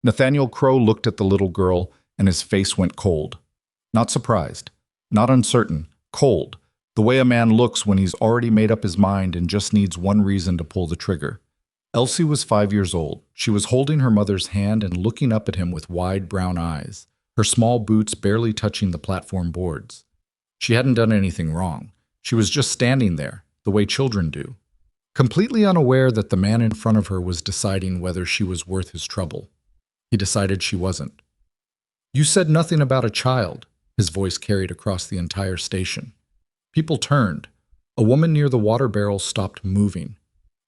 Nathaniel Crowe looked at the little girl, and his face went cold. Not surprised, not uncertain, cold, the way a man looks when he's already made up his mind and just needs one reason to pull the trigger. Elsie was 5 years old. She was holding her mother's hand and looking up at him with wide brown eyes, her small boots barely touching the platform boards. She hadn't done anything wrong. She was just standing there, the way children do, completely unaware that the man in front of her was deciding whether she was worth his trouble. He decided she wasn't. "You said nothing about a child," his voice carried across the entire station. People turned. A woman near the water barrel stopped moving.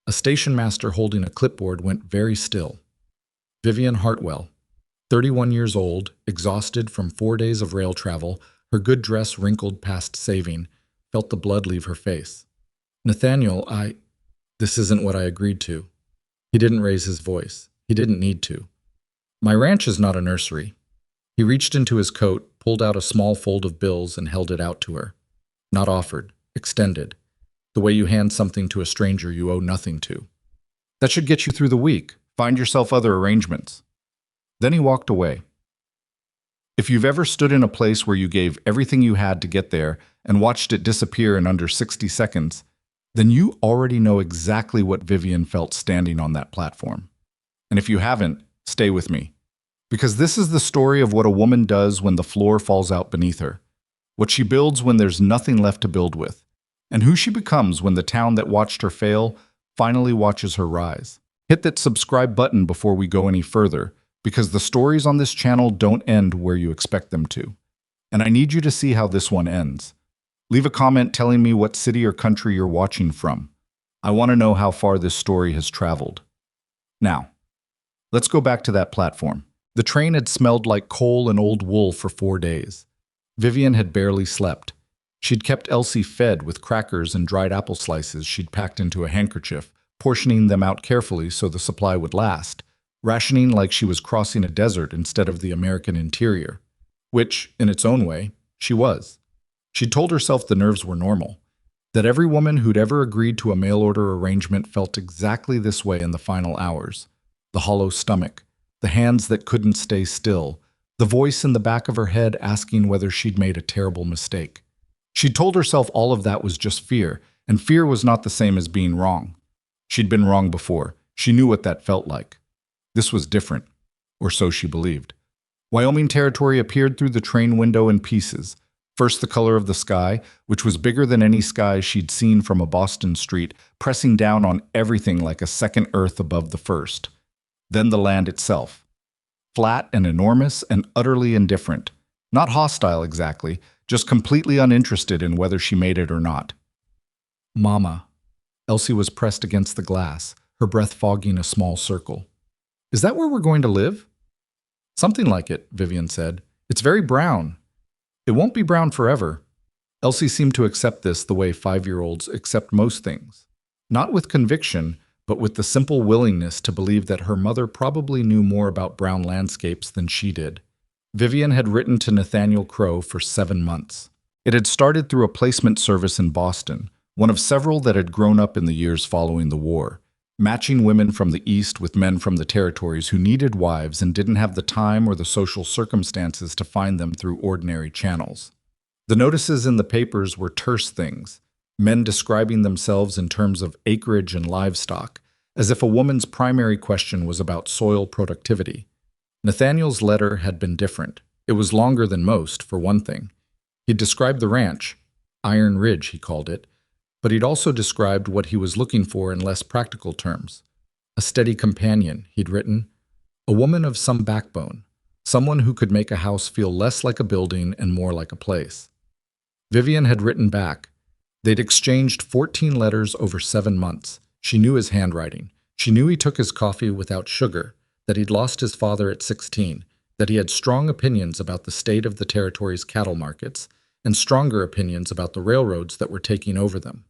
A station master holding a clipboard went very still. Vivian Hartwell, 31 years old, exhausted from 4 days of rail travel, her good dress wrinkled past saving, felt the blood leave her face. "Nathaniel, this isn't what I agreed to." He didn't raise his voice. He didn't need to. "My ranch is not a nursery." He reached into his coat, pulled out a small fold of bills, and held it out to her. Not offered, extended. The way you hand something to a stranger you owe nothing to. "That should get you through the week. Find yourself other arrangements." Then he walked away. If you've ever stood in a place where you gave everything you had to get there and watched it disappear in under 60 seconds, then you already know exactly what Vivian felt standing on that platform. And if you haven't, stay with me. Because this is the story of what a woman does when the floor falls out beneath her, what she builds when there's nothing left to build with, and who she becomes when the town that watched her fail finally watches her rise. Hit that subscribe button before we go any further, because the stories on this channel don't end where you expect them to. And I need you to see how this one ends. Leave a comment telling me what city or country you're watching from. I want to know how far this story has traveled. Now, let's go back to that platform. The train had smelled like coal and old wool for 4 days. Vivian had barely slept. She'd kept Elsie fed with crackers and dried apple slices she'd packed into a handkerchief, portioning them out carefully so the supply would last, rationing like she was crossing a desert instead of the American interior, which, in its own way, she was. She told herself the nerves were normal, that every woman who'd ever agreed to a mail-order arrangement felt exactly this way in the final hours. The hollow stomach, the hands that couldn't stay still, the voice in the back of her head asking whether she'd made a terrible mistake. She told herself all of that was just fear, and fear was not the same as being wrong. She'd been wrong before. She knew what that felt like. This was different, or so she believed. Wyoming territory appeared through the train window in pieces. First the color of the sky, which was bigger than any sky she'd seen from a Boston street, pressing down on everything like a second Earth above the first. Then the land itself. Flat and enormous and utterly indifferent. Not hostile exactly, just completely uninterested in whether she made it or not. "Mama." Elsie was pressed against the glass, her breath fogging a small circle. "Is that where we're going to live?" "Something like it," Vivian said. "It's very brown." "It won't be brown forever." Elsie seemed to accept this the way 5-year-olds accept most things. Not with conviction, but with the simple willingness to believe that her mother probably knew more about brown landscapes than she did. Vivian had written to Nathaniel Crowe for 7 months. It had started through a placement service in Boston, one of several that had grown up in the years following the war, matching women from the East with men from the territories who needed wives and didn't have the time or the social circumstances to find them through ordinary channels. The notices in the papers were terse things, men describing themselves in terms of acreage and livestock, as if a woman's primary question was about soil productivity. Nathaniel's letter had been different. It was longer than most, for one thing. He'd described the ranch, Iron Ridge he called it, but he'd also described what he was looking for in less practical terms. A steady companion, he'd written, a woman of some backbone, someone who could make a house feel less like a building and more like a place. Vivian had written back. They'd exchanged 14 letters over 7 months. She knew his handwriting. She knew he took his coffee without sugar, that he'd lost his father at 16, that he had strong opinions about the state of the territory's cattle markets, and stronger opinions about the railroads that were taking over them.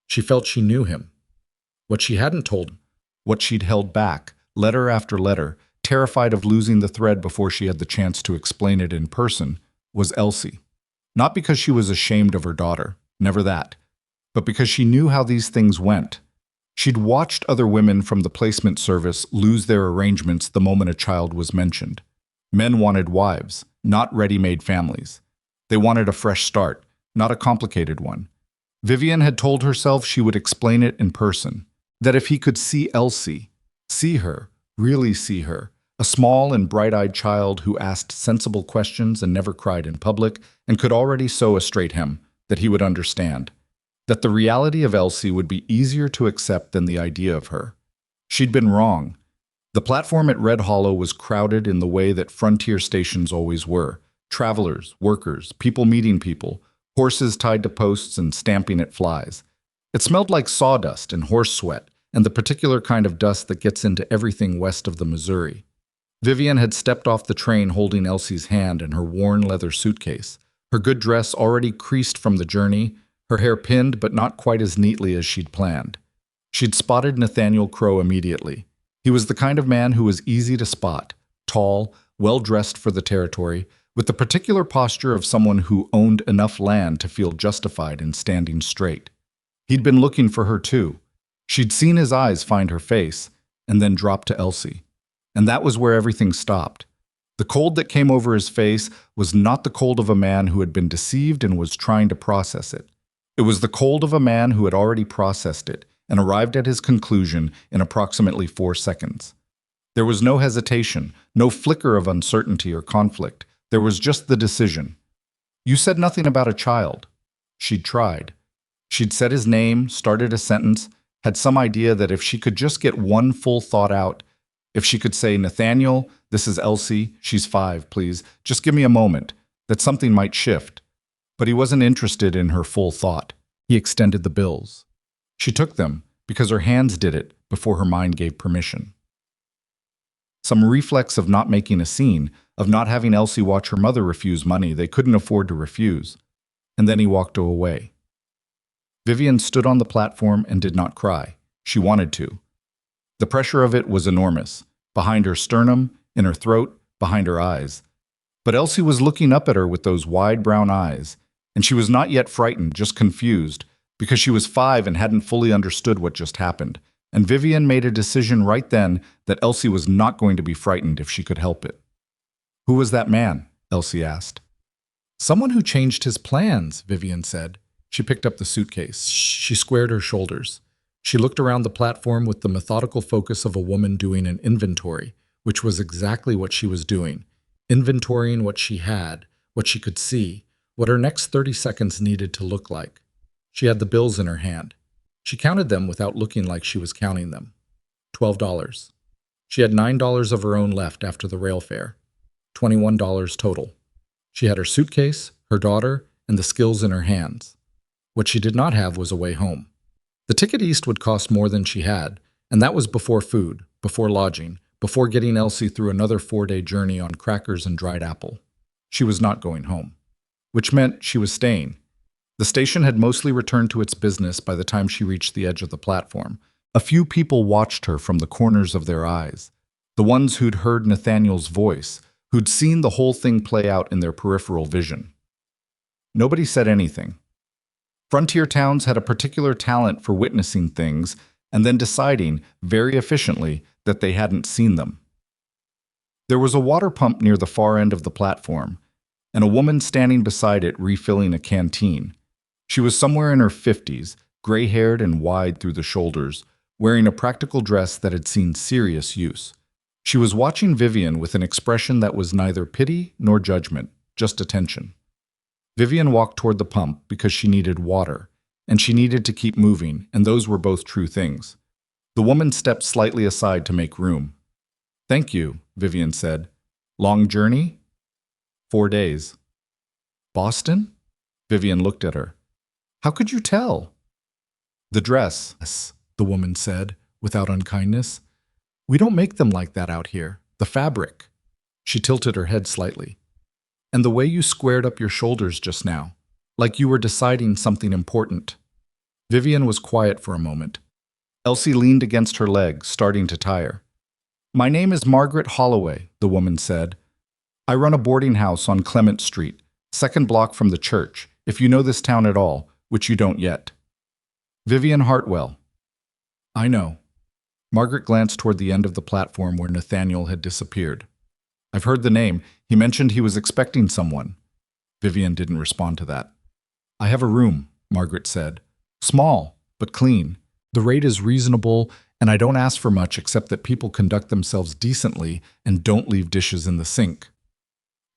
She felt she knew him. What she hadn't told him, what she'd held back, letter after letter, terrified of losing the thread before she had the chance to explain it in person, was Elsie. Not because she was ashamed of her daughter, never that, but because she knew how these things went. She'd watched other women from the placement service lose their arrangements the moment a child was mentioned. Men wanted wives, not ready-made families. They wanted a fresh start, not a complicated one. Vivian had told herself she would explain it in person, that if he could see Elsie, see her, really see her, a small and bright-eyed child who asked sensible questions and never cried in public and could already sew a straight hem, that he would understand. That the reality of Elsie would be easier to accept than the idea of her. She'd been wrong. The platform at Red Hollow was crowded in the way that frontier stations always were. Travelers, workers, people meeting people, horses tied to posts and stamping at flies. It smelled like sawdust and horse sweat, and the particular kind of dust that gets into everything west of the Missouri. Vivian had stepped off the train holding Elsie's hand and her worn leather suitcase, her good dress already creased from the journey, her hair pinned but not quite as neatly as she'd planned. She'd spotted Nathaniel Crowe immediately. He was the kind of man who was easy to spot, tall, well-dressed for the territory, with the particular posture of someone who owned enough land to feel justified in standing straight. He'd been looking for her too. She'd seen his eyes find her face, and then drop to Elsie. And that was where everything stopped. The cold that came over his face was not the cold of a man who had been deceived and was trying to process it. It was the cold of a man who had already processed it and arrived at his conclusion in approximately 4 seconds. There was no hesitation, no flicker of uncertainty or conflict. There was just the decision. You said nothing about a child. She'd tried. She'd said his name, started a sentence, had some idea that if she could just get one full thought out, if she could say, Nathaniel, this is Elsie, she's 5, please, just give me a moment, that something might shift. But he wasn't interested in her full thought. He extended the bills. She took them because her hands did it before her mind gave permission. Some reflex of not making a scene, of not having Elsie watch her mother refuse money they couldn't afford to refuse. And then he walked away. Vivian stood on the platform and did not cry. She wanted to. The pressure of it was enormous, behind her sternum, in her throat, behind her eyes. But Elsie was looking up at her with those wide brown eyes, and she was not yet frightened, just confused, because she was 5 and hadn't fully understood what just happened. And Vivian made a decision right then that Elsie was not going to be frightened if she could help it. Who was that man? Elsie asked. Someone who changed his plans, Vivian said. She picked up the suitcase. She squared her shoulders. She looked around the platform with the methodical focus of a woman doing an inventory, which was exactly what she was doing. Inventorying what she had, what she could see, what her next 30 seconds needed to look like. She had the bills in her hand. She counted them without looking like she was counting them. $12. She had $9 of her own left after the rail fare. $21 total. She had her suitcase, her daughter, and the skills in her hands. What she did not have was a way home. The ticket east would cost more than she had, and that was before food, before lodging, before getting Elsie through another 4-day journey on crackers and dried apple. She was not going home, which meant she was staying. The station had mostly returned to its business by the time she reached the edge of the platform. A few people watched her from the corners of their eyes, the ones who'd heard Nathaniel's voice, who'd seen the whole thing play out in their peripheral vision. Nobody said anything. Frontier towns had a particular talent for witnessing things and then deciding, very efficiently, that they hadn't seen them. There was a water pump near the far end of the platform, and a woman standing beside it refilling a canteen. She was somewhere in her 50s, gray-haired and wide through the shoulders, wearing a practical dress that had seen serious use. She was watching Vivian with an expression that was neither pity nor judgment, just attention. Vivian walked toward the pump because she needed water, and she needed to keep moving, and those were both true things. The woman stepped slightly aside to make room. "Thank you," Vivian said. "Long journey?" 4 days. "Boston?" Vivian looked at her. "How could you tell?" "The dress," the woman said, without unkindness. "We don't make them like that out here. The fabric." She tilted her head slightly. "And the way you squared up your shoulders just now, like you were deciding something important." Vivian was quiet for a moment. Elsie leaned against her leg, starting to tire. "My name is Margaret Holloway," the woman said. "I run a boarding house on Clement Street, 2nd block from the church, if you know this town at all, which you don't yet." "Vivian Hartwell." I know. Margaret glanced toward the end of the platform where Nathaniel had disappeared. I've heard the name. He mentioned he was expecting someone. Vivian didn't respond to that. I have a room, Margaret said. Small, but clean. The rate is reasonable, and I don't ask for much except that people conduct themselves decently and don't leave dishes in the sink.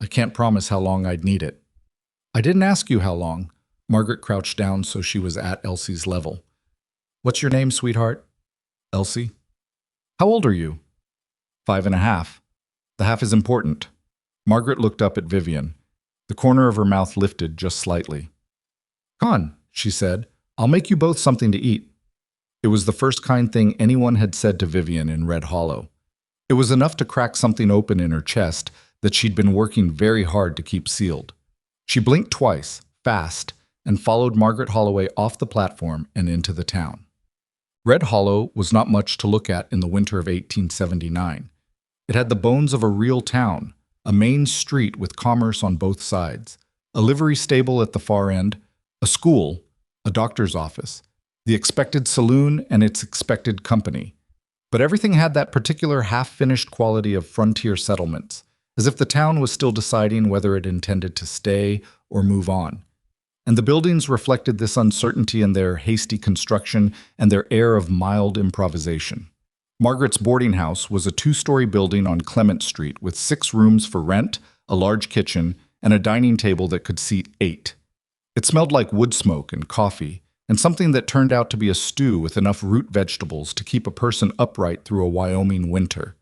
I can't promise how long I'd need it. I didn't ask you how long. Margaret crouched down so she was at Elsie's level. What's your name, sweetheart? Elsie. How old are you? 5.5. The half is important. Margaret looked up at Vivian. The corner of her mouth lifted just slightly. Come on, she said. I'll make you both something to eat. It was the first kind thing anyone had said to Vivian in Red Hollow. It was enough to crack something open in her chest that she'd been working very hard to keep sealed. She blinked twice, fast, and followed Margaret Holloway off the platform and into the town. Red Hollow was not much to look at in the winter of 1879. It had the bones of a real town, a main street with commerce on both sides, a livery stable at the far end, a school, a doctor's office, the expected saloon and its expected company. But everything had that particular half-finished quality of frontier settlements, as if the town was still deciding whether it intended to stay or move on. And the buildings reflected this uncertainty in their hasty construction and their air of mild improvisation. Margaret's boarding house was a 2-story building on Clement Street with 6 rooms for rent, a large kitchen, and a dining table that could seat 8. It smelled like wood smoke and coffee, and something that turned out to be a stew with enough root vegetables to keep a person upright through a Wyoming winter.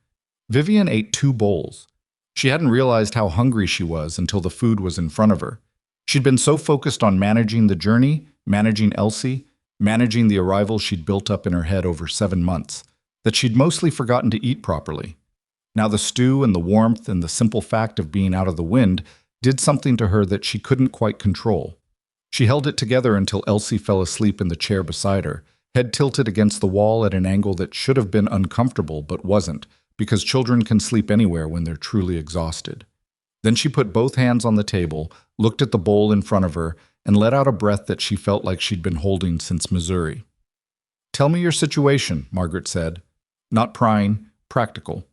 Vivian ate 2 bowls. She hadn't realized how hungry she was until the food was in front of her. She'd been so focused on managing the journey, managing Elsie, managing the arrival she'd built up in her head over 7 months, that she'd mostly forgotten to eat properly. Now the stew and the warmth and the simple fact of being out of the wind did something to her that she couldn't quite control. She held it together until Elsie fell asleep in the chair beside her, head tilted against the wall at an angle that should have been uncomfortable but wasn't, because children can sleep anywhere when they're truly exhausted. Then she put both hands on the table, looked at the bowl in front of her, and let out a breath that she felt like she'd been holding since Missouri. Tell me your situation, Margaret said. Not prying, practical.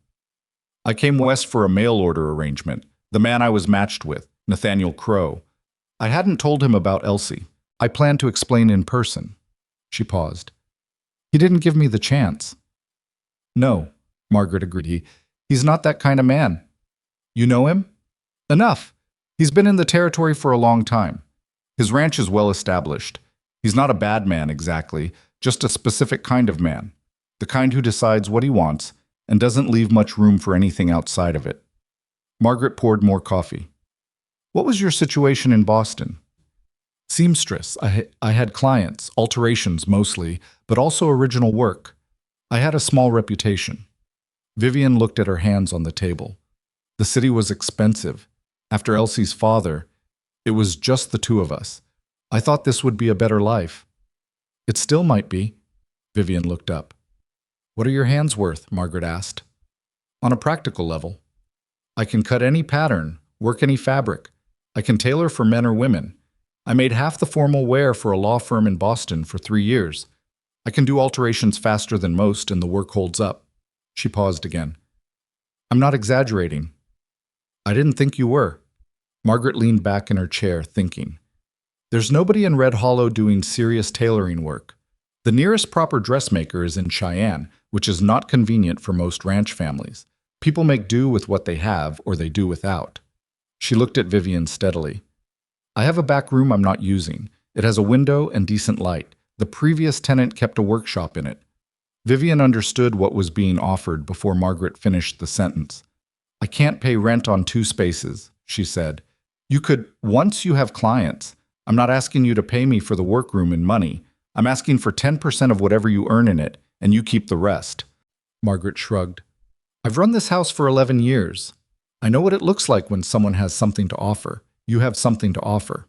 I came west for a mail order arrangement. The man I was matched with, Nathaniel Crowe. I hadn't told him about Elsie. I planned to explain in person. She paused. He didn't give me the chance. No, Margaret agreed. He's not that kind of man. You know him? Enough. He's been in the territory for a long time. His ranch is well established. He's not a bad man exactly, just a specific kind of man. The kind who decides what he wants and doesn't leave much room for anything outside of it. Margaret poured more coffee. What was your situation in Boston? Seamstress. I had clients, alterations mostly, but also original work. I had a small reputation. Vivian looked at her hands on the table. The city was expensive. After Elsie's father, it was just the 2 of us. I thought this would be a better life. It still might be. Vivian looked up. What are your hands worth? Margaret asked. On a practical level. I can cut any pattern, work any fabric. I can tailor for men or women. I made half the formal wear for a law firm in Boston for 3 years. I can do alterations faster than most, and the work holds up. She paused again. I'm not exaggerating. I didn't think you were. Margaret leaned back in her chair, thinking. There's nobody in Red Hollow doing serious tailoring work. The nearest proper dressmaker is in Cheyenne, which is not convenient for most ranch families. People make do with what they have, or they do without. She looked at Vivian steadily. I have a back room I'm not using. It has a window and decent light. The previous tenant kept a workshop in it. Vivian understood what was being offered before Margaret finished the sentence. I can't pay rent on 2 spaces, she said. You could, once you have clients. I'm not asking you to pay me for the workroom in money. I'm asking for 10% of whatever you earn in it, and you keep the rest. Margaret shrugged. I've run this house for 11 years. I know what it looks like when someone has something to offer. You have something to offer.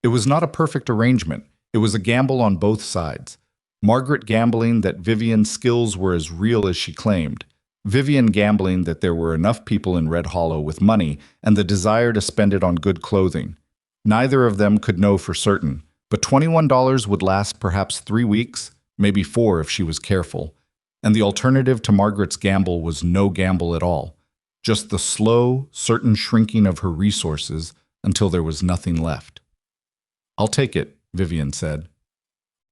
It was not a perfect arrangement. It was a gamble on both sides. Margaret gambling that Vivian's skills were as real as she claimed. Vivian gambling that there were enough people in Red Hollow with money and the desire to spend it on good clothing. Neither of them could know for certain, but $21 would last perhaps 3 weeks, maybe 4 if she was careful, and the alternative to Margaret's gamble was no gamble at all, just the slow, certain shrinking of her resources until there was nothing left. "I'll take it," Vivian said.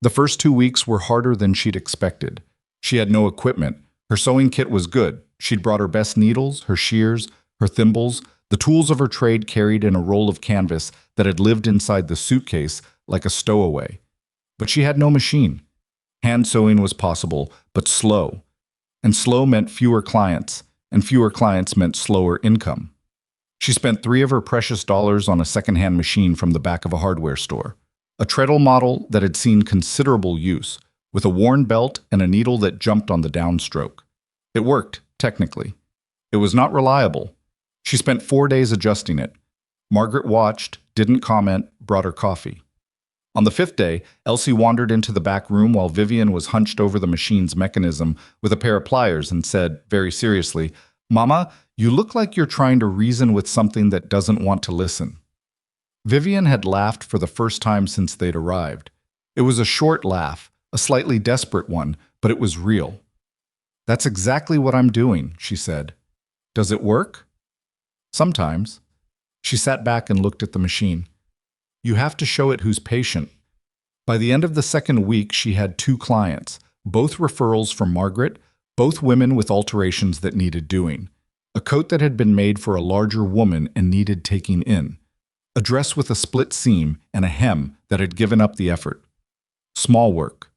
The first 2 weeks were harder than she'd expected. She had no equipment. Her sewing kit was good. She'd brought her best needles, her shears, her thimbles, the tools of her trade carried in a roll of canvas that had lived inside the suitcase like a stowaway. But she had no machine. Hand sewing was possible, but slow. And slow meant fewer clients, and fewer clients meant slower income. She spent 3 of her precious dollars on a second-hand machine from the back of a hardware store. A treadle model that had seen considerable use, with a worn belt and a needle that jumped on the downstroke. It worked, technically. It was not reliable. She spent 4 days adjusting it. Margaret watched, didn't comment, brought her coffee. On the 5th day, Elsie wandered into the back room while Vivian was hunched over the machine's mechanism with a pair of pliers and said, very seriously, "Mama, you look like you're trying to reason with something that doesn't want to listen." Vivian had laughed for the first time since they'd arrived. It was a short laugh, a slightly desperate one, but it was real. "That's exactly what I'm doing," she said. "Does it work?" "Sometimes." She sat back and looked at the machine. "You have to show it who's patient." By the end of the second week, she had 2 clients, both referrals from Margaret, both women with alterations that needed doing. A coat that had been made for a larger woman and needed taking in. A dress with a split seam and a hem that had given up the effort. Small work.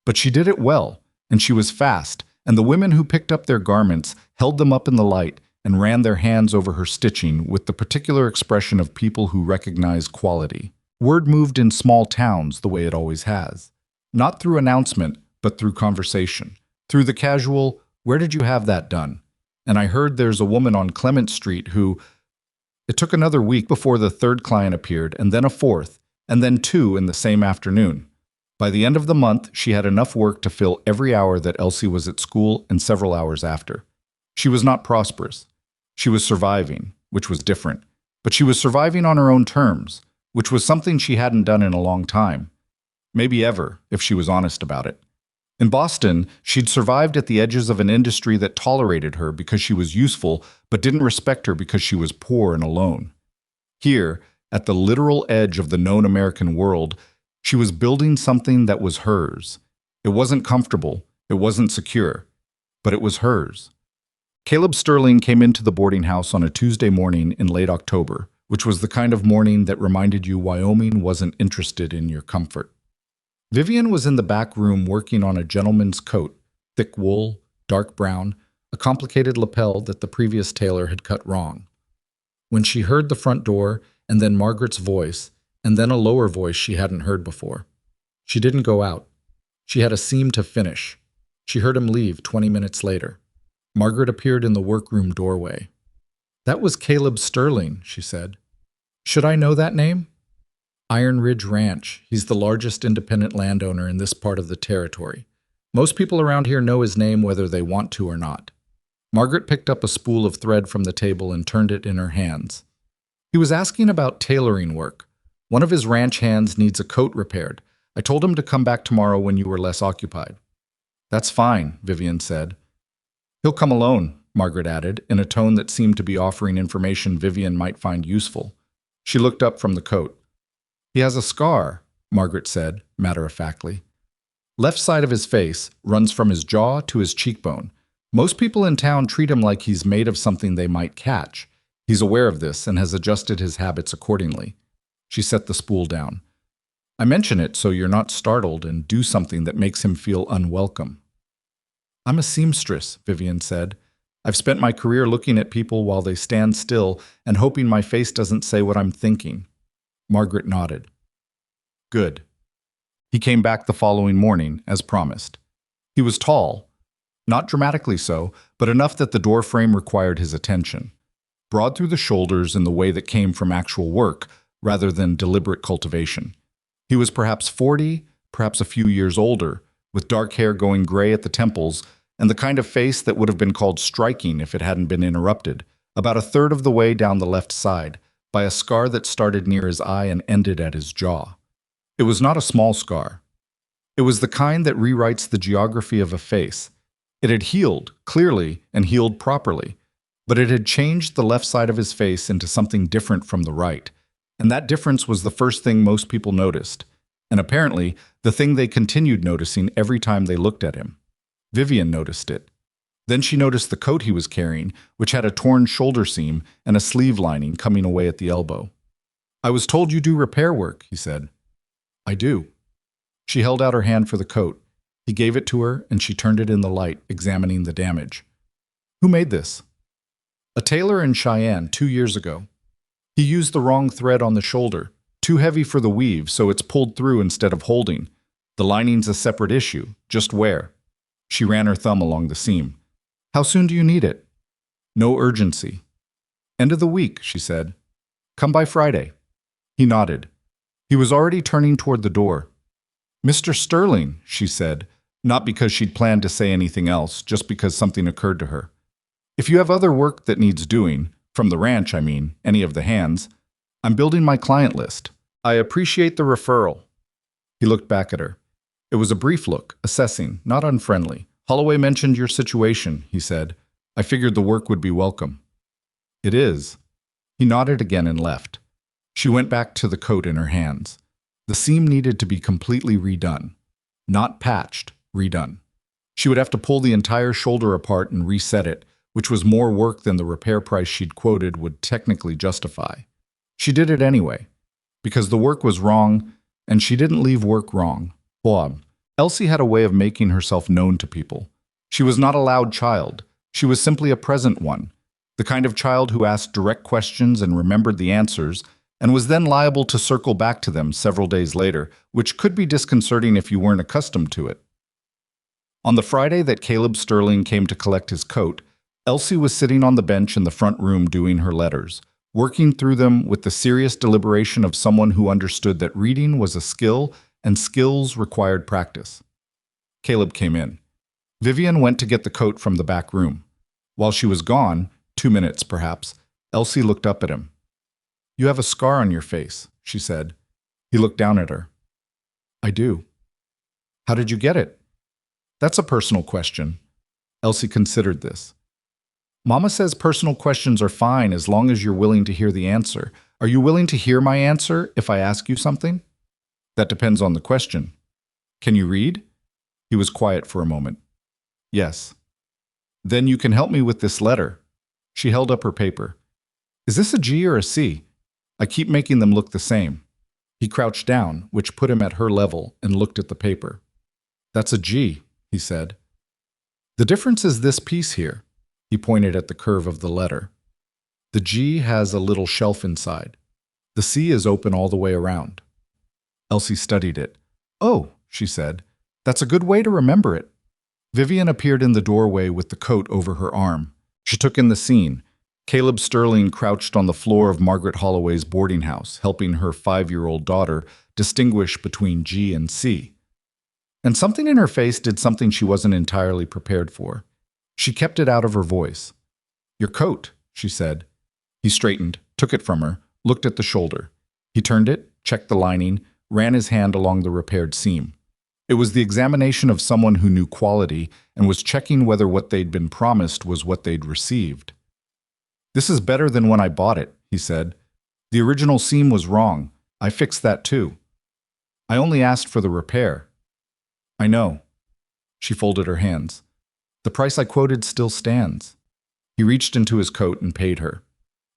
But she did it well, and she was fast, and the women who picked up their garments held them up in the light and ran their hands over her stitching with the particular expression of people who recognize quality. Word moved in small towns the way it always has. Not through announcement, but through conversation. Through the casual, "Where did you have that done? And I heard there's a woman on Clement Street who..." It took another week before the 3rd client appeared, and then a 4th, and then 2 in the same afternoon. By the end of the month, she had enough work to fill every hour that Elsie was at school and several hours after. She was not prosperous. She was surviving, which was different. But she was surviving on her own terms, which was something she hadn't done in a long time. Maybe ever, if she was honest about it. In Boston, she'd survived at the edges of an industry that tolerated her because she was useful, but didn't respect her because she was poor and alone. Here, at the literal edge of the known American world, she was building something that was hers. It wasn't comfortable, it wasn't secure, but it was hers. Caleb Sterling came into the boarding house on a Tuesday morning in late October, which was the kind of morning that reminded you Wyoming wasn't interested in your comfort. Vivian was in the back room working on a gentleman's coat, thick wool, dark brown, a complicated lapel that the previous tailor had cut wrong. When she heard the front door, and then Margaret's voice, and then a lower voice she hadn't heard before. She didn't go out. She had a seam to finish. She heard him leave 20 minutes later. Margaret appeared in the workroom doorway. "That was Caleb Sterling," she said. "Should I know that name?" "Iron Ridge Ranch. He's the largest independent landowner in this part of the territory. Most people around here know his name whether they want to or not." Margaret picked up a spool of thread from the table and turned it in her hands. "He was asking about tailoring work. One of his ranch hands needs a coat repaired. I told him to come back tomorrow when you were less occupied." "That's fine," Vivian said. "He'll come alone," Margaret added, in a tone that seemed to be offering information Vivian might find useful. She looked up from the coat. "He has a scar," Margaret said, matter-of-factly. "Left side of his face runs from his jaw to his cheekbone. Most people in town treat him like he's made of something they might catch. He's aware of this and has adjusted his habits accordingly." She set the spool down. "I mention it so you're not startled and do something that makes him feel unwelcome." "I'm a seamstress," Vivian said. "I've spent my career looking at people while they stand still and hoping my face doesn't say what I'm thinking." Margaret nodded. "Good." He came back the following morning, as promised. He was tall. Not dramatically so, but enough that the door frame required his attention. Broad through the shoulders in the way that came from actual work, rather than deliberate cultivation. He was perhaps 40, perhaps a few years older, with dark hair going gray at the temples, and the kind of face that would have been called striking if it hadn't been interrupted, about a third of the way down the left side, by a scar that started near his eye and ended at his jaw. It was not a small scar. It was the kind that rewrites the geography of a face. It had healed, clearly, and healed properly, but it had changed the left side of his face into something different from the right. And that difference was the first thing most people noticed, and apparently the thing they continued noticing every time they looked at him. Vivian noticed it. Then she noticed the coat he was carrying, which had a torn shoulder seam and a sleeve lining coming away at the elbow. "I was told you do repair work," he said. "I do." She held out her hand for the coat. He gave it to her, and she turned it in the light, examining the damage. "Who made this?" "A tailor in Cheyenne 2 years ago. He used the wrong thread on the shoulder, too heavy for the weave, so it's pulled through instead of holding. The lining's a separate issue, just wear." She ran her thumb along the seam. "How soon do you need it?" "No urgency." "End of the week," she said. "Come by Friday." He nodded. He was already turning toward the door. "Mr. Sterling," she said, not because she'd planned to say anything else, just because something occurred to her. "If you have other work that needs doing, from the ranch, I mean, any of the hands, I'm building my client list. I appreciate the referral." He looked back at her. It was a brief look, assessing, not unfriendly. "Holloway mentioned your situation," he said. "I figured the work would be welcome." "It is." He nodded again and left. She went back to the coat in her hands. The seam needed to be completely redone. Not patched, redone. She would have to pull the entire shoulder apart and reset it, which was more work than the repair price she'd quoted would technically justify. She did it anyway, because the work was wrong, and she didn't leave work wrong. Bob. Elsie had a way of making herself known to people. She was not a loud child. She was simply a present one, the kind of child who asked direct questions and remembered the answers, and was then liable to circle back to them several days later, which could be disconcerting if you weren't accustomed to it. On the Friday that Caleb Sterling came to collect his coat, Elsie was sitting on the bench in the front room doing her letters, working through them with the serious deliberation of someone who understood that reading was a skill and skills required practice. Caleb came in. Vivian went to get the coat from the back room. While she was gone, 2 minutes perhaps, Elsie looked up at him. "You have a scar on your face," she said. He looked down at her. "I do." "How did you get it?" "That's a personal question." Elsie considered this. "Mama says personal questions are fine as long as you're willing to hear the answer. Are you willing to hear my answer if I ask you something?" "That depends on the question." "Can you read?" He was quiet for a moment. "Yes." "Then you can help me with this letter." She held up her paper. "Is this a G or a C? I keep making them look the same." He crouched down, which put him at her level, and looked at the paper. "That's a G," he said. "The difference is this piece here." He pointed at the curve of the letter. "The G has a little shelf inside. The C is open all the way around." Elsie studied it. "Oh," she said, "that's a good way to remember it." Vivian appeared in the doorway with the coat over her arm. She took in the scene. Caleb Sterling crouched on the floor of Margaret Holloway's boarding house, helping her 5-year-old daughter distinguish between G and C. And something in her face did something she wasn't entirely prepared for. She kept it out of her voice. "Your coat," she said. He straightened, took it from her, looked at the shoulder. He turned it, checked the lining, ran his hand along the repaired seam. It was the examination of someone who knew quality and was checking whether what they'd been promised was what they'd received. "This is better than when I bought it," he said. "The original seam was wrong. I fixed that too. I only asked for the repair." "I know." She folded her hands. "The price I quoted still stands." He reached into his coat and paid her.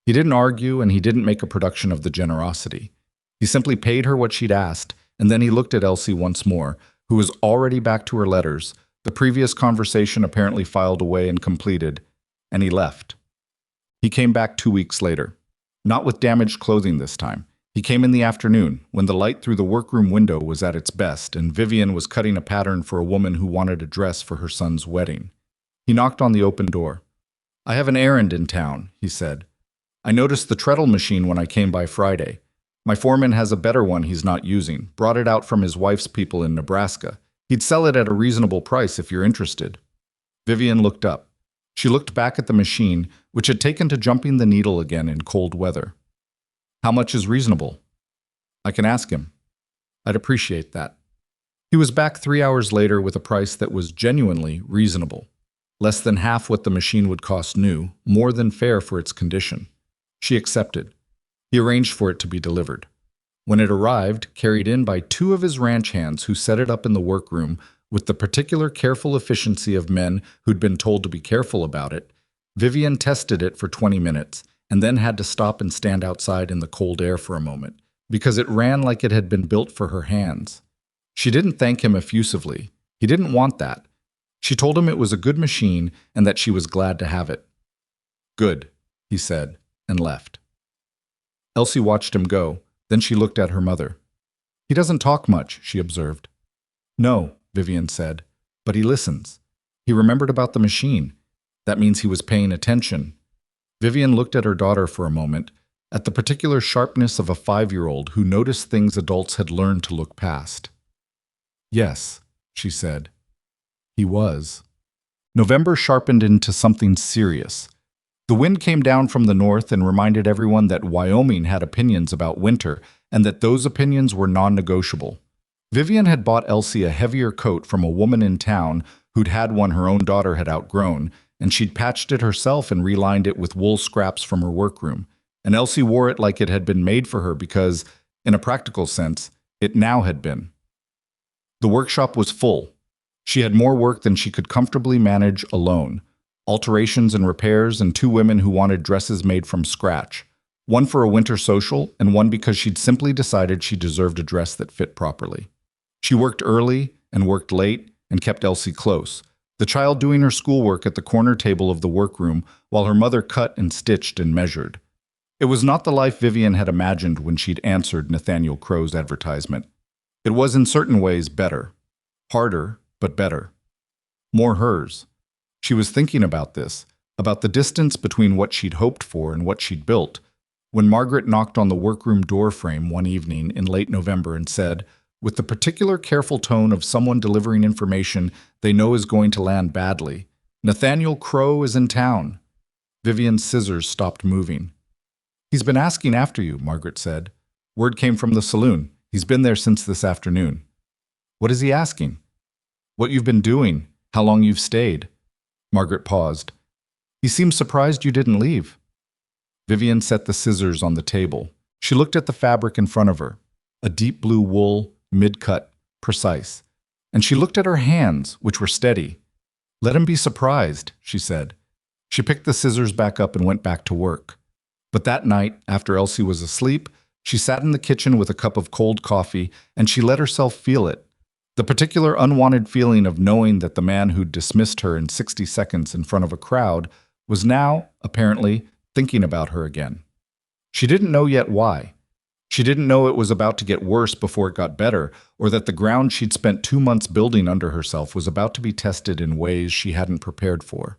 He didn't argue, and he didn't make a production of the generosity. He simply paid her what she'd asked, and then he looked at Elsie once more, who was already back to her letters, the previous conversation apparently filed away and completed, and he left. He came back 2 weeks later. Not with damaged clothing this time. He came in the afternoon, when the light through the workroom window was at its best, and Vivian was cutting a pattern for a woman who wanted a dress for her son's wedding. He knocked on the open door. "I have an errand in town," he said. "I noticed the treadle machine when I came by Friday. My foreman has a better one he's not using, brought it out from his wife's people in Nebraska. He'd sell it at a reasonable price if you're interested." Vivian looked up. She looked back at the machine, which had taken to jumping the needle again in cold weather. "How much is reasonable?" "I can ask him." "I'd appreciate that." He was back 3 hours later with a price that was genuinely reasonable. Less than half what the machine would cost new, more than fair for its condition. She accepted. He arranged for it to be delivered. When it arrived, carried in by two of his ranch hands who set it up in the workroom with the particular careful efficiency of men who'd been told to be careful about it, Vivian tested it for 20 minutes and then had to stop and stand outside in the cold air for a moment, because it ran like it had been built for her hands. She didn't thank him effusively. He didn't want that. She told him it was a good machine and that she was glad to have it. "Good," he said, and left. Elsie watched him go. Then she looked at her mother. "He doesn't talk much," she observed. "No," Vivian said, "but he listens. He remembered about the machine. That means he was paying attention." Vivian looked at her daughter for a moment, at the particular sharpness of a 5-year-old who noticed things adults had learned to look past. "Yes," she said. He was. November sharpened into something serious. The wind came down from the north and reminded everyone that Wyoming had opinions about winter and that those opinions were non-negotiable. Vivian had bought Elsie a heavier coat from a woman in town who'd had one her own daughter had outgrown, and she'd patched it herself and relined it with wool scraps from her workroom. And Elsie wore it like it had been made for her because, in a practical sense, it now had been. The workshop was full. She had more work than she could comfortably manage alone. Alterations and repairs, and 2 women who wanted dresses made from scratch. One for a winter social, and one because she'd simply decided she deserved a dress that fit properly. She worked early and worked late and kept Elsie close, the child doing her schoolwork at the corner table of the workroom while her mother cut and stitched and measured. It was not the life Vivian had imagined when she'd answered Nathaniel Crowe's advertisement. It was in certain ways better. Harder, but better. More hers. She was thinking about this, about the distance between what she'd hoped for and what she'd built, when Margaret knocked on the workroom door frame one evening in late November and said, with the particular careful tone of someone delivering information they know is going to land badly, "Nathaniel Crowe is in town." Vivian's scissors stopped moving. "He's been asking after you," Margaret said. "Word came from the saloon. He's been there since this afternoon." "What is he asking?" "What you've been doing, how long you've stayed." Margaret paused. "He seems surprised you didn't leave." Vivian set the scissors on the table. She looked at the fabric in front of her, a deep blue wool, mid-cut, precise. And she looked at her hands, which were steady. "Let him be surprised," she said. She picked the scissors back up and went back to work. But that night, after Elsie was asleep, she sat in the kitchen with a cup of cold coffee, and she let herself feel it. The particular unwanted feeling of knowing that the man who'd dismissed her in 60 seconds in front of a crowd was now, apparently, thinking about her again. She didn't know yet why. She didn't know it was about to get worse before it got better, or that the ground she'd spent 2 months building under herself was about to be tested in ways she hadn't prepared for.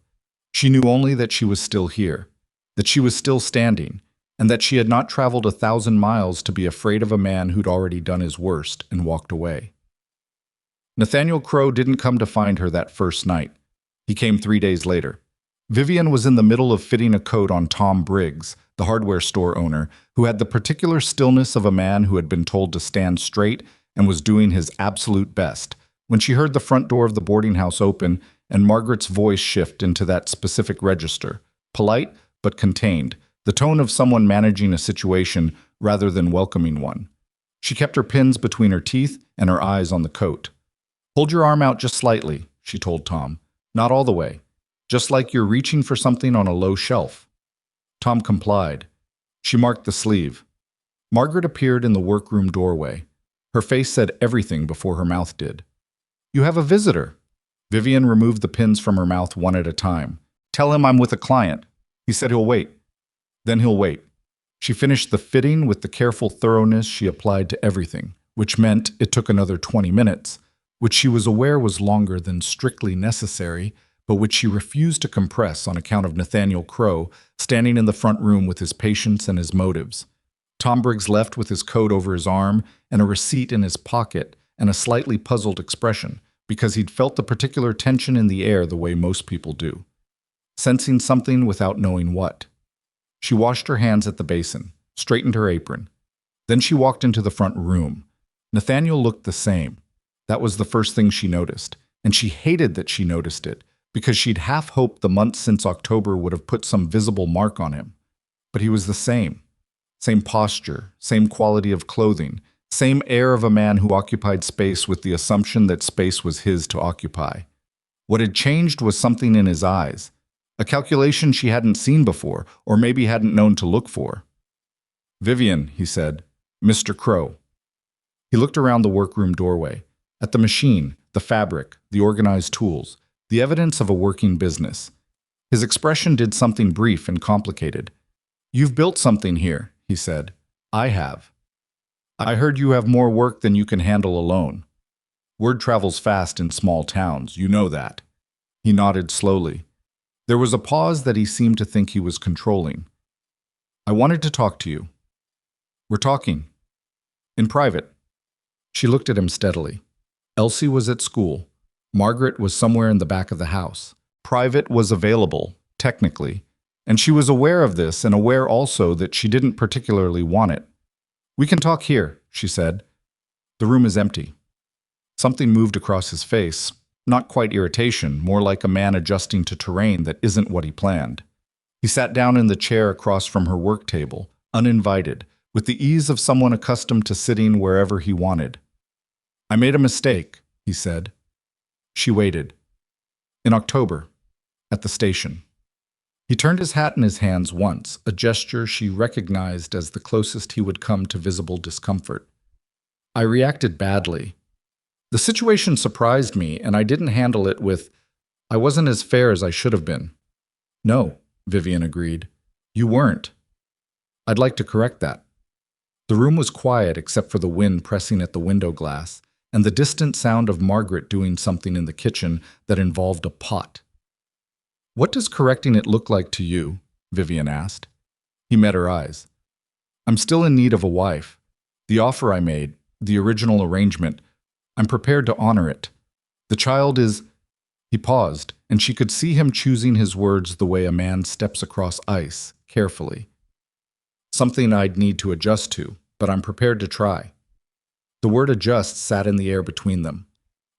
She knew only that she was still here, that she was still standing, and that she had not traveled 1,000 miles to be afraid of a man who'd already done his worst and walked away. Nathaniel Crowe didn't come to find her that first night. He came 3 days later. Vivian was in the middle of fitting a coat on Tom Briggs, the hardware store owner, who had the particular stillness of a man who had been told to stand straight and was doing his absolute best, when she heard the front door of the boarding house open and Margaret's voice shift into that specific register, polite but contained, the tone of someone managing a situation rather than welcoming one. She kept her pins between her teeth and her eyes on the coat. "Hold your arm out just slightly," she told Tom. "Not all the way. Just like you're reaching for something on a low shelf." Tom complied. She marked the sleeve. Margaret appeared in the workroom doorway. Her face said everything before her mouth did. "You have a visitor." Vivian removed the pins from her mouth one at a time. "Tell him I'm with a client. He said he'll wait." "Then he'll wait." She finished the fitting with the careful thoroughness she applied to everything, which meant it took another 20 minutes, which she was aware was longer than strictly necessary, but which she refused to compress on account of Nathaniel Crowe standing in the front room with his patience and his motives. Tom Briggs left with his coat over his arm and a receipt in his pocket and a slightly puzzled expression, because he'd felt the particular tension in the air the way most people do, sensing something without knowing what. She washed her hands at the basin, straightened her apron. Then she walked into the front room. Nathaniel looked the same. That was the first thing she noticed, and she hated that she noticed it, because she'd half hoped the months since October would have put some visible mark on him. But he was the same. Same posture, same quality of clothing, same air of a man who occupied space with the assumption that space was his to occupy. What had changed was something in his eyes, a calculation she hadn't seen before, or maybe hadn't known to look for. "Vivian," he said, "Mr. Crowe." He looked around the workroom doorway, at the machine, the fabric, the organized tools, the evidence of a working business. His expression did something brief and complicated. "You've built something here," he said. "I have. I heard you have more work than you can handle alone. Word travels fast in small towns, you know that." He nodded slowly. There was a pause that he seemed to think he was controlling. "I wanted to talk to you." "We're talking." "In private." She looked at him steadily. Elsie was at school. Margaret was somewhere in the back of the house. Private was available, technically, and she was aware of this and aware also that she didn't particularly want it. "We can talk here," she said. "The room is empty." Something moved across his face, not quite irritation, more like a man adjusting to terrain that isn't what he planned. He sat down in the chair across from her work table, uninvited, with the ease of someone accustomed to sitting wherever he wanted. "I made a mistake," he said. She waited. "In October, at the station." He turned his hat in his hands once, a gesture she recognized as the closest he would come to visible discomfort. "I reacted badly. The situation surprised me, and I didn't handle it with, I wasn't as fair as I should have been." "No," Vivian agreed. "You weren't. I'd like to correct that." The room was quiet except for the wind pressing at the window glass and the distant sound of Margaret doing something in the kitchen that involved a pot. "What does correcting it look like to you?" Vivian asked. He met her eyes. "I'm still in need of a wife. The offer I made, the original arrangement, I'm prepared to honor it. The child is—" He paused, and she could see him choosing his words the way a man steps across ice, carefully. "Something I'd need to adjust to, but I'm prepared to try." The word adjust sat in the air between them.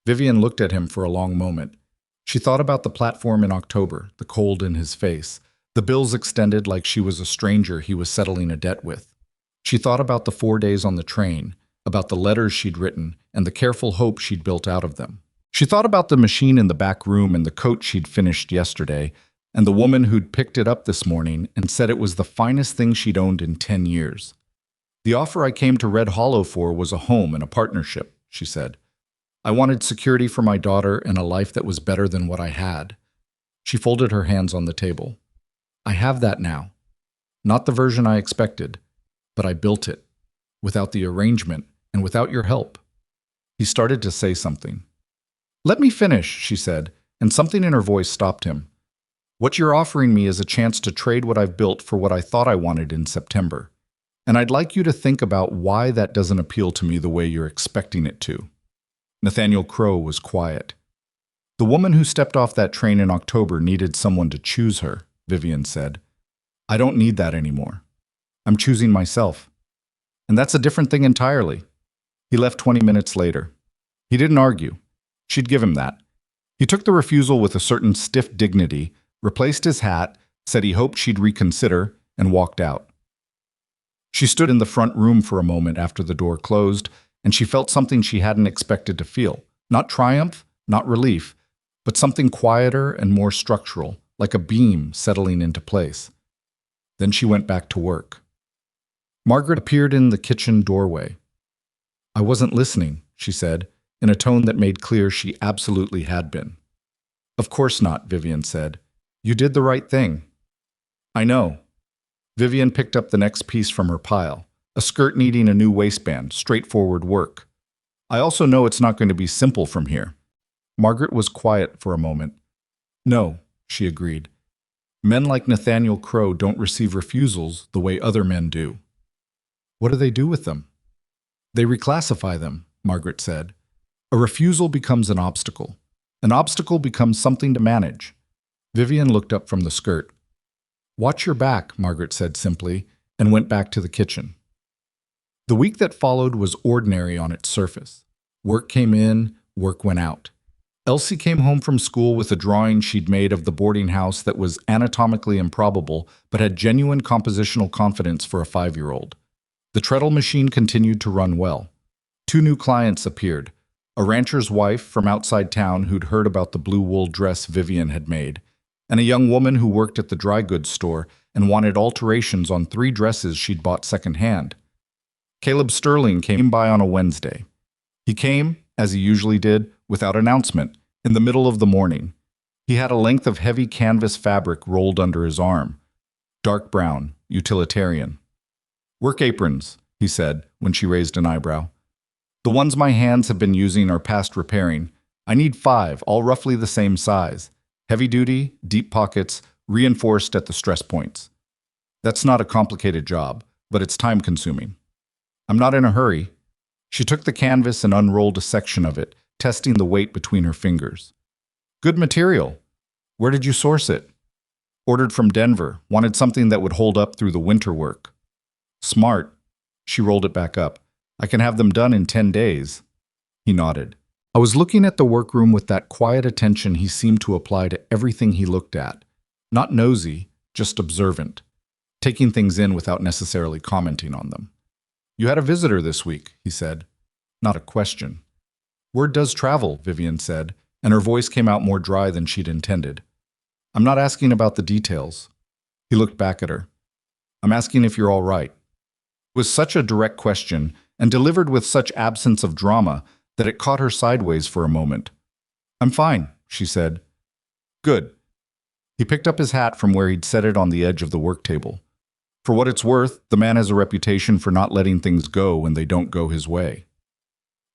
Vivian looked at him for a long moment. She thought about the platform in October, the cold in his face, the bills extended like she was a stranger he was settling a debt with. She thought about the 4 days on the train, about the letters she'd written, and the careful hope she'd built out of them. She thought about the machine in the back room and the coat she'd finished yesterday, and the woman who'd picked it up this morning and said it was the finest thing she'd owned in 10 years. "The offer I came to Red Hollow for was a home and a partnership," she said. "I wanted security for my daughter and a life that was better than what I had." She folded her hands on the table. "I have that now. Not the version I expected, but I built it, without the arrangement and without your help." He started to say something. "Let me finish," she said, and something in her voice stopped him. "What you're offering me is a chance to trade what I've built for what I thought I wanted in September. And I'd like you to think about why that doesn't appeal to me the way you're expecting it to." Nathaniel Crowe was quiet. "The woman who stepped off that train in October needed someone to choose her," Vivian said. "I don't need that anymore. I'm choosing myself. And that's a different thing entirely." He left 20 minutes later. He didn't argue. She'd give him that. He took the refusal with a certain stiff dignity, replaced his hat, said he hoped she'd reconsider, and walked out. She stood in the front room for a moment after the door closed, and she felt something she hadn't expected to feel. Not triumph, not relief, but something quieter and more structural, like a beam settling into place. Then she went back to work. Margaret appeared in the kitchen doorway. "I wasn't listening," she said, in a tone that made clear she absolutely had been. "Of course not," Vivian said. "You did the right thing." "I know." Vivian picked up the next piece from her pile. A skirt needing a new waistband, straightforward work. "I also know it's not going to be simple from here." Margaret was quiet for a moment. "No," she agreed. "Men like Nathaniel Crowe don't receive refusals the way other men do." "What do they do with them?" "They reclassify them," Margaret said. "A refusal becomes an obstacle. An obstacle becomes something to manage." Vivian looked up from the skirt. "Watch your back," Margaret said simply, and went back to the kitchen. The week that followed was ordinary on its surface. Work came in, work went out. Elsie came home from school with a drawing she'd made of the boarding house that was anatomically improbable but had genuine compositional confidence for a 5-year-old. The treadle machine continued to run well. 2 new clients appeared, a rancher's wife from outside town who'd heard about the blue wool dress Vivian had made, and a young woman who worked at the dry goods store and wanted alterations on 3 dresses she'd bought secondhand. Caleb Sterling came by on a Wednesday. He came, as he usually did, without announcement, in the middle of the morning. He had a length of heavy canvas fabric rolled under his arm. Dark brown, utilitarian. "Work aprons," he said, when she raised an eyebrow. "The ones my hands have been using are past repairing. I need 5, all roughly the same size. Heavy duty, deep pockets, reinforced at the stress points. That's not a complicated job, but it's time-consuming. I'm not in a hurry." She took the canvas and unrolled a section of it, testing the weight between her fingers. "Good material. Where did you source it?" "Ordered from Denver. Wanted something that would hold up through the winter work." "Smart." She rolled it back up. "I can have them done in 10 days. He nodded. I was looking at the workroom with that quiet attention he seemed to apply to everything he looked at. Not nosy, just observant, taking things in without necessarily commenting on them. "You had a visitor this week," he said. Not a question. "Word does travel," Vivian said, and her voice came out more dry than she'd intended. "I'm not asking about the details." He looked back at her. "I'm asking if you're all right." It was such a direct question, and delivered with such absence of drama, that it caught her sideways for a moment. "I'm fine," she said. "Good." He picked up his hat from where he'd set it on the edge of the work table. For what it's worth, the man has a reputation for not letting things go when they don't go his way.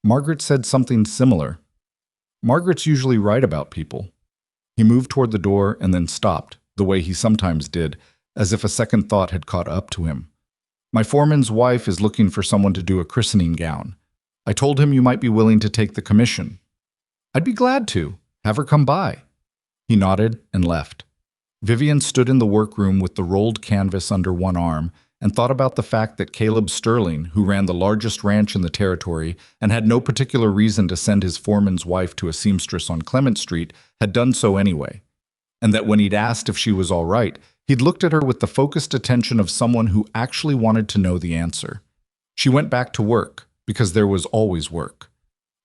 Margaret said something similar. Margaret's usually right about people. He moved toward the door and then stopped, the way he sometimes did, as if a second thought had caught up to him. "My foreman's wife is looking for someone to do a christening gown. I told him you might be willing to take the commission." "I'd be glad to. Have her come by." He nodded and left. Vivian stood in the workroom with the rolled canvas under one arm and thought about the fact that Caleb Sterling, who ran the largest ranch in the territory and had no particular reason to send his foreman's wife to a seamstress on Clement Street, had done so anyway, and that when he'd asked if she was all right, he'd looked at her with the focused attention of someone who actually wanted to know the answer. She went back to work, because there was always work.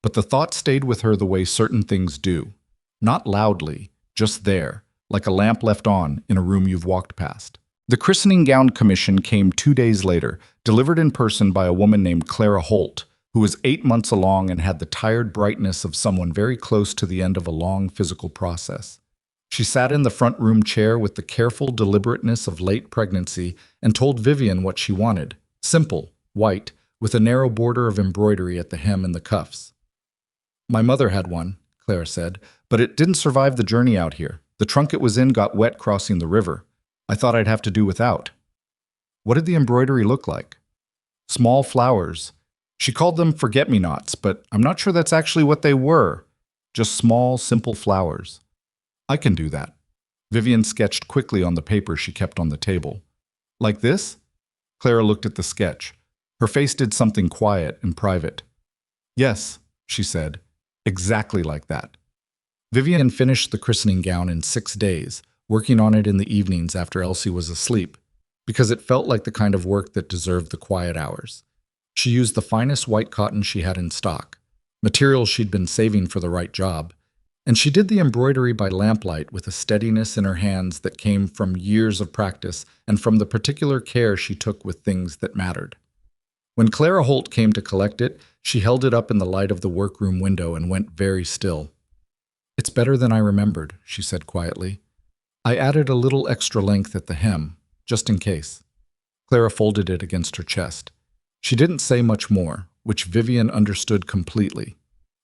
But the thought stayed with her the way certain things do. Not loudly, just there, like a lamp left on in a room you've walked past. The christening gown commission came 2 days later, delivered in person by a woman named Clara Holt, who was 8 months along and had the tired brightness of someone very close to the end of a long physical process. She sat in the front room chair with the careful deliberateness of late pregnancy and told Vivian what she wanted. Simple, white, with a narrow border of embroidery at the hem and the cuffs. "My mother had one," Clara said, "but it didn't survive the journey out here. The trunk it was in got wet crossing the river. I thought I'd have to do without." "What did the embroidery look like?" "Small flowers. She called them forget-me-nots, but I'm not sure that's actually what they were. Just small, simple flowers." "I can do that." Vivian sketched quickly on the paper she kept on the table. "Like this?" Clara looked at the sketch. Her face did something quiet and private. "Yes," she said, "exactly like that." Vivian finished the christening gown in 6 days, working on it in the evenings after Elsie was asleep, because it felt like the kind of work that deserved the quiet hours. She used the finest white cotton she had in stock, material she'd been saving for the right job, and she did the embroidery by lamplight with a steadiness in her hands that came from years of practice and from the particular care she took with things that mattered. When Clara Holt came to collect it, she held it up in the light of the workroom window and went very still. "It's better than I remembered," she said quietly. "I added a little extra length at the hem, just in case." Clara folded it against her chest. She didn't say much more, which Vivian understood completely.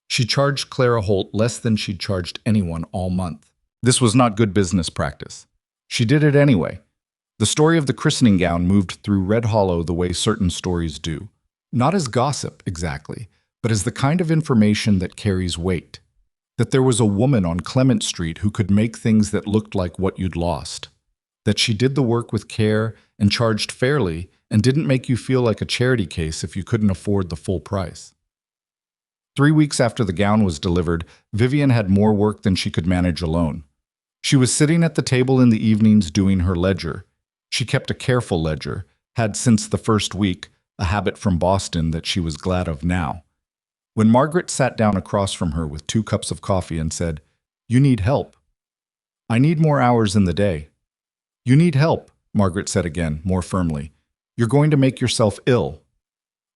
She charged Clara Holt less than she'd charged anyone all month. This was not good business practice. She did it anyway. The story of the christening gown moved through Red Hollow the way certain stories do. Not as gossip, exactly, but as the kind of information that carries weight. That there was a woman on Clement Street who could make things that looked like what you'd lost. That she did the work with care and charged fairly and didn't make you feel like a charity case if you couldn't afford the full price. 3 weeks after the gown was delivered, Vivian had more work than she could manage alone. She was sitting at the table in the evenings doing her ledger. She kept a careful ledger, had since the first week, a habit from Boston that she was glad of now. When Margaret sat down across from her with 2 cups of coffee and said, "You need help." "I need more hours in the day." "You need help," Margaret said again, more firmly. "You're going to make yourself ill."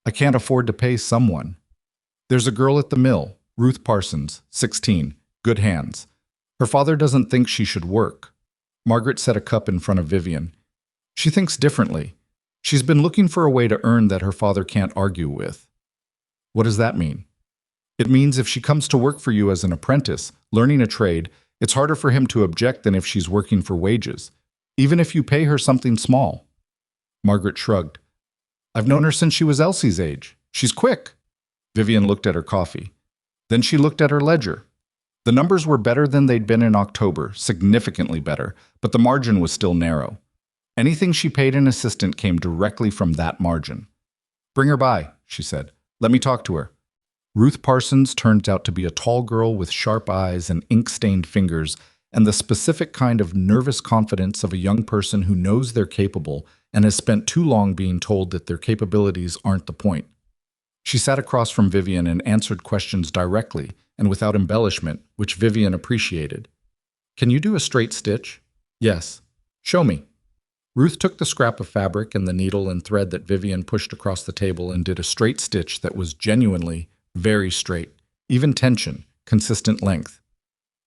"I can't afford to pay someone." "There's a girl at the mill, Ruth Parsons, 16, good hands. Her father doesn't think she should work." Margaret set a cup in front of Vivian. "She thinks differently. She's been looking for a way to earn that her father can't argue with." "What does that mean?" "It means if she comes to work for you as an apprentice, learning a trade, it's harder for him to object than if she's working for wages, even if you pay her something small." Margaret shrugged. "I've known her since she was Elsie's age. She's quick." Vivian looked at her coffee. Then she looked at her ledger. The numbers were better than they'd been in October, significantly better, but the margin was still narrow. Anything she paid an assistant came directly from that margin. "Bring her by," she said. "Let me talk to her." Ruth Parsons turned out to be a tall girl with sharp eyes and ink-stained fingers, and the specific kind of nervous confidence of a young person who knows they're capable and has spent too long being told that their capabilities aren't the point. She sat across from Vivian and answered questions directly and without embellishment, which Vivian appreciated. "Can you do a straight stitch?" "Yes." "Show me." Ruth took the scrap of fabric and the needle and thread that Vivian pushed across the table and did a straight stitch that was genuinely very straight, even tension, consistent length.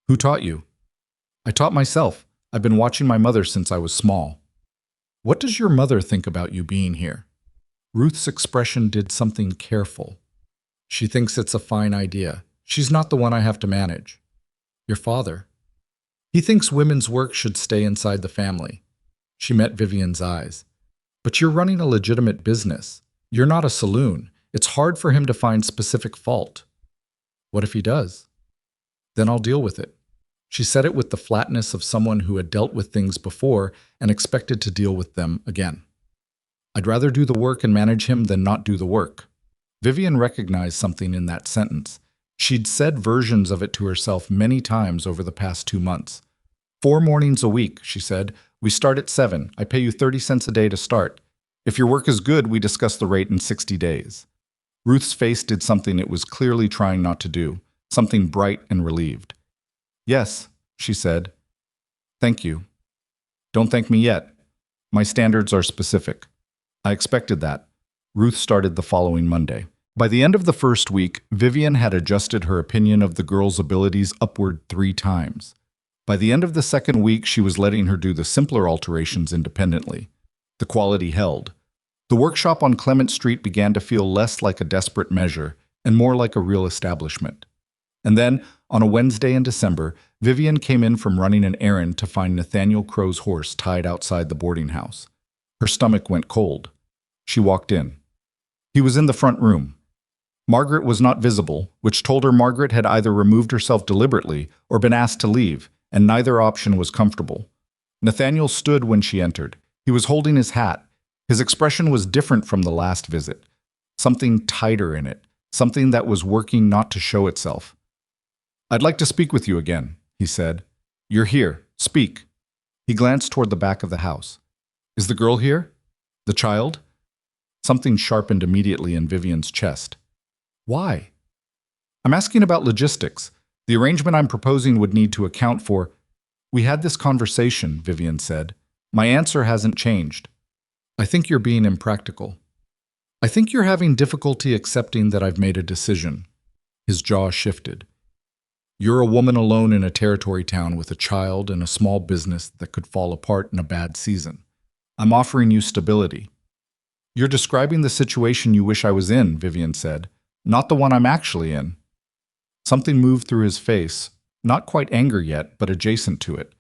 "Who taught you?" "I taught myself. I've been watching my mother since I was small." "What does your mother think about you being here?" Ruth's expression did something careful. "She thinks it's a fine idea. She's not the one I have to manage." "Your father?" "He thinks women's work should stay inside the family." She met Vivian's eyes. "But you're running a legitimate business. You're not a saloon. It's hard for him to find specific fault." "What if he does?" "Then I'll deal with it." She said it with the flatness of someone who had dealt with things before and expected to deal with them again. "I'd rather do the work and manage him than not do the work." Vivian recognized something in that sentence. She'd said versions of it to herself many times over the past 2 months. 4 mornings a week, she said. "We start at 7. I pay you 30 cents a day to start. If your work is good, we discuss the rate in 60 days. Ruth's face did something it was clearly trying not to do, something bright and relieved. "Yes," she said. "Thank you." "Don't thank me yet. My standards are specific." "I expected that." Ruth started the following Monday. By the end of the first week, Vivian had adjusted her opinion of the girl's abilities upward 3 times. By the end of the second week, she was letting her do the simpler alterations independently. The quality held. The workshop on Clement Street began to feel less like a desperate measure and more like a real establishment. And then, on a Wednesday in December, Vivian came in from running an errand to find Nathaniel Crowe's horse tied outside the boarding house. Her stomach went cold. She walked in. He was in the front room. Margaret was not visible, which told her Margaret had either removed herself deliberately or been asked to leave, and neither option was comfortable. Nathaniel stood when she entered. He was holding his hat. His expression was different from the last visit. Something tighter in it, something that was working not to show itself. "I'd like to speak with you again," he said. "You're here. Speak." He glanced toward the back of the house. "Is the girl here? The child?" Something sharpened immediately in Vivian's chest. "Why?" "I'm asking about logistics. The arrangement I'm proposing would need to account for—" "We had this conversation," Vivian said. "My answer hasn't changed. I think you're being impractical. I think you're having difficulty accepting that I've made a decision." His jaw shifted. "You're a woman alone in a territory town with a child and a small business that could fall apart in a bad season. I'm offering you stability." "You're describing the situation you wish I was in," Vivian said, "not the one I'm actually in." Something moved through his face, not quite anger yet, but adjacent to it.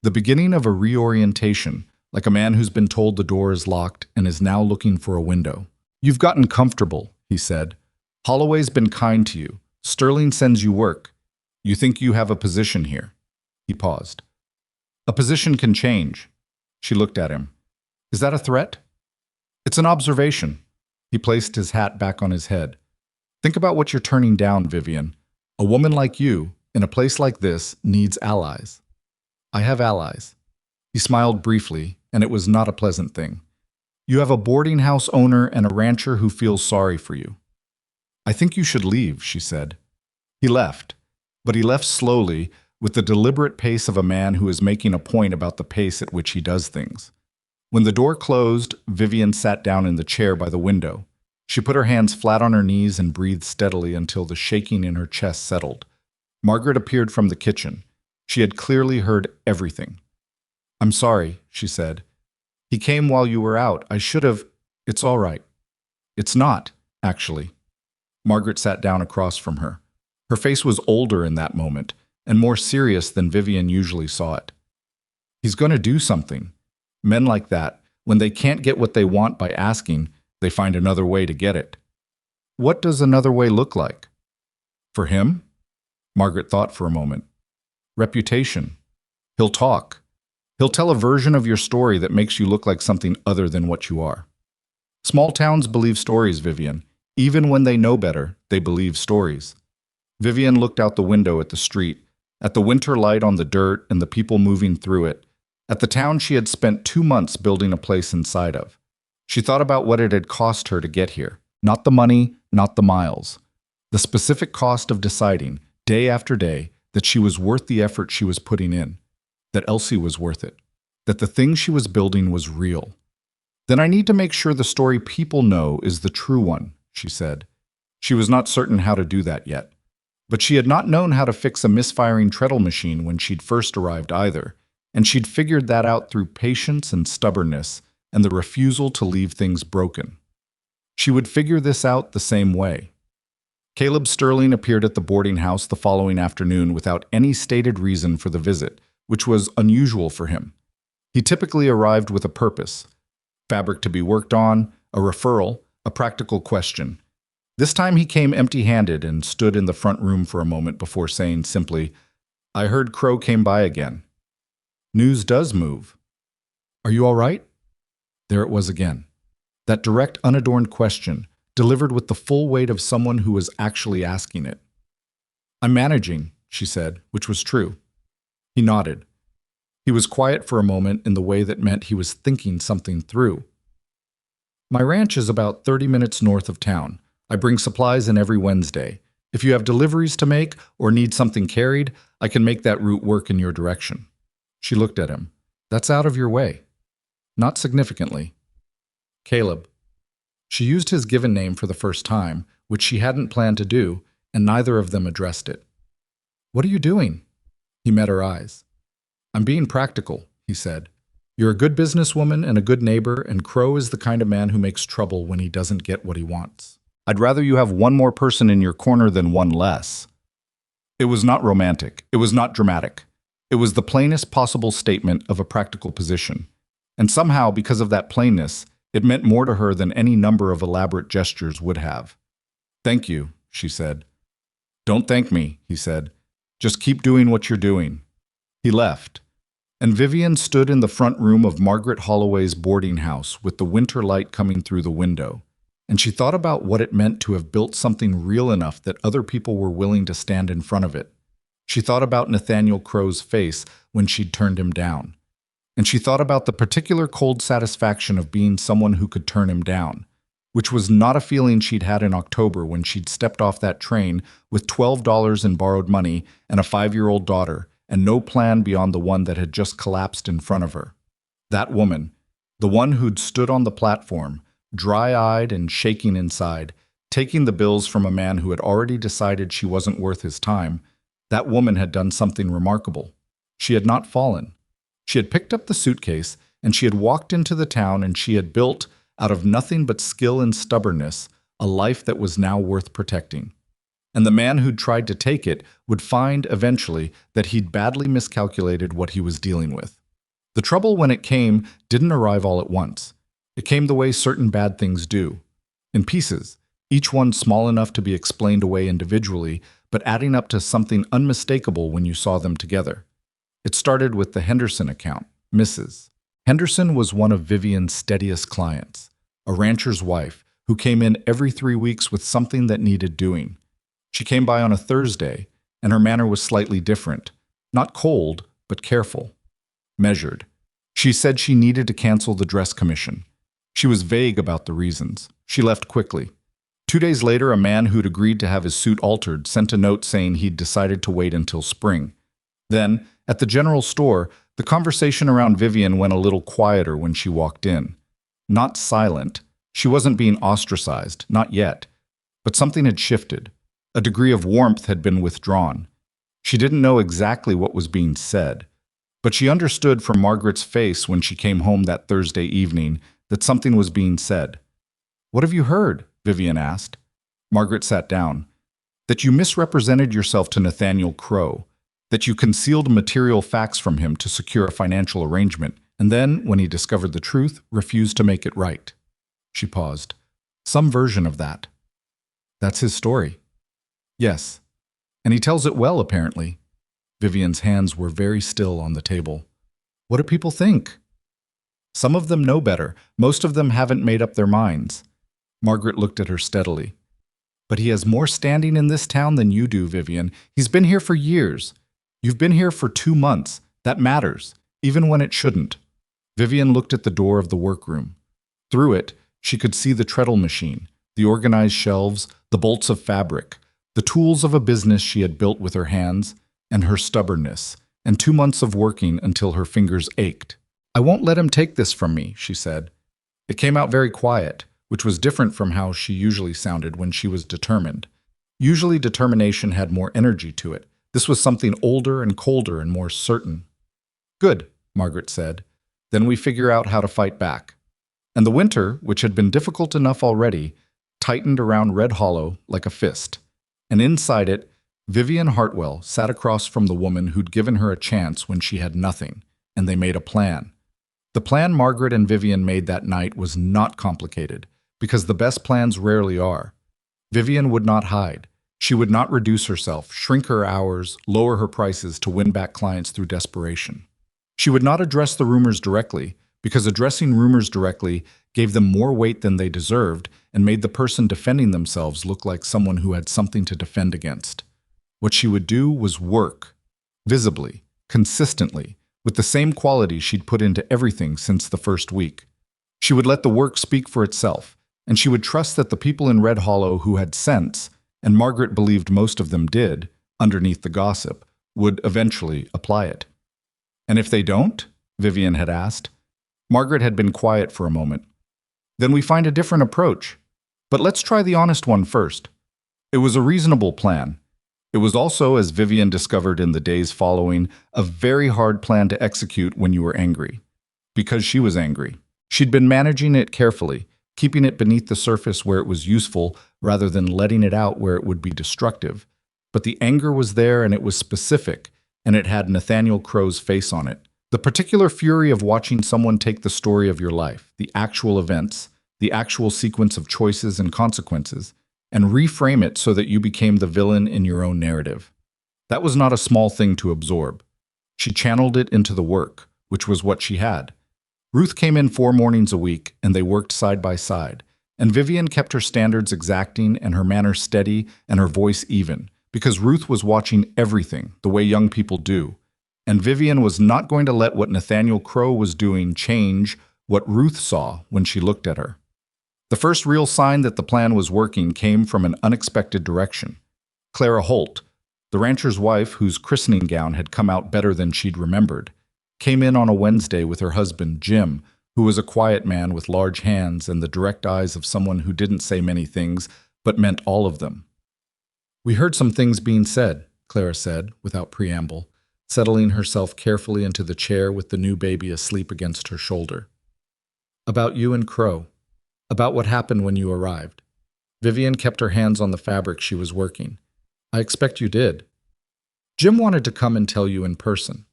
The beginning of a reorientation, like a man who's been told the door is locked and is now looking for a window. "You've gotten comfortable," he said. "Holloway's been kind to you. Sterling sends you work. You think you have a position here." He paused. "A position can change." She looked at him. "Is that a threat?" "It's an observation." He placed his hat back on his head. Think about what you're turning down, Vivian. A woman like you, in a place like this, needs allies. I have allies. He smiled briefly, and it was not a pleasant thing. You have a boarding house owner and a rancher who feels sorry for you. I think you should leave, she said. He left, but he left slowly, with the deliberate pace of a man who is making a point about the pace at which he does things. When the door closed, Vivian sat down in the chair by the window. She put her hands flat on her knees and breathed steadily until the shaking in her chest settled. Margaret appeared from the kitchen. She had clearly heard everything. I'm sorry, she said. He came while you were out. I should have. It's all right. It's not, actually. Margaret sat down across from her. Her face was older in that moment, and more serious than Vivian usually saw it. He's going to do something. Men like that, when they can't get what they want by asking, they find another way to get it. What does another way look like? For him? Margaret thought for a moment. Reputation. He'll talk. He'll tell a version of your story that makes you look like something other than what you are. Small towns believe stories, Vivian. Even when they know better, they believe stories. Vivian looked out the window at the street, at the winter light on the dirt and the people moving through it, at the town she had spent 2 months building a place inside of. She thought about what it had cost her to get here. Not the money, not the miles. The specific cost of deciding, day after day, that she was worth the effort she was putting in, that Elsie was worth it, that the thing she was building was real. Then I need to make sure the story people know is the true one, she said. She was not certain how to do that yet. But she had not known how to fix a misfiring treadle machine when she'd first arrived either, and she'd figured that out through patience and stubbornness and the refusal to leave things broken. She would figure this out the same way. Caleb Sterling appeared at the boarding house the following afternoon without any stated reason for the visit, which was unusual for him. He typically arrived with a purpose: fabric to be worked on, a referral, a practical question. This time he came empty-handed and stood in the front room for a moment before saying simply, I heard Crowe came by again. News does move. Are you all right? There it was again. That direct, unadorned question, delivered with the full weight of someone who was actually asking it. I'm managing, she said, which was true. He nodded. He was quiet for a moment in the way that meant he was thinking something through. My ranch is about 30 minutes north of town. I bring supplies in every Wednesday. If you have deliveries to make or need something carried, I can make that route work in your direction. She looked at him. That's out of your way. Not significantly. Caleb. She used his given name for the first time, which she hadn't planned to do, and neither of them addressed it. What are you doing? He met her eyes. I'm being practical, he said. You're a good businesswoman and a good neighbor, and Crowe is the kind of man who makes trouble when he doesn't get what he wants. I'd rather you have one more person in your corner than one less. It was not romantic. It was not dramatic. It was the plainest possible statement of a practical position. And somehow, because of that plainness, it meant more to her than any number of elaborate gestures would have. Thank you, she said. Don't thank me, he said. Just keep doing what you're doing. He left, and Vivian stood in the front room of Margaret Holloway's boarding house with the winter light coming through the window, and she thought about what it meant to have built something real enough that other people were willing to stand in front of it. She thought about Nathaniel Crowe's face when she'd turned him down. And she thought about the particular cold satisfaction of being someone who could turn him down, which was not a feeling she'd had in October when she'd stepped off that train with $12 in borrowed money and a 5-year-old daughter and no plan beyond the one that had just collapsed in front of her. That woman, the one who'd stood on the platform, dry-eyed and shaking inside, taking the bills from a man who had already decided she wasn't worth his time, that woman had done something remarkable. She had not fallen. She had picked up the suitcase, and she had walked into the town, and she had built, out of nothing but skill and stubbornness, a life that was now worth protecting. And the man who'd tried to take it would find, eventually, that he'd badly miscalculated what he was dealing with. The trouble, when it came, didn't arrive all at once. It came the way certain bad things do. In pieces, each one small enough to be explained away individually, but adding up to something unmistakable when you saw them together. It started with the Henderson account, Mrs. Henderson was one of Vivian's steadiest clients, a rancher's wife who came in every 3 weeks with something that needed doing. She came by on a Thursday, and her manner was slightly different. Not cold, but careful. Measured. She said she needed to cancel the dress commission. She was vague about the reasons. She left quickly. 2 days later, a man who'd agreed to have his suit altered sent a note saying he'd decided to wait until spring. Then, at the general store, the conversation around Vivian went a little quieter when she walked in. Not silent. She wasn't being ostracized, not yet. But something had shifted. A degree of warmth had been withdrawn. She didn't know exactly what was being said, but she understood from Margaret's face when she came home that Thursday evening that something was being said. "What have you heard?" Vivian asked. Margaret sat down. "That you misrepresented yourself to Nathaniel Crowe, that you concealed material facts from him to secure a financial arrangement, and then, when he discovered the truth, refused to make it right." She paused. "Some version of that." "That's his story." "Yes. And he tells it well, apparently." Vivian's hands were very still on the table. "What do people think?" "Some of them know better. Most of them haven't made up their minds." Margaret looked at her steadily. "But he has more standing in this town than you do, Vivian. He's been here for years. You've been here for 2 months. That matters, even when it shouldn't." Vivian looked at the door of the workroom. Through it, she could see the treadle machine, the organized shelves, the bolts of fabric, the tools of a business she had built with her hands, and her stubbornness, and 2 months of working until her fingers ached. "I won't let him take this from me," she said. It came out very quiet, which was different from how she usually sounded when she was determined. Usually determination had more energy to it. This was something older and colder and more certain. "Good," Margaret said. "Then we figure out how to fight back." And the winter, which had been difficult enough already, tightened around Red Hollow like a fist. And inside it, Vivian Hartwell sat across from the woman who'd given her a chance when she had nothing, and they made a plan. The plan Margaret and Vivian made that night was not complicated, because the best plans rarely are. Vivian would not hide. She would not reduce herself, shrink her hours, lower her prices to win back clients through desperation. She would not address the rumors directly, because addressing rumors directly gave them more weight than they deserved and made the person defending themselves look like someone who had something to defend against. What she would do was work, visibly, consistently, with the same quality she'd put into everything since the first week. She would let the work speak for itself, and she would trust that the people in Red Hollow who had sense, and Margaret believed most of them did, underneath the gossip, would eventually apply it. "And if they don't?" Vivian had asked. Margaret had been quiet for a moment. "Then we find a different approach. But let's try the honest one first." It was a reasonable plan. It was also, as Vivian discovered in the days following, a very hard plan to execute when you were angry. Because she was angry. She'd been managing it carefully, keeping it beneath the surface where it was useful rather than letting it out where it would be destructive. But the anger was there, and it was specific, and it had Nathaniel Crowe's face on it. The particular fury of watching someone take the story of your life, the actual events, the actual sequence of choices and consequences, and reframe it so that you became the villain in your own narrative. That was not a small thing to absorb. She channeled it into the work, which was what she had. Ruth came in 4 mornings a week, and they worked side by side. And Vivian kept her standards exacting and her manner steady and her voice even, because Ruth was watching everything, the way young people do. And Vivian was not going to let what Nathaniel Crowe was doing change what Ruth saw when she looked at her. The first real sign that the plan was working came from an unexpected direction. Clara Holt, the rancher's wife whose christening gown had come out better than she'd remembered, came in on a Wednesday with her husband, Jim, who was a quiet man with large hands and the direct eyes of someone who didn't say many things, but meant all of them. "We heard some things being said," Clara said, without preamble, settling herself carefully into the chair with the new baby asleep against her shoulder. "About you and Crowe. About what happened when you arrived." Vivian kept her hands on the fabric she was working. "I expect you did." "Jim wanted to come and tell you in person."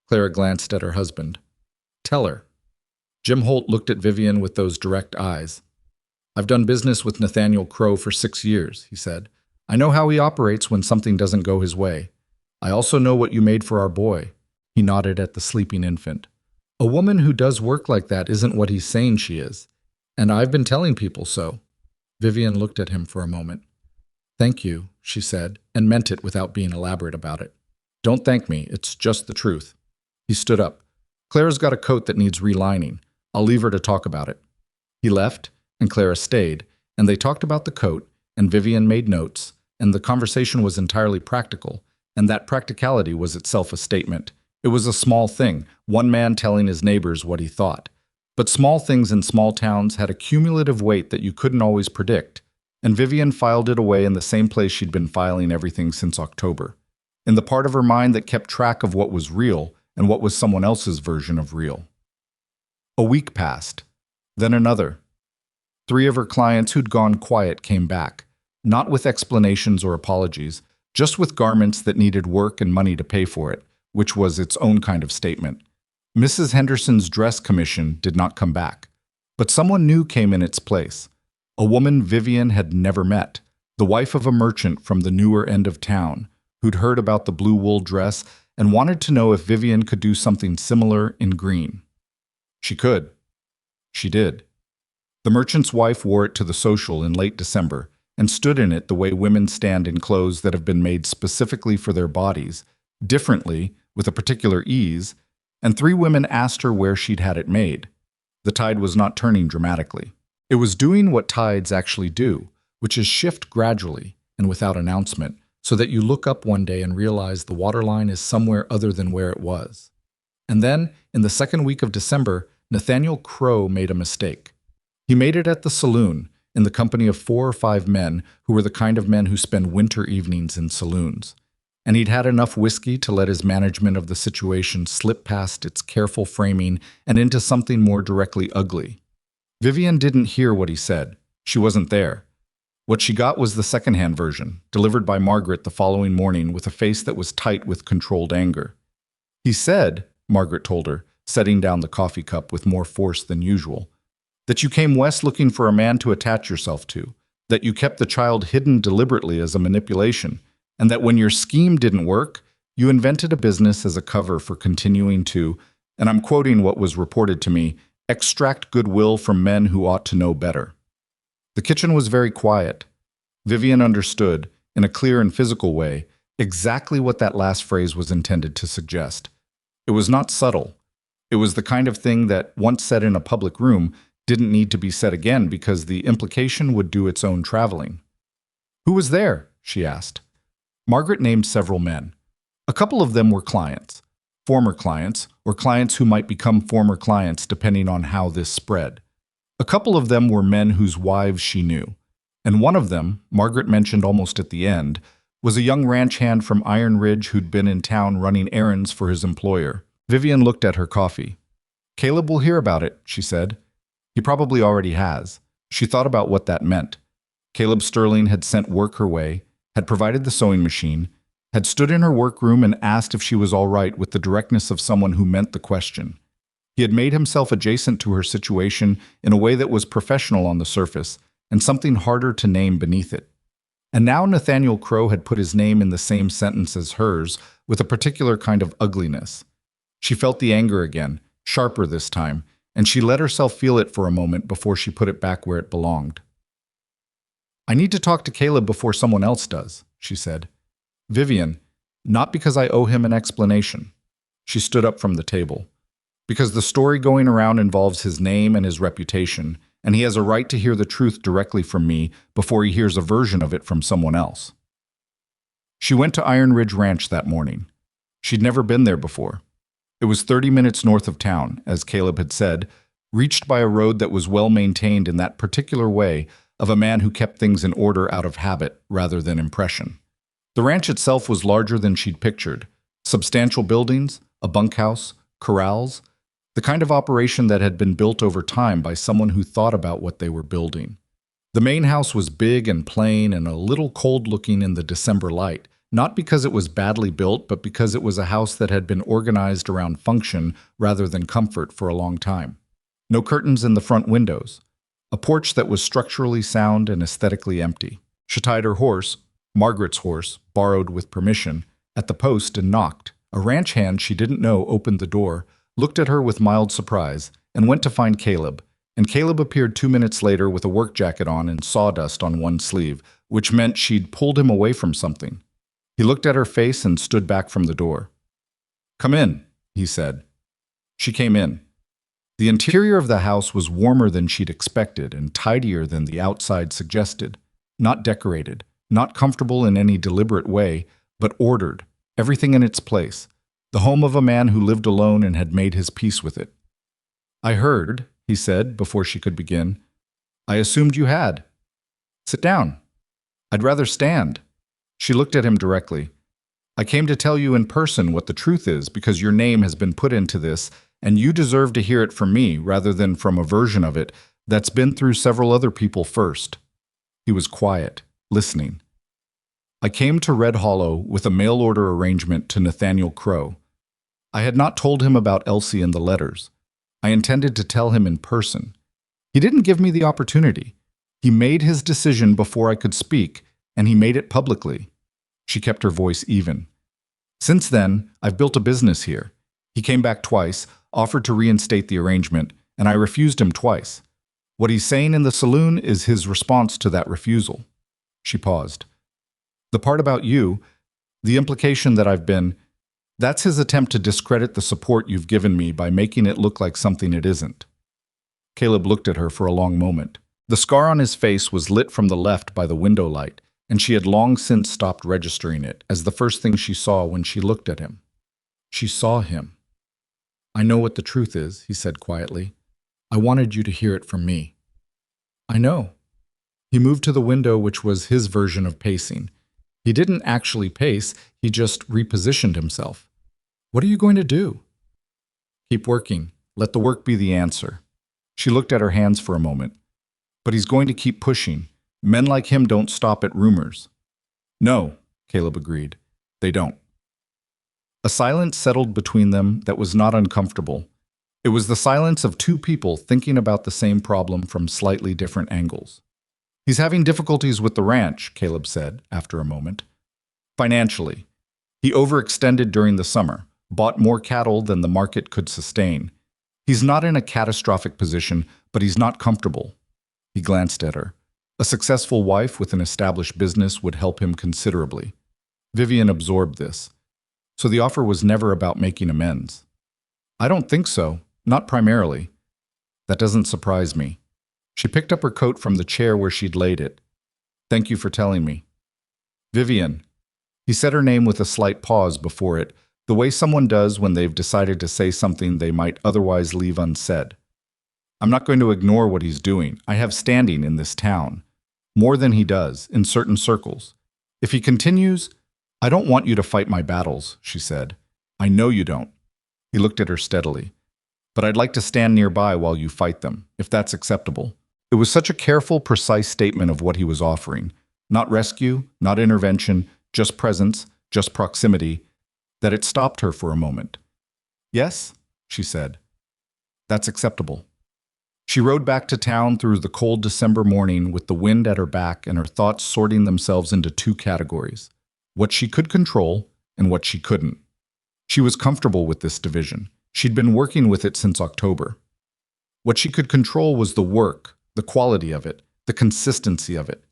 Clara glanced at her husband. "Tell her." Jim Holt looked at Vivian with those direct eyes. "I've done business with Nathaniel Crowe for 6 years," he said. "I know how he operates when something doesn't go his way. I also know what you made for our boy." He nodded at the sleeping infant. "A woman who does work like that isn't what he's saying she is. And I've been telling people so." Vivian looked at him for a moment. "Thank you," she said, and meant it without being elaborate about it. "Don't thank me, it's just the truth." He stood up. "Clara's got a coat that needs relining. I'll leave her to talk about it." He left, and Clara stayed, and they talked about the coat, and Vivian made notes, and the conversation was entirely practical, and that practicality was itself a statement. It was a small thing, one man telling his neighbors what he thought. But small things in small towns had a cumulative weight that you couldn't always predict, and Vivian filed it away in the same place she'd been filing everything since October, in the part of her mind that kept track of what was real and what was someone else's version of real. A week passed, then another. 3 of her clients who'd gone quiet came back, not with explanations or apologies, just with garments that needed work and money to pay for it, which was its own kind of statement. Mrs. Henderson's dress commission did not come back, but someone new came in its place. A woman Vivian had never met, the wife of a merchant from the newer end of town, who'd heard about the blue wool dress and wanted to know if Vivian could do something similar in green. She could. She did. The merchant's wife wore it to the social in late December and stood in it the way women stand in clothes that have been made specifically for their bodies, differently, with a particular ease, and 3 women asked her where she'd had it made. The tide was not turning dramatically. It was doing what tides actually do, which is shift gradually and without announcement, so that you look up one day and realize the waterline is somewhere other than where it was. And then, in the second week of December, Nathaniel Crowe made a mistake. He made it at the saloon, in the company of 4 or 5 men who were the kind of men who spend winter evenings in saloons. And he'd had enough whiskey to let his management of the situation slip past its careful framing and into something more directly ugly. Vivian didn't hear what he said. She wasn't there. What she got was the secondhand version, delivered by Margaret the following morning with a face that was tight with controlled anger. "He said," Margaret told her, setting down the coffee cup with more force than usual, "that you came west looking for a man to attach yourself to, that you kept the child hidden deliberately as a manipulation, and that when your scheme didn't work, you invented a business as a cover for continuing to, and I'm quoting what was reported to me, extract goodwill from men who ought to know better." The kitchen was very quiet. Vivian understood, in a clear and physical way, exactly what that last phrase was intended to suggest. It was not subtle. It was the kind of thing that, once said in a public room, didn't need to be said again because the implication would do its own traveling. "Who was there?" she asked. Margaret named several men. A couple of them were clients, former clients, or clients who might become former clients depending on how this spread. A couple of them were men whose wives she knew, and one of them, Margaret mentioned almost at the end, was a young ranch hand from Iron Ridge who'd been in town running errands for his employer. Vivian looked at her coffee. "Caleb will hear about it," she said. "He probably already has." She thought about what that meant. Caleb Sterling had sent work her way, had provided the sewing machine, had stood in her workroom and asked if she was all right with the directness of someone who meant the question. He had made himself adjacent to her situation in a way that was professional on the surface and something harder to name beneath it. And now Nathaniel Crowe had put his name in the same sentence as hers with a particular kind of ugliness. She felt the anger again, sharper this time, and she let herself feel it for a moment before she put it back where it belonged. "I need to talk to Caleb before someone else does," she said. "Vivian, not because I owe him an explanation." She stood up from the table. "Because the story going around involves his name and his reputation, and he has a right to hear the truth directly from me before he hears a version of it from someone else." She went to Iron Ridge Ranch that morning. She'd never been there before. It was 30 minutes north of town, as Caleb had said, reached by a road that was well maintained in that particular way of a man who kept things in order out of habit rather than impression. The ranch itself was larger than she'd pictured. Substantial buildings, a bunkhouse, corrals, the kind of operation that had been built over time by someone who thought about what they were building. The main house was big and plain and a little cold-looking in the December light, not because it was badly built, but because it was a house that had been organized around function rather than comfort for a long time. No curtains in the front windows. A porch that was structurally sound and aesthetically empty. She tied her horse, Margaret's horse, borrowed with permission, at the post and knocked. A ranch hand she didn't know opened the door, looked at her with mild surprise, and went to find Caleb, and Caleb appeared 2 minutes later with a work jacket on and sawdust on one sleeve, which meant she'd pulled him away from something. He looked at her face and stood back from the door. "Come in," he said. She came in. The interior of the house was warmer than she'd expected and tidier than the outside suggested. Not decorated, not comfortable in any deliberate way, but ordered, everything in its place. The home of a man who lived alone and had made his peace with it. "I heard," he said before she could begin. "I assumed you had. Sit down." "I'd rather stand." She looked at him directly. "I came to tell you in person what the truth is because your name has been put into this, and you deserve to hear it from me rather than from a version of it that's been through several other people first." He was quiet, listening. "I came to Red Hollow with a mail-order arrangement to Nathaniel Crowe. I had not told him about Elsie and the letters. I intended to tell him in person. He didn't give me the opportunity. He made his decision before I could speak, and he made it publicly." She kept her voice even. "Since then, I've built a business here. He came back twice, offered to reinstate the arrangement, and I refused him twice. What he's saying in the saloon is his response to that refusal." She paused. "The part about you, the implication that I've been, that's his attempt to discredit the support you've given me by making it look like something it isn't." Caleb looked at her for a long moment. The scar on his face was lit from the left by the window light, and she had long since stopped registering it as the first thing she saw when she looked at him. She saw him. "I know what the truth is," he said quietly. "I wanted you to hear it from me." "I know." He moved to the window, which was his version of pacing. He didn't actually pace, he just repositioned himself. "What are you going to do?" "Keep working. Let the work be the answer." She looked at her hands for a moment. "But he's going to keep pushing. Men like him don't stop at rumors." "No," Caleb agreed. "They don't." A silence settled between them that was not uncomfortable. It was the silence of two people thinking about the same problem from slightly different angles. "He's having difficulties with the ranch," Caleb said after a moment. "Financially. He overextended during the summer, bought more cattle than the market could sustain. He's not in a catastrophic position, but he's not comfortable." He glanced at her. A successful wife with an established business would help him considerably. Vivian absorbed this. So the offer was never about making amends. "I don't think so, not primarily." "That doesn't surprise me." She picked up her coat from the chair where she'd laid it. "Thank you for telling me." "Vivian." He said her name with a slight pause before it, the way someone does when they've decided to say something they might otherwise leave unsaid. "I'm not going to ignore what he's doing. I have standing in this town. More than he does, in certain circles. If he continues, I don't want you to fight my battles," she said. "I know you don't." He looked at her steadily. "But I'd like to stand nearby while you fight them, if that's acceptable." It was such a careful, precise statement of what he was offering. Not rescue, not intervention, just presence, just proximity, that it stopped her for a moment. "Yes," she said. "That's acceptable." She rode back to town through the cold December morning with the wind at her back and her thoughts sorting themselves into two categories: what she could control and what she couldn't. She was comfortable with this division. She'd been working with it since October. What she could control was the work, the quality of it, the consistency of it.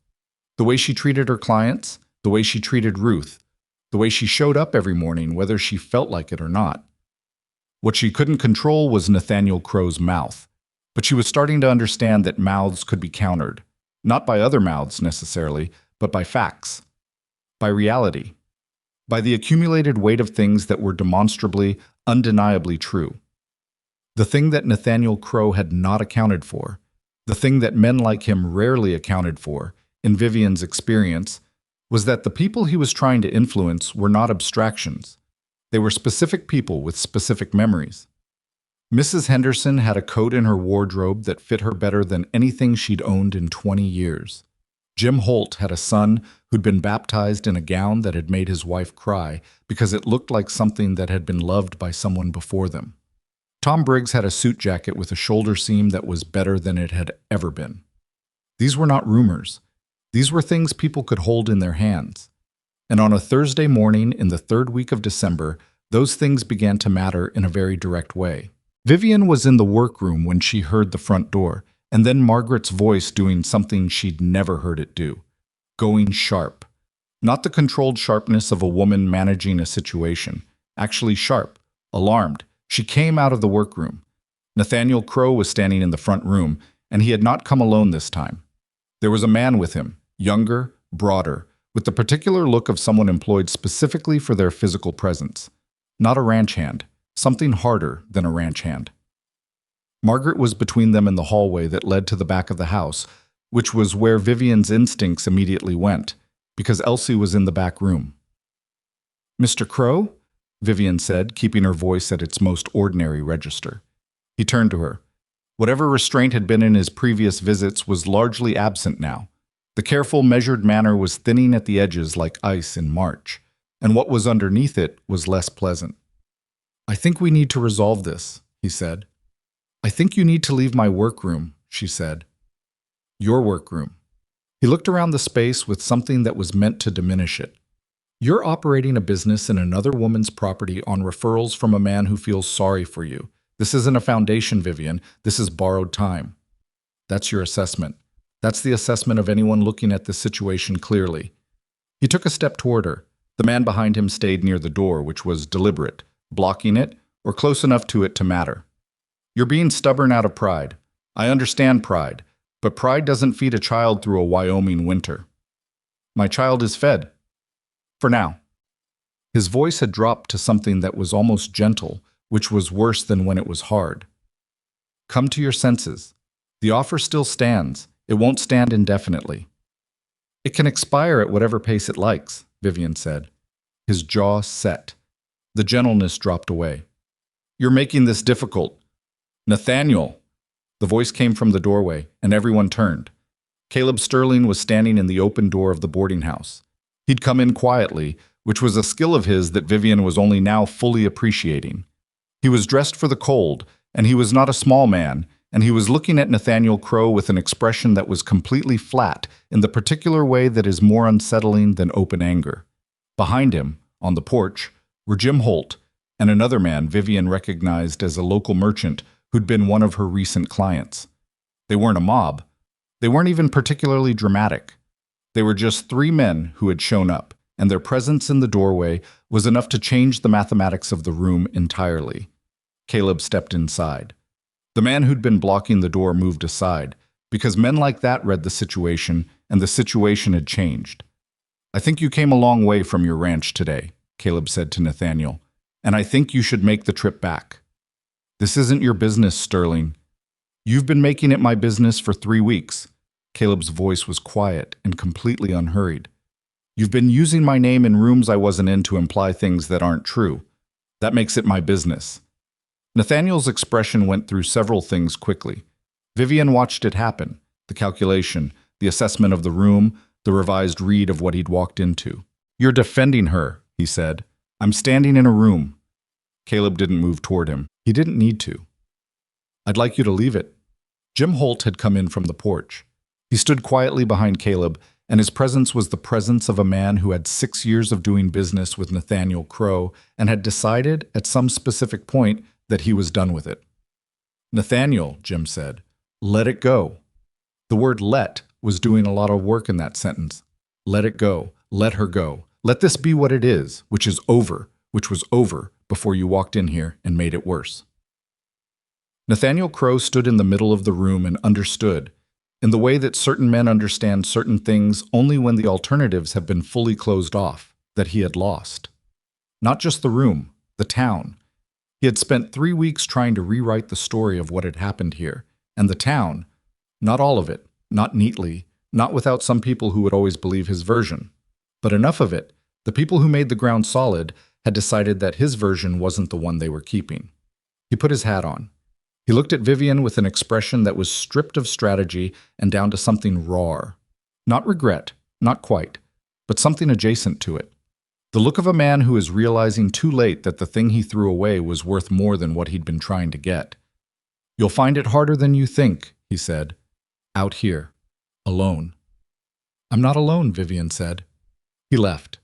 The way she treated her clients, the way she treated Ruth, the way she showed up every morning, whether she felt like it or not. What she couldn't control was Nathaniel Crowe's mouth. But she was starting to understand that mouths could be countered, not by other mouths necessarily, but by facts, by reality, by the accumulated weight of things that were demonstrably, undeniably true. The thing that Nathaniel Crowe had not accounted for, the thing that men like him rarely accounted for, in Vivian's experience, was that the people he was trying to influence were not abstractions. They were specific people with specific memories. Mrs. Henderson had a coat in her wardrobe that fit her better than anything she'd owned in 20 years. Jim Holt had a son who'd been baptized in a gown that had made his wife cry because it looked like something that had been loved by someone before them. Tom Briggs had a suit jacket with a shoulder seam that was better than it had ever been. These were not rumors. These were things people could hold in their hands. And on a Thursday morning in the third week of December, those things began to matter in a very direct way. Vivian was in the workroom when she heard the front door, and then Margaret's voice doing something she'd never heard it do. Going sharp. Not the controlled sharpness of a woman managing a situation. Actually sharp. Alarmed. She came out of the workroom. Nathaniel Crowe was standing in the front room, and he had not come alone this time. There was a man with him, younger, broader, with the particular look of someone employed specifically for their physical presence. Not a ranch hand, something harder than a ranch hand. Margaret was between them in the hallway that led to the back of the house, which was where Vivian's instincts immediately went, because Elsie was in the back room. "Mr. Crowe?" Vivian said, keeping her voice at its most ordinary register. He turned to her. Whatever restraint had been in his previous visits was largely absent now. The careful, measured manner was thinning at the edges like ice in March, and what was underneath it was less pleasant. "I think we need to resolve this," he said. "I think you need to leave my workroom," she said. "Your workroom." He looked around the space with something that was meant to diminish it. "You're operating a business in another woman's property on referrals from a man who feels sorry for you. This isn't a foundation, Vivian. This is borrowed time." "That's your assessment. That's the assessment of anyone looking at this situation clearly." He took a step toward her. The man behind him stayed near the door, which was deliberate, blocking it, or close enough to it to matter. "You're being stubborn out of pride. I understand pride, but pride doesn't feed a child through a Wyoming winter." "My child is fed. For now." His voice had dropped to something that was almost gentle, which was worse than when it was hard. "Come to your senses. The offer still stands. It won't stand indefinitely." "It can expire at whatever pace it likes," Vivian said. His jaw set. The gentleness dropped away. "You're making this difficult." "Nathaniel!" The voice came from the doorway, and everyone turned. Caleb Sterling was standing in the open door of the boarding house. He'd come in quietly, which was a skill of his that Vivian was only now fully appreciating. He was dressed for the cold, and he was not a small man, and he was looking at Nathaniel Crowe with an expression that was completely flat in the particular way that is more unsettling than open anger. Behind him, on the porch, were Jim Holt and another man Vivian recognized as a local merchant who'd been one of her recent clients. They weren't a mob. They weren't even particularly dramatic. They were just three men who had shown up, and their presence in the doorway was enough to change the mathematics of the room entirely. Caleb stepped inside. The man who'd been blocking the door moved aside, because men like that read the situation, and the situation had changed. "I think you came a long way from your ranch today," Caleb said to Nathaniel, "and I think you should make the trip back." "This isn't your business, Sterling." "You've been making it my business for 3 weeks." Caleb's voice was quiet and completely unhurried. "You've been using my name in rooms I wasn't in to imply things that aren't true. That makes it my business." Nathaniel's expression went through several things quickly. Vivian watched it happen, the calculation, the assessment of the room, the revised read of what he'd walked into. "You're defending her," he said. "I'm standing in a room." Caleb didn't move toward him. He didn't need to. "I'd like you to leave it." Jim Holt had come in from the porch. He stood quietly behind Caleb, and his presence was the presence of a man who had 6 years of doing business with Nathaniel Crowe and had decided, at some specific point, that he was done with it. "Nathaniel," Jim said, "let it go." The word "let" was doing a lot of work in that sentence. Let it go. Let her go. Let this be what it is, which is over, which was over before you walked in here and made it worse. Nathaniel Crowe stood in the middle of the room and understood, in the way that certain men understand certain things only when the alternatives have been fully closed off, that he had lost. Not just the room, the town. He had spent 3 weeks trying to rewrite the story of what had happened here, and the town, not all of it, not neatly, not without some people who would always believe his version. But enough of it, the people who made the ground solid had decided that his version wasn't the one they were keeping. He put his hat on. He looked at Vivian with an expression that was stripped of strategy and down to something raw. Not regret, not quite, but something adjacent to it. The look of a man who is realizing too late that the thing he threw away was worth more than what he'd been trying to get. "You'll find it harder than you think," he said. "Out here. Alone." "I'm not alone," Vivian said. He left.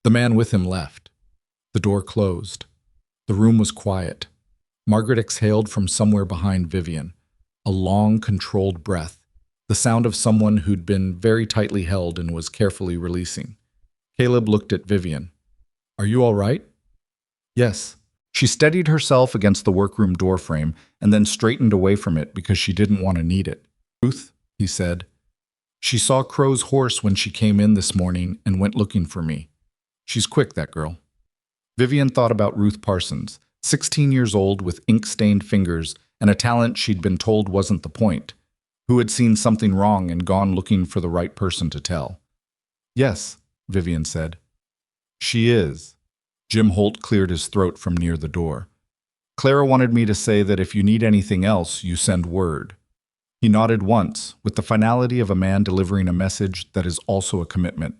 The man with him left. The door closed. The room was quiet. Margaret exhaled from somewhere behind Vivian. a long, controlled breath, the sound of someone who'd been very tightly held and was carefully releasing. Caleb looked at Vivian. "Are you all right?" "Yes." She steadied herself against the workroom doorframe and then straightened away from it because she didn't want to need it. "Ruth," he said. "She saw Crowe's horse when she came in this morning and went looking for me. She's quick, that girl." Vivian thought about Ruth Parsons, 16 years old with ink-stained fingers and a talent she'd been told wasn't the point, who had seen something wrong and gone looking for the right person to tell. "Yes," Vivian said. "She is." Jim Holt cleared his throat from near the door. "Clara wanted me to say that if you need anything else, you send word." He nodded once, with the finality of a man delivering a message that is also a commitment.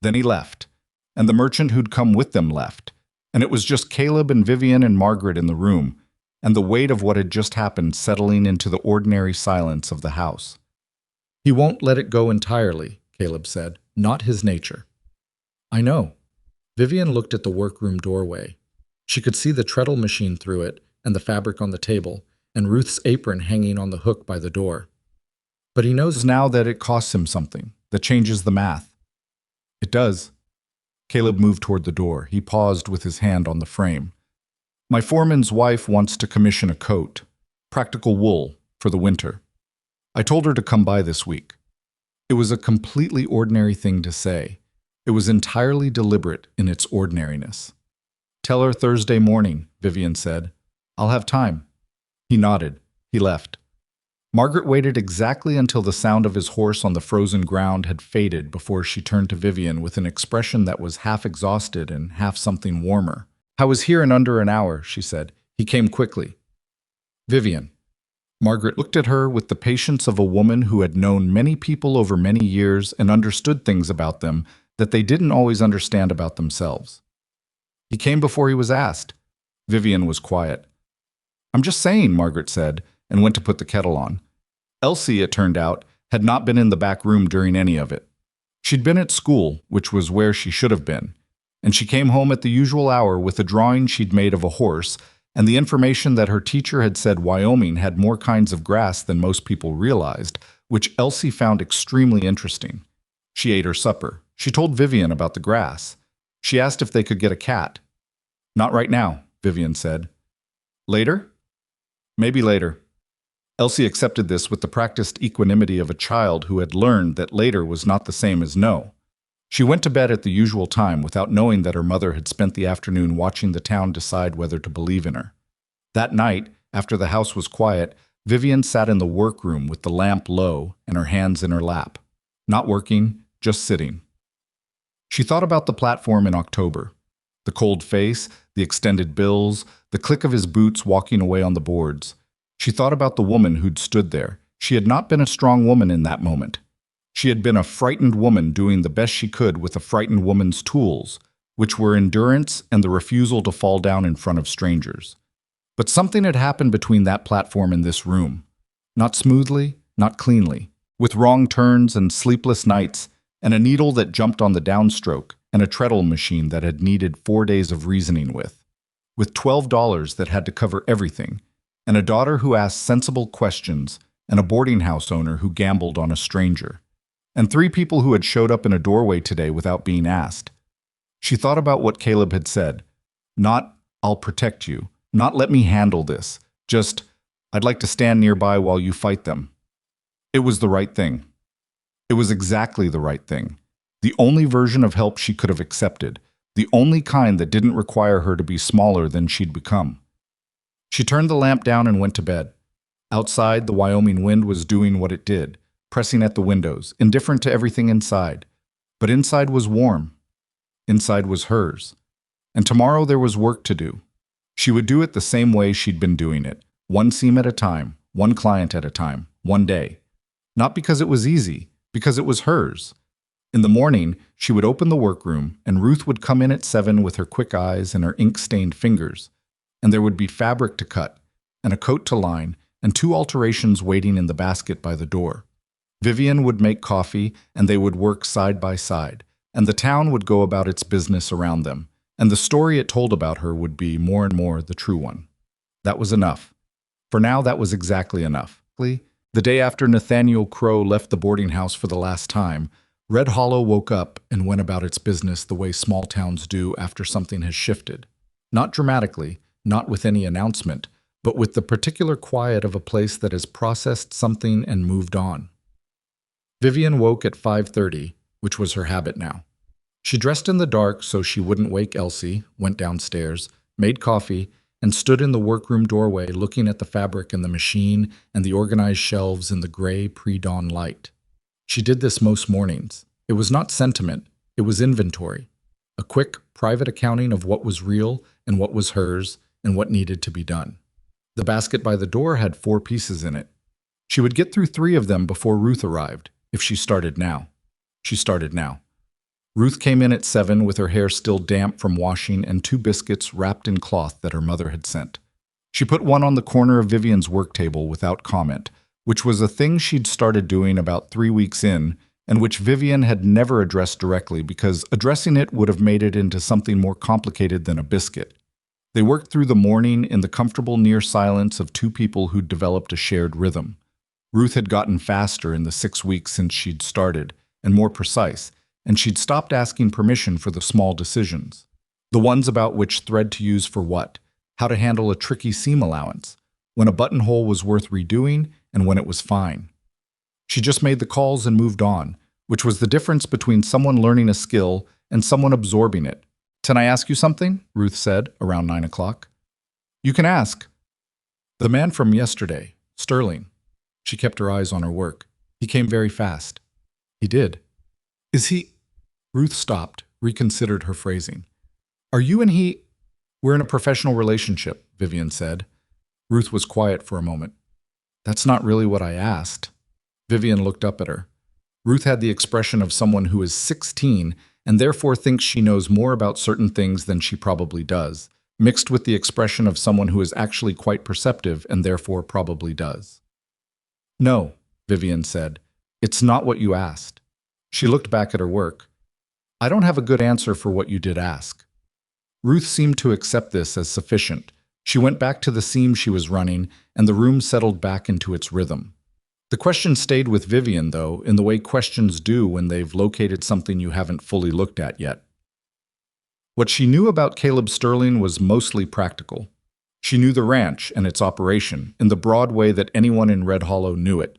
Then he left, and the merchant who'd come with them left, and it was just Caleb and Vivian and Margaret in the room, and the weight of what had just happened settling into the ordinary silence of the house. "He won't let it go entirely," Caleb said. "Not his nature." "I know." Vivian looked at the workroom doorway. She could see the treadle machine through it, and the fabric on the table, and Ruth's apron hanging on the hook by the door. "But he knows now that it costs him something, that changes the math." "It does." Caleb moved toward the door. He paused with his hand on the frame. "My foreman's wife wants to commission a coat, practical wool, for the winter. I told her to come by this week." It was a completely ordinary thing to say. It was entirely deliberate in its ordinariness. "Tell her Thursday morning," Vivian said. "I'll have time." He nodded. He left. Margaret waited exactly until the sound of his horse on the frozen ground had faded before she turned to Vivian with an expression that was half exhausted and half something warmer. "I was here in under an hour," she said. "He came quickly." "Vivian." Margaret looked at her with the patience of a woman who had known many people over many years and understood things about them that they didn't always understand about themselves. "He came before he was asked." Vivian was quiet. "I'm just saying," Margaret said, and went to put the kettle on. Elsie, it turned out, had not been in the back room during any of it. She'd been at school, which was where she should have been, and she came home at the usual hour with a drawing she'd made of a horse and the information that her teacher had said Wyoming had more kinds of grass than most people realized, which Elsie found extremely interesting. She ate her supper. She told Vivian about the grass. She asked if they could get a cat. "Not right now," Vivian said. "Later?" "Maybe later." Elsie accepted this with the practiced equanimity of a child who had learned that later was not the same as no. She went to bed at the usual time without knowing that her mother had spent the afternoon watching the town decide whether to believe in her. That night, after the house was quiet, Vivian sat in the workroom with the lamp low and her hands in her lap. Not working, just sitting. She thought about the platform in October. The cold face, the extended bills, the click of his boots walking away on the boards. She thought about the woman who'd stood there. She had not been a strong woman in that moment. She had been a frightened woman doing the best she could with a frightened woman's tools, which were endurance and the refusal to fall down in front of strangers. But something had happened between that platform and this room. Not smoothly, not cleanly, with wrong turns and sleepless nights, and a needle that jumped on the downstroke, and a treadle machine that had needed 4 days of reasoning with $12 that had to cover everything, and a daughter who asked sensible questions, and a boarding house owner who gambled on a stranger, and 3 people who had showed up in a doorway today without being asked. She thought about what Caleb had said. Not, "I'll protect you," not, "Let me handle this," just, "I'd like to stand nearby while you fight them." It was the right thing. It was exactly the right thing. The only version of help she could have accepted, the only kind that didn't require her to be smaller than she'd become. She turned the lamp down and went to bed. Outside, the Wyoming wind was doing what it did, pressing at the windows, indifferent to everything inside. But inside was warm. Inside was hers. And tomorrow there was work to do. She would do it the same way she'd been doing it, one seam at a time, one client at a time, one day. Not because it was easy, because it was hers. In the morning, she would open the workroom, and Ruth would come in at 7 with her quick eyes and her ink-stained fingers. And there would be fabric to cut, and a coat to line, and 2 alterations waiting in the basket by the door. Vivian would make coffee, and they would work side by side, and the town would go about its business around them, and the story it told about her would be more and more the true one. That was enough. For now, that was exactly enough. The day after Nathaniel Crowe left the boarding house for the last time, Red Hollow woke up and went about its business the way small towns do after something has shifted. Not dramatically, not with any announcement, but with the particular quiet of a place that has processed something and moved on. Vivian woke at 5:30, which was her habit now. She dressed in the dark so she wouldn't wake Elsie, went downstairs, made coffee, and stood in the workroom doorway looking at the fabric in the machine and the organized shelves in the gray pre-dawn light. She did this most mornings. It was not sentiment, it was inventory. A quick, private accounting of what was real and what was hers and what needed to be done. The basket by the door had 4 pieces in it. She would get through 3 of them before Ruth arrived, if she started now. She started now. Ruth came in at 7 with her hair still damp from washing and 2 biscuits wrapped in cloth that her mother had sent. She put one on the corner of Vivian's work table without comment, which was a thing she'd started doing about 3 weeks in, and which Vivian had never addressed directly because addressing it would have made it into something more complicated than a biscuit. They worked through the morning in the comfortable near silence of 2 people who'd developed a shared rhythm. Ruth had gotten faster in the 6 weeks since she'd started, and more precise, and she'd stopped asking permission for the small decisions. The ones about which thread to use for what, how to handle a tricky seam allowance, when a buttonhole was worth redoing and when it was fine. She just made the calls and moved on, which was the difference between someone learning a skill and someone absorbing it. "Can I ask you something?" Ruth said, around 9 o'clock. "You can ask." "The man from yesterday, Sterling." She kept her eyes on her work. "He came very fast." "He did." "Is he—" Ruth stopped, reconsidered her phrasing. "Are you and he—" "We're in a professional relationship," Vivian said. Ruth was quiet for a moment. "That's not really what I asked." Vivian looked up at her. Ruth had the expression of someone who is 16 and therefore thinks she knows more about certain things than she probably does, mixed with the expression of someone who is actually quite perceptive and therefore probably does. "No," Vivian said. "It's not what you asked." She looked back at her work. "I don't have a good answer for what you did ask." Ruth seemed to accept this as sufficient. She went back to the seam she was running, and the room settled back into its rhythm. The question stayed with Vivian, though, in the way questions do when they've located something you haven't fully looked at yet. What she knew about Caleb Sterling was mostly practical. She knew the ranch and its operation in the broad way that anyone in Red Hollow knew it.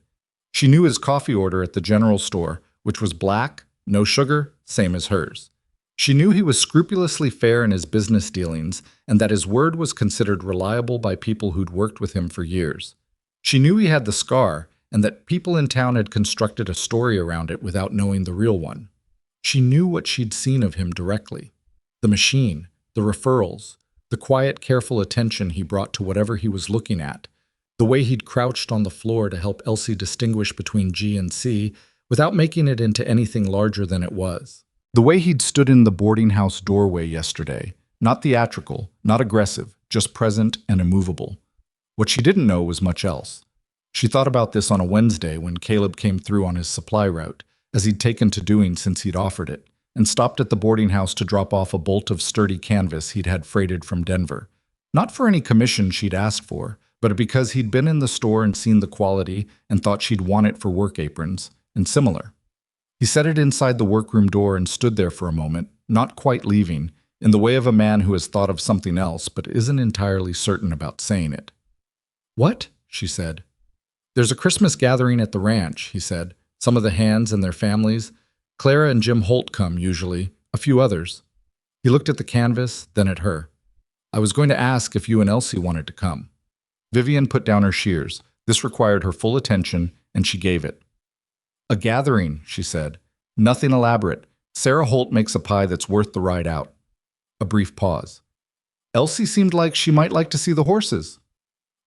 She knew his coffee order at the general store, which was black, no sugar, same as hers. She knew he was scrupulously fair in his business dealings and that his word was considered reliable by people who'd worked with him for years. She knew he had the scar and that people in town had constructed a story around it without knowing the real one. She knew what she'd seen of him directly. The machine, the referrals, the quiet, careful attention he brought to whatever he was looking at, the way he'd crouched on the floor to help Elsie distinguish between G and C without making it into anything larger than it was. The way he'd stood in the boarding house doorway yesterday, not theatrical, not aggressive, just present and immovable. What she didn't know was much else. She thought about this on a Wednesday when Caleb came through on his supply route, as he'd taken to doing since he'd offered it, and stopped at the boarding house to drop off a bolt of sturdy canvas he'd had freighted from Denver. Not for any commission she'd asked for, but because he'd been in the store and seen the quality and thought she'd want it for work aprons, and similar. He set it inside the workroom door and stood there for a moment, not quite leaving, in the way of a man who has thought of something else but isn't entirely certain about saying it. "What?" she said. "There's a Christmas gathering at the ranch," he said. "Some of the hands and their families. Clara and Jim Holt come, usually. A few others." He looked at the canvas, then at her. "I was going to ask if you and Elsie wanted to come." Vivian put down her shears. This required her full attention, and she gave it. "A gathering," she said. "Nothing elaborate. Sarah Holt makes a pie that's worth the ride out." A brief pause. "Elsie seemed like she might like to see the horses."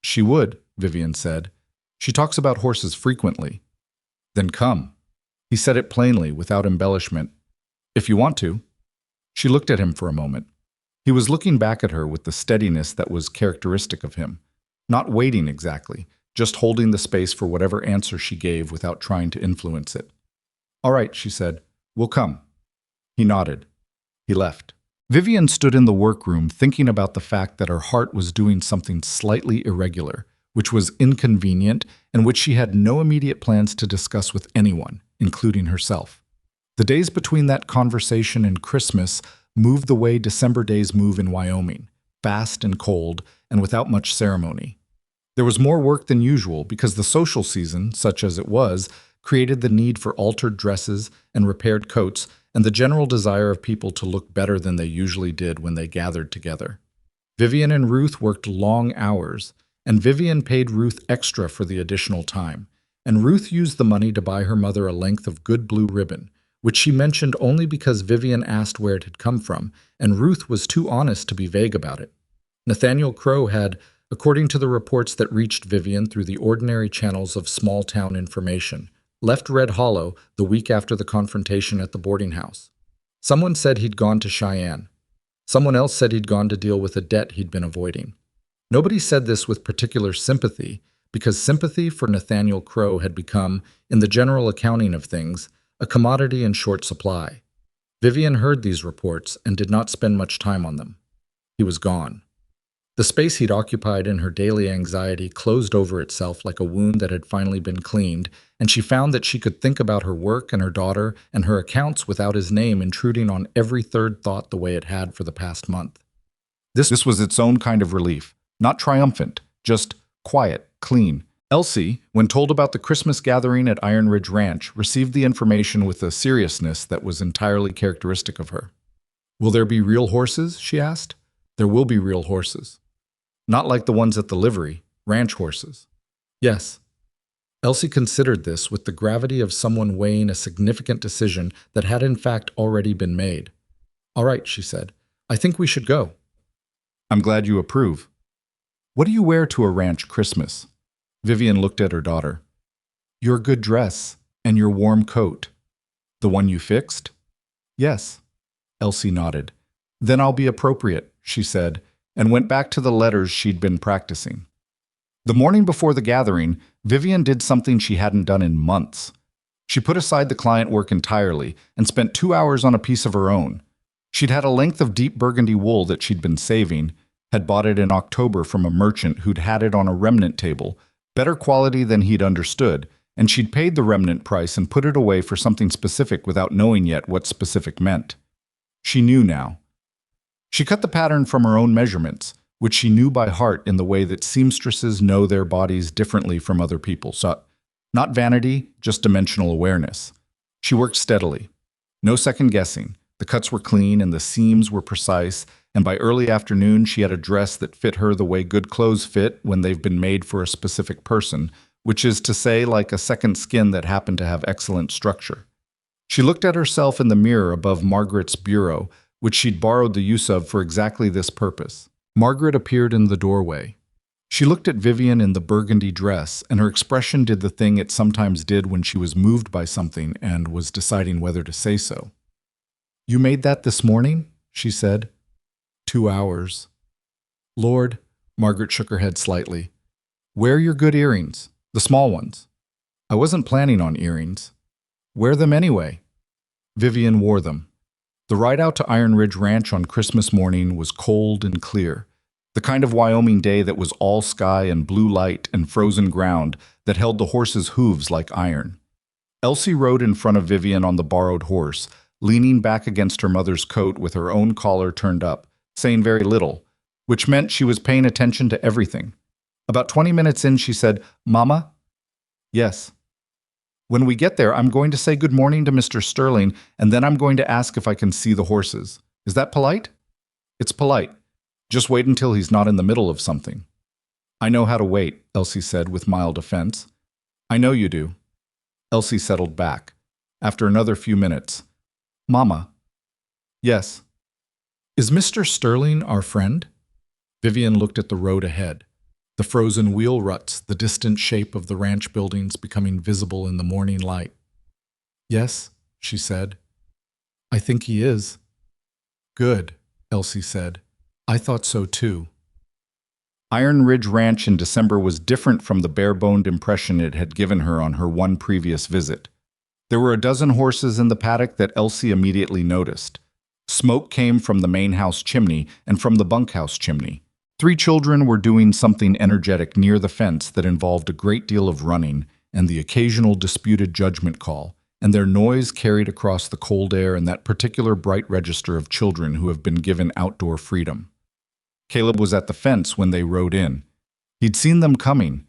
"She would," Vivian said. "She talks about horses frequently." "Then come." He said it plainly, without embellishment. "If you want to." She looked at him for a moment. He was looking back at her with the steadiness that was characteristic of him. Not waiting exactly, just holding the space for whatever answer she gave without trying to influence it. "All right," she said. "We'll come." He nodded. He left. Vivian stood in the workroom thinking about the fact that her heart was doing something slightly irregular, which was inconvenient and which she had no immediate plans to discuss with anyone, including herself. The days between that conversation and Christmas moved the way December days move in Wyoming, fast and cold and without much ceremony. There was more work than usual because the social season, such as it was, created the need for altered dresses and repaired coats and the general desire of people to look better than they usually did when they gathered together. Vivian and Ruth worked long hours, and Vivian paid Ruth extra for the additional time, and Ruth used the money to buy her mother a length of good blue ribbon, which she mentioned only because Vivian asked where it had come from, and Ruth was too honest to be vague about it. Nathaniel Crowe had, according to the reports that reached Vivian through the ordinary channels of small-town information, left Red Hollow the week after the confrontation at the boarding house. Someone said he'd gone to Cheyenne. Someone else said he'd gone to deal with a debt he'd been avoiding. Nobody said this with particular sympathy, because sympathy for Nathaniel Crowe had become, in the general accounting of things, a commodity in short supply. Vivian heard these reports and did not spend much time on them. He was gone. The space he'd occupied in her daily anxiety closed over itself like a wound that had finally been cleaned, and she found that she could think about her work and her daughter and her accounts without his name intruding on every third thought the way it had for the past month. This was its own kind of relief, not triumphant, just quiet, clean. Elsie, when told about the Christmas gathering at Iron Ridge Ranch, received the information with a seriousness that was entirely characteristic of her. "Will there be real horses?" she asked. "There will be real horses. Not like the ones at the livery, ranch horses." "Yes." Elsie considered this with the gravity of someone weighing a significant decision that had in fact already been made. "All right," she said. "I think we should go." "I'm glad you approve. What do you wear to a ranch Christmas?" Vivian looked at her daughter. "Your good dress and your warm coat." "The one you fixed?" "Yes." Elsie nodded. "Then I'll be appropriate," she said, and went back to the letters she'd been practicing. The morning before the gathering, Vivian did something she hadn't done in months. She put aside the client work entirely and spent 2 hours on a piece of her own. She'd had a length of deep burgundy wool that she'd been saving, had bought it in October from a merchant who'd had it on a remnant table, better quality than he'd understood, and she'd paid the remnant price and put it away for something specific without knowing yet what specific meant. She knew now. She cut the pattern from her own measurements, which she knew by heart in the way that seamstresses know their bodies differently from other people's. Not vanity, just dimensional awareness. She worked steadily. No second guessing. The cuts were clean and the seams were precise, and by early afternoon she had a dress that fit her the way good clothes fit when they've been made for a specific person, which is to say like a second skin that happened to have excellent structure. She looked at herself in the mirror above Margaret's bureau, which she'd borrowed the use of for exactly this purpose. Margaret appeared in the doorway. She looked at Vivian in the burgundy dress, and her expression did the thing it sometimes did when she was moved by something and was deciding whether to say so. "You made that this morning?" she said. 2 hours. "Lord," Margaret shook her head slightly. "Wear your good earrings, the small ones." "I wasn't planning on earrings." "Wear them anyway." Vivian wore them. The ride out to Iron Ridge Ranch on Christmas morning was cold and clear, the kind of Wyoming day that was all sky and blue light and frozen ground that held the horses' hooves like iron. Elsie rode in front of Vivian on the borrowed horse, leaning back against her mother's coat with her own collar turned up, saying very little, which meant she was paying attention to everything. About 20 minutes in, she said, "Mama?" "Yes." "When we get there, I'm going to say good morning to Mr. Sterling, and then I'm going to ask if I can see the horses. Is that polite?" "It's polite. Just wait until he's not in the middle of something." "I know how to wait," Elsie said with mild offense. "I know you do." Elsie settled back. After another few minutes, "Mama." "Yes." "Is Mr. Sterling our friend?" Vivian looked at the road ahead. The frozen wheel ruts, the distant shape of the ranch buildings becoming visible in the morning light. "Yes," she said. "I think he is." "Good," Elsie said. "I thought so too." Iron Ridge Ranch in December was different from the bare-boned impression it had given her on her one previous visit. There were a dozen horses in the paddock that Elsie immediately noticed. Smoke came from the main house chimney and from the bunkhouse chimney. Three children were doing something energetic near the fence that involved a great deal of running and the occasional disputed judgment call, and their noise carried across the cold air in that particular bright register of children who have been given outdoor freedom. Caleb was at the fence when they rode in. He'd seen them coming.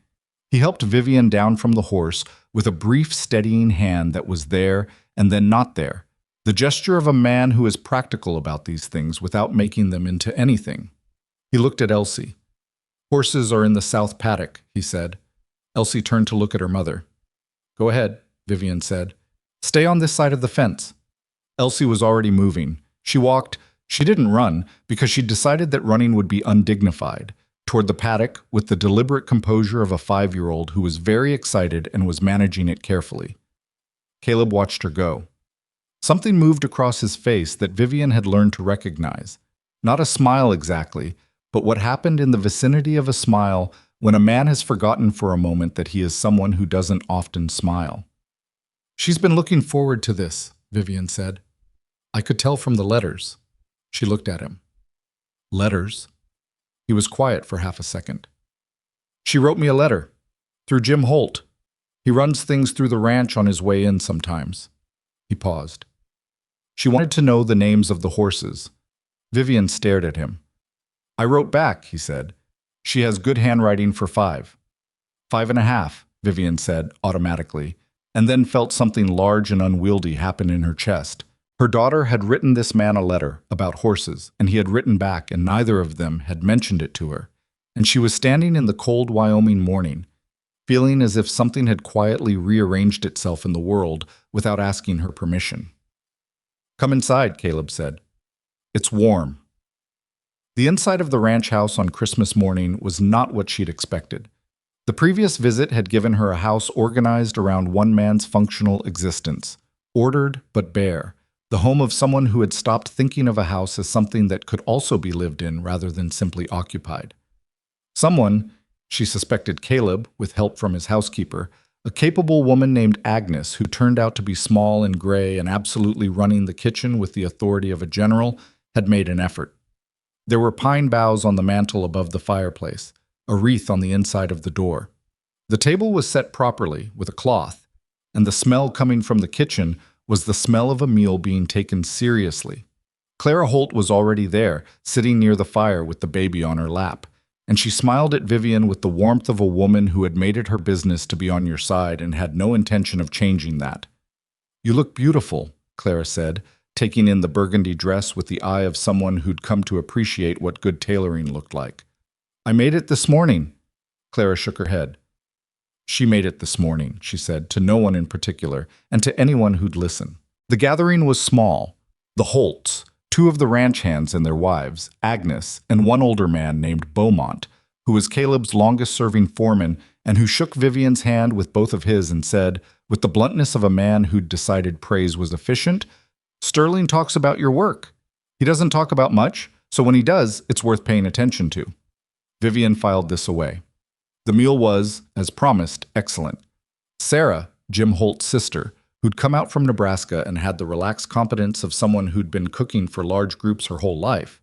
He helped Vivian down from the horse with a brief steadying hand that was there and then not there, the gesture of a man who is practical about these things without making them into anything. He looked at Elsie. "Horses are in the south paddock," he said. Elsie turned to look at her mother. "Go ahead," Vivian said. "Stay on this side of the fence." Elsie was already moving. She didn't run because she'd decided that running would be undignified, toward the paddock with the deliberate composure of a 5-year-old who was very excited and was managing it carefully. Caleb watched her go. Something moved across his face that Vivian had learned to recognize. Not a smile exactly, but what happened in the vicinity of a smile when a man has forgotten for a moment that he is someone who doesn't often smile. "She's been looking forward to this," Vivian said. "I could tell from the letters." She looked at him. "Letters?" He was quiet for half a second. "She wrote me a letter. Through Jim Holt. He runs things through the ranch on his way in sometimes." He paused. "She wanted to know the names of the horses." Vivian stared at him. "I wrote back," he said. "She has good handwriting for 5. 5.5, Vivian said automatically, and then felt something large and unwieldy happen in her chest. Her daughter had written this man a letter about horses, and he had written back, and neither of them had mentioned it to her. And she was standing in the cold Wyoming morning, feeling as if something had quietly rearranged itself in the world without asking her permission. "Come inside," Caleb said. "It's warm." The inside of the ranch house on Christmas morning was not what she'd expected. The previous visit had given her a house organized around one man's functional existence, ordered but bare, the home of someone who had stopped thinking of a house as something that could also be lived in rather than simply occupied. Someone, she suspected Caleb, with help from his housekeeper, a capable woman named Agnes who turned out to be small and gray and absolutely running the kitchen with the authority of a general, had made an effort. There were pine boughs on the mantel above the fireplace, a wreath on the inside of the door. The table was set properly with a cloth, and the smell coming from the kitchen was the smell of a meal being taken seriously. Clara Holt was already there, sitting near the fire with the baby on her lap, and she smiled at Vivian with the warmth of a woman who had made it her business to be on your side and had no intention of changing that. "You look beautiful," Clara said, taking in the burgundy dress with the eye of someone who'd come to appreciate what good tailoring looked like. "I made it this morning." Clara shook her head. "She made it this morning," she said, to no one in particular, and to anyone who'd listen. The gathering was small. The Holts, 2 of the ranch hands and their wives, Agnes, and one older man named Beaumont, who was Caleb's longest-serving foreman and who shook Vivian's hand with both of his and said, with the bluntness of a man who'd decided praise was efficient, "Sterling talks about your work. He doesn't talk about much, so when he does, it's worth paying attention to." Vivian filed this away. The meal was, as promised, excellent. Sarah, Jim Holt's sister, who'd come out from Nebraska and had the relaxed competence of someone who'd been cooking for large groups her whole life,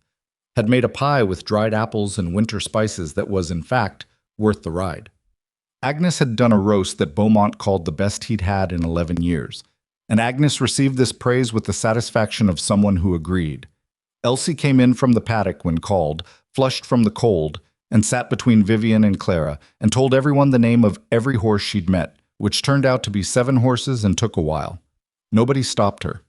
had made a pie with dried apples and winter spices that was, in fact, worth the ride. Agnes had done a roast that Beaumont called the best he'd had in 11 years, and Agnes received this praise with the satisfaction of someone who agreed. Elsie came in from the paddock when called, flushed from the cold, and sat between Vivian and Clara, and told everyone the name of every horse she'd met, which turned out to be 7 horses and took a while. Nobody stopped her.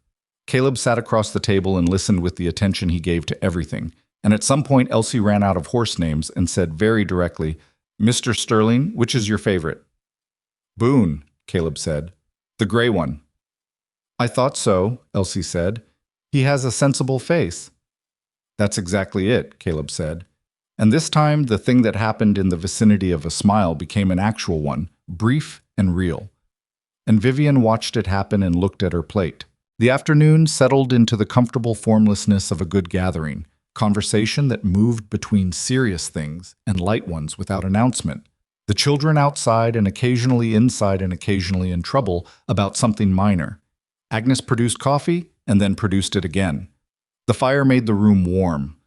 Caleb sat across the table and listened with the attention he gave to everything, and at some point Elsie ran out of horse names and said very directly, "Mr. Sterling, which is your favorite?" "Boone," Caleb said. "The gray one." "I thought so," Elsie said. "He has a sensible face." "That's exactly it," Caleb said. And this time, the thing that happened in the vicinity of a smile became an actual one, brief and real. And Vivian watched it happen and looked at her plate. The afternoon settled into the comfortable formlessness of a good gathering, conversation that moved between serious things and light ones without announcement. The children outside and occasionally inside and occasionally in trouble about something minor. Agnes produced coffee and then produced it again. The fire made the room warm.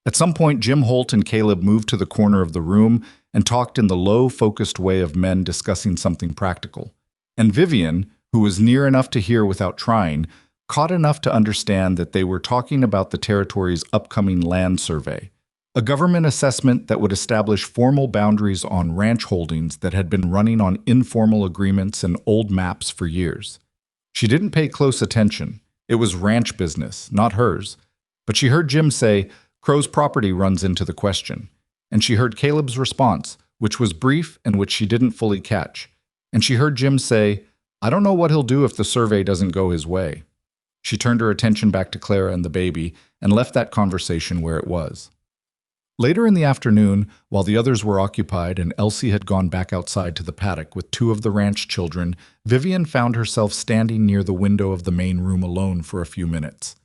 At some point, Jim Holt and Caleb moved to the corner of the room and talked in the low, focused way of men discussing something practical. And Vivian, who was near enough to hear without trying, caught enough to understand that they were talking about the territory's upcoming land survey, a government assessment that would establish formal boundaries on ranch holdings that had been running on informal agreements and old maps for years. She didn't pay close attention. It was ranch business, not hers. But she heard Jim say, Crowe's property runs into the question. And she heard Caleb's response, which was brief and which she didn't fully catch. And she heard Jim say, I don't know what he'll do if the survey doesn't go his way. She turned her attention back to Clara and the baby and left that conversation where it was. Later in the afternoon, while the others were occupied and Elsie had gone back outside to the paddock with two of the ranch children, Vivian found herself standing near the window of the main room alone for a few minutes.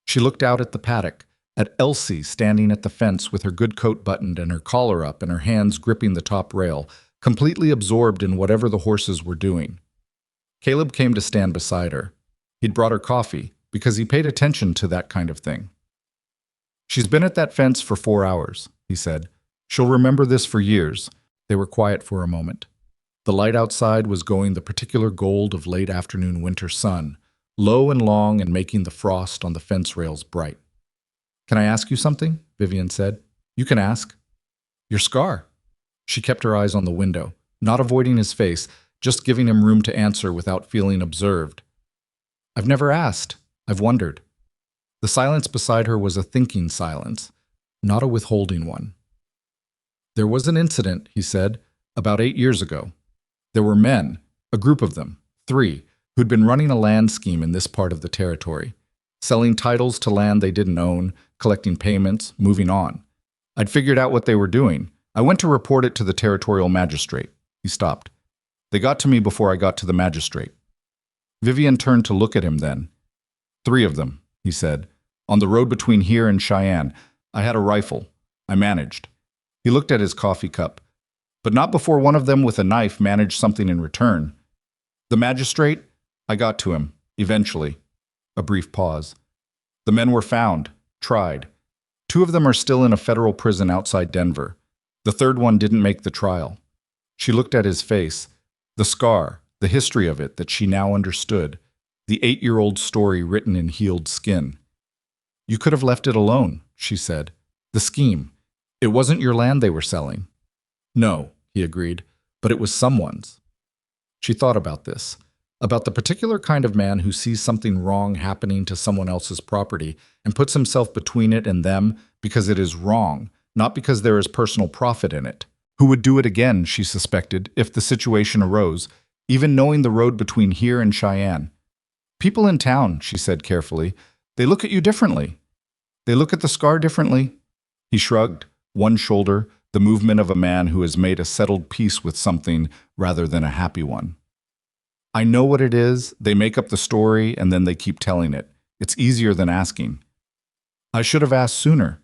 She looked out at the paddock, at Elsie standing at the fence with her good coat buttoned and her collar up and her hands gripping the top rail, completely absorbed in whatever the horses were doing. Caleb came to stand beside her. He'd brought her coffee, because he paid attention to that kind of thing. She's been at that fence for 4 hours, he said. She'll remember this for years. They were quiet for a moment. The light outside was going the particular gold of late afternoon winter sun, low and long and making the frost on the fence rails bright. Can I ask you something? Vivian said. You can ask. Your scar. She kept her eyes on the window, not avoiding his face, just giving him room to answer without feeling observed. I've never asked. I've wondered. The silence beside her was a thinking silence, not a withholding one. There was an incident, he said, about 8 years ago. There were men, a group of them, 3, who'd been running a land scheme in this part of the territory, selling titles to land they didn't own, collecting payments, moving on. I'd figured out what they were doing. I went to report it to the territorial magistrate. He stopped. They got to me before I got to the magistrate. Vivian turned to look at him then. 3 of them, he said. On the road between here and Cheyenne, I had a rifle. I managed. He looked at his coffee cup. But not before one of them with a knife managed something in return. The magistrate? I got to him, eventually. A brief pause. The men were found, tried. 2 of them are still in a federal prison outside Denver. The 3rd one didn't make the trial. She looked at his face, the scar, the history of it that she now understood, the 8-year-old story written in healed skin. You could have left it alone, she said. The scheme. It wasn't your land they were selling. No, he agreed, but it was someone's. She thought about this, about the particular kind of man who sees something wrong happening to someone else's property and puts himself between it and them because it is wrong, not because there is personal profit in it. Who would do it again, she suspected, if the situation arose, even knowing the road between here and Cheyenne. People in town, she said carefully, they look at you differently. They look at the scar differently. He shrugged, one shoulder, the movement of a man who has made a settled peace with something rather than a happy one. I know what it is. They make up the story and then they keep telling it. It's easier than asking. I should have asked sooner.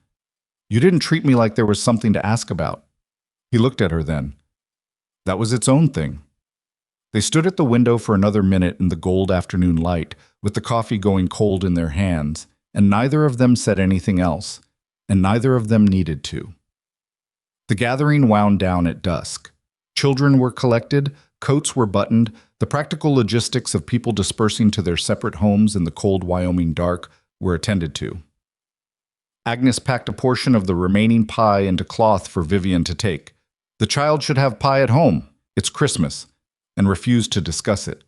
You didn't treat me like there was something to ask about. He looked at her then. That was its own thing. They stood at the window for another minute in the gold afternoon light, with the coffee going cold in their hands, and neither of them said anything else, and neither of them needed to. The gathering wound down at dusk. Children were collected, coats were buttoned, the practical logistics of people dispersing to their separate homes in the cold Wyoming dark were attended to. Agnes packed a portion of the remaining pie into cloth for Vivian to take. The child should have pie at home. It's Christmas. And refused to discuss it.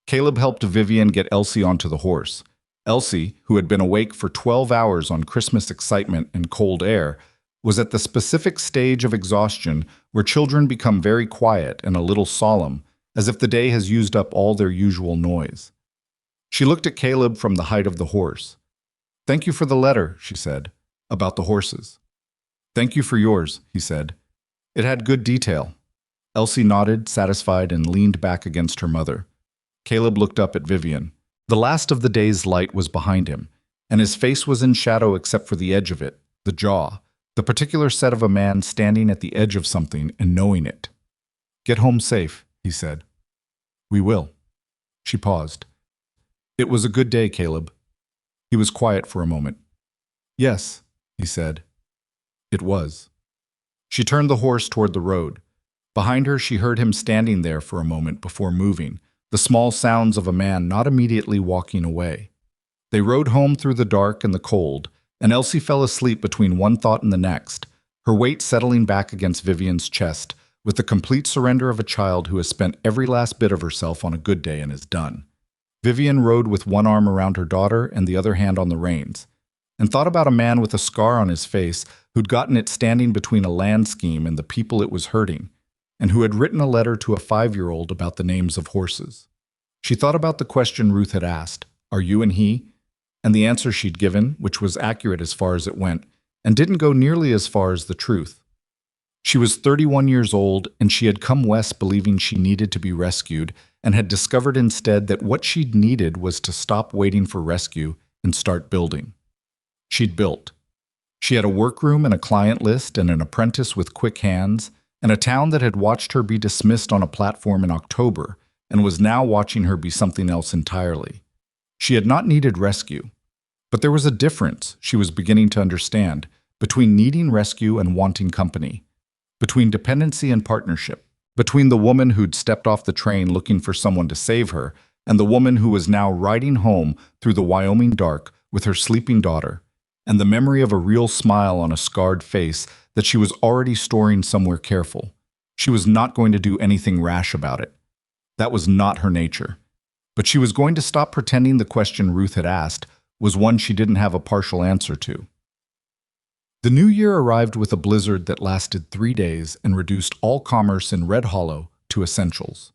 Caleb helped Vivian get Elsie onto the horse. Elsie, who had been awake for 12 hours on Christmas excitement and cold air, was at the specific stage of exhaustion where children become very quiet and a little solemn, as if the day has used up all their usual noise. She looked at Caleb from the height of the horse. Thank you for the letter, she said, about the horses. Thank you for yours, he said. It had good detail. Elsie nodded, satisfied, and leaned back against her mother. Caleb looked up at Vivian. The last of the day's light was behind him, and his face was in shadow except for the edge of it, the jaw, the particular set of a man standing at the edge of something and knowing it. Get home safe, he said. We will. She paused. It was a good day, Caleb. He was quiet for a moment. Yes, he said. It was. She turned the horse toward the road. Behind her, she heard him standing there for a moment before moving, the small sounds of a man not immediately walking away. They rode home through the dark and the cold, and Elsie fell asleep between one thought and the next, her weight settling back against Vivian's chest, with the complete surrender of a child who has spent every last bit of herself on a good day and is done. Vivian rode with one arm around her daughter and the other hand on the reins, and thought about a man with a scar on his face who'd gotten it standing between a land scheme and the people it was hurting, and who had written a letter to a 5-year-old about the names of horses. She thought about the question Ruth had asked, "Are you and he?" and the answer she'd given, which was accurate as far as it went, and didn't go nearly as far as the truth. She was 31 years old, and she had come west believing she needed to be rescued, and had discovered instead that what she'd needed was to stop waiting for rescue and start building. She'd built. She had a workroom and a client list and an apprentice with quick hands, and a town that had watched her be dismissed on a platform in October and was now watching her be something else entirely. She had not needed rescue. But there was a difference, she was beginning to understand, between needing rescue and wanting company, between dependency and partnership, between the woman who'd stepped off the train looking for someone to save her and the woman who was now riding home through the Wyoming dark with her sleeping daughter, and the memory of a real smile on a scarred face that she was already storing somewhere careful. She was not going to do anything rash about it. That was not her nature. But she was going to stop pretending the question Ruth had asked was one she didn't have a partial answer to. The new year arrived with a blizzard that lasted 3 days and reduced all commerce in Red Hollow to essentials.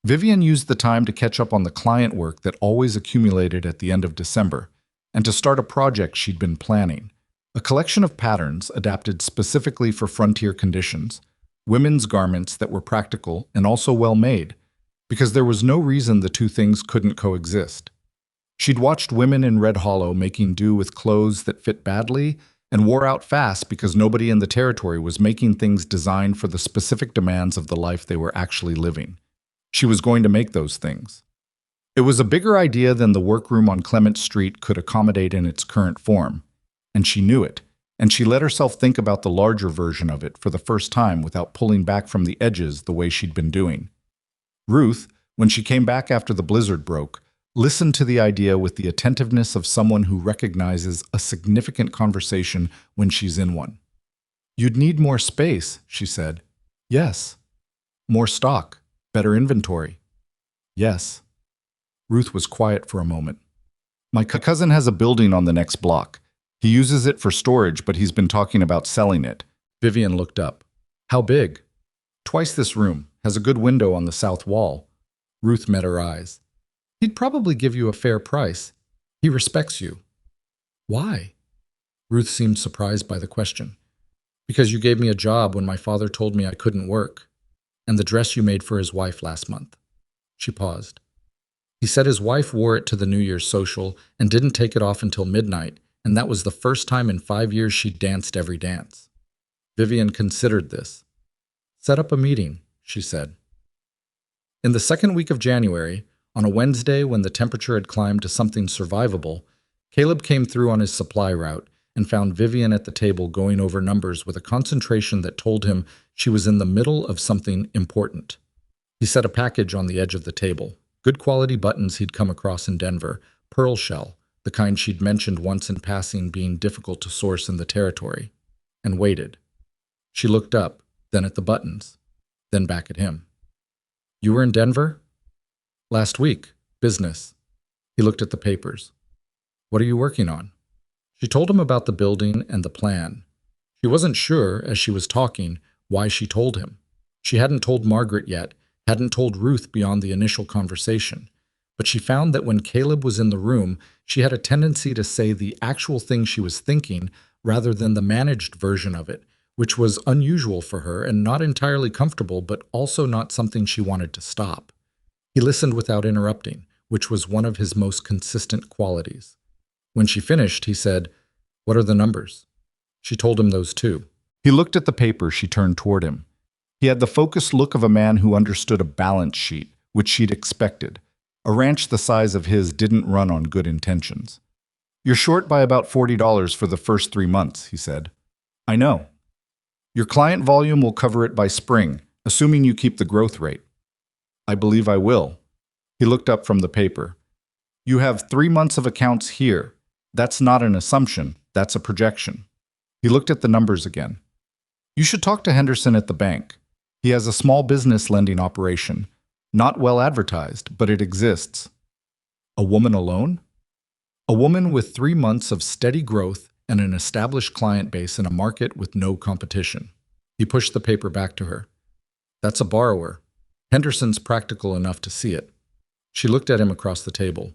Vivian used the time to catch up on the client work that always accumulated at the end of December, and to start a project she'd been planning, a collection of patterns adapted specifically for frontier conditions, women's garments that were practical and also well-made, because there was no reason the two things couldn't coexist. She'd watched women in Red Hollow making do with clothes that fit badly and wore out fast because nobody in the territory was making things designed for the specific demands of the life they were actually living. She was going to make those things. It was a bigger idea than the workroom on Clement Street could accommodate in its current form, and she knew it, and she let herself think about the larger version of it for the first time without pulling back from the edges the way she'd been doing. Ruth, when she came back after the blizzard broke, listened to the idea with the attentiveness of someone who recognizes a significant conversation when she's in one. "You'd need more space," she said. "Yes." "More stock, better inventory." "Yes." Ruth was quiet for a moment. "My cousin has a building on the next block. He uses it for storage, but he's been talking about selling it." Vivian looked up. "How big?" "Twice this room. Has a good window on the south wall." Ruth met her eyes. "He'd probably give you a fair price. He respects you." "Why?" Ruth seemed surprised by the question. "Because you gave me a job when my father told me I couldn't work, and the dress you made for his wife last month." She paused. "He said his wife wore it to the New Year's social and didn't take it off until midnight, and that was the first time in 5 years she'd danced every dance." Vivian considered this. "Set up a meeting," she said. In the second week of January, on a Wednesday when the temperature had climbed to something survivable, Caleb came through on his supply route and found Vivian at the table going over numbers with a concentration that told him she was in the middle of something important. He set a package on the edge of the table, good quality buttons he'd come across in Denver, pearl shell, the kind she'd mentioned once in passing being difficult to source in the territory, and waited. She looked up, then at the buttons, then back at him. "You were in Denver?" "Last week. Business." He looked at the papers. "What are you working on?" She told him about the building and the plan. She wasn't sure, as she was talking, why she told him. She hadn't told Margaret yet, hadn't told Ruth beyond the initial conversation. But she found that when Caleb was in the room, she had a tendency to say the actual thing she was thinking rather than the managed version of it, which was unusual for her and not entirely comfortable, but also not something she wanted to stop. He listened without interrupting, which was one of his most consistent qualities. When she finished, he said, "What are the numbers?" She told him those too. He looked at the paper she turned toward him. He had the focused look of a man who understood a balance sheet, which she'd expected. A ranch the size of his didn't run on good intentions. "You're short by about $40 for the first 3 months," he said. "I know. Your client volume will cover it by spring, assuming you keep the growth rate. I believe I will. He looked up from the paper. You have 3 months of accounts here. That's not an assumption, that's a projection. He looked at the numbers again. You should talk to Henderson at the bank. He has a small business lending operation. Not well advertised, but it exists. A woman alone? A woman with 3 months of steady growth and an established client base in a market with no competition. He pushed the paper back to her. That's a borrower. Henderson's practical enough to see it. She looked at him across the table.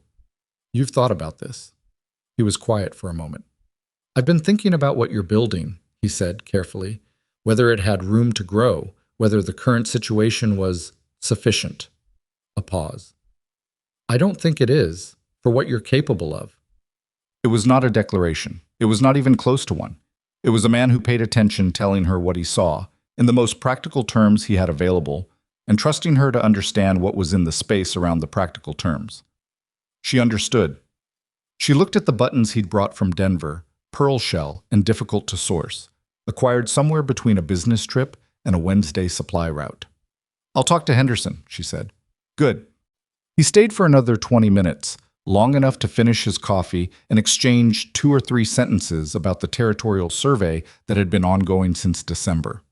You've thought about this. He was quiet for a moment. I've been thinking about what you're building, he said carefully, whether it had room to grow, whether the current situation was sufficient. A pause. I don't think it is, for what you're capable of. It was not a declaration. It was not even close to one. It was a man who paid attention telling her what he saw, in the most practical terms he had available, and trusting her to understand what was in the space around the practical terms. She understood. She looked at the buttons he'd brought from Denver, pearl shell and difficult to source, acquired somewhere between a business trip and a Wednesday supply route. I'll talk to Henderson, she said. Good. He stayed for another 20 minutes, long enough to finish his coffee and exchange 2 or 3 sentences about the territorial survey that had been ongoing since December.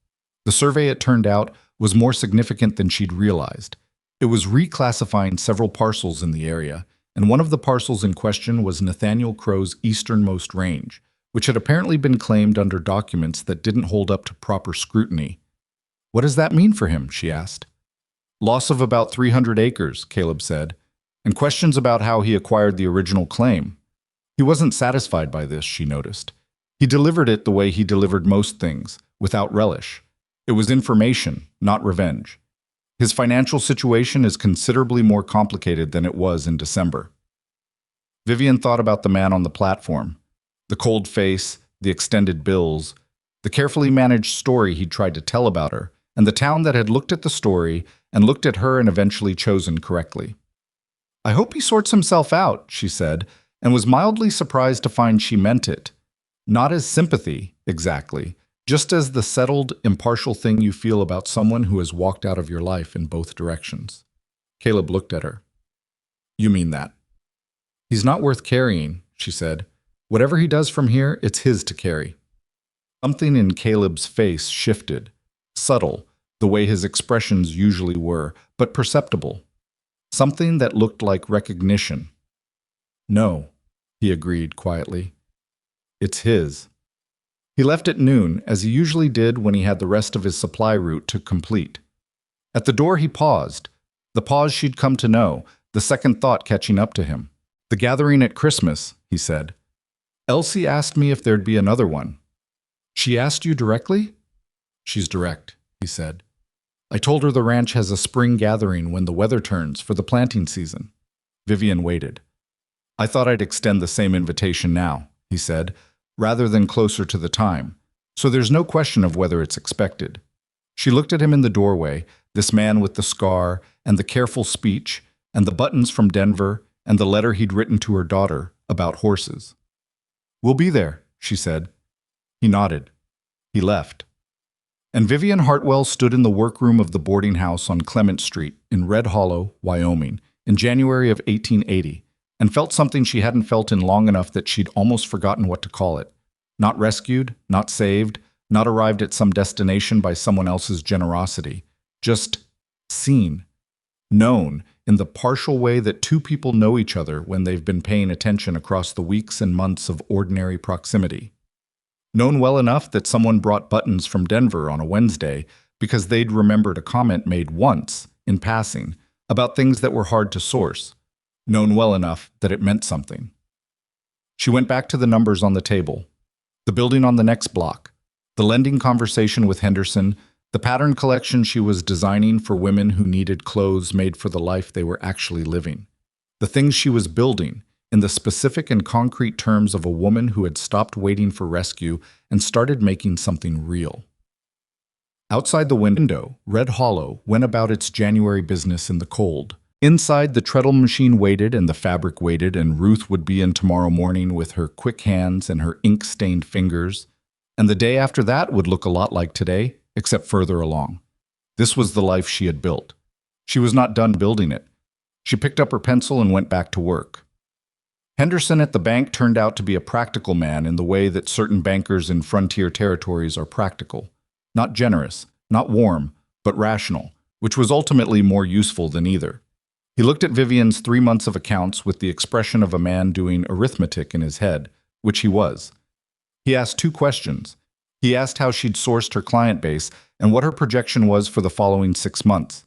The survey, it turned out, was more significant than she'd realized. It was reclassifying several parcels in the area, and one of the parcels in question was Nathaniel Crowe's easternmost range, which had apparently been claimed under documents that didn't hold up to proper scrutiny. What does that mean for him? She asked. Loss of about 300 acres, Caleb said, and questions about how he acquired the original claim. He wasn't satisfied by this, she noticed. He delivered it the way he delivered most things, without relish. It was information, not revenge. His financial situation is considerably more complicated than it was in December. Vivian thought about the man on the platform, the cold face, the extended bills, the carefully managed story he'd tried to tell about her, and the town that had looked at the story and looked at her and eventually chosen correctly. I hope he sorts himself out, she said, and was mildly surprised to find she meant it. Not as sympathy, exactly, just as the settled, impartial thing you feel about someone who has walked out of your life in both directions. Caleb looked at her. You mean that? He's not worth carrying, she said. Whatever he does from here, it's his to carry. Something in Caleb's face shifted, subtle, the way his expressions usually were, but perceptible. Something that looked like recognition. No, he agreed quietly. It's his. He left at noon, as he usually did when he had the rest of his supply route to complete. At the door he paused, the pause she'd come to know, the second thought catching up to him. The gathering at Christmas, he said. Elsie asked me if there'd be another one. She asked you directly? She's direct, he said. I told her the ranch has a spring gathering when the weather turns for the planting season. Vivian waited. I thought I'd extend the same invitation now, he said, rather than closer to the time, so there's no question of whether it's expected. She looked at him in the doorway, this man with the scar and the careful speech and the buttons from Denver and the letter he'd written to her daughter about horses. We'll be there, she said. He nodded. He left. And Vivian Hartwell stood in the workroom of the boarding house on Clement Street in Red Hollow, Wyoming, in January of 1880, and felt something she hadn't felt in long enough that she'd almost forgotten what to call it. Not rescued, not saved, not arrived at some destination by someone else's generosity. Just seen, known, in the partial way that two people know each other when they've been paying attention across the weeks and months of ordinary proximity. Known well enough that someone brought buttons from Denver on a Wednesday because they'd remembered a comment made once, in passing, about things that were hard to source. Known well enough that it meant something. She went back to the numbers on the table. The building on the next block, the lending conversation with Henderson, the pattern collection she was designing for women who needed clothes made for the life they were actually living. The things she was building, in the specific and concrete terms of a woman who had stopped waiting for rescue and started making something real. Outside the window, Red Hollow went about its January business in the cold. Inside, the treadle machine waited and the fabric waited, and Ruth would be in tomorrow morning with her quick hands and her ink-stained fingers. And the day after that would look a lot like today, except further along. This was the life she had built. She was not done building it. She picked up her pencil and went back to work. Henderson at the bank turned out to be a practical man in the way that certain bankers in frontier territories are practical. Not generous, not warm, but rational, which was ultimately more useful than either. He looked at Vivian's 3 months of accounts with the expression of a man doing arithmetic in his head, which he was. He asked 2 questions. He asked how she'd sourced her client base and what her projection was for the following 6 months.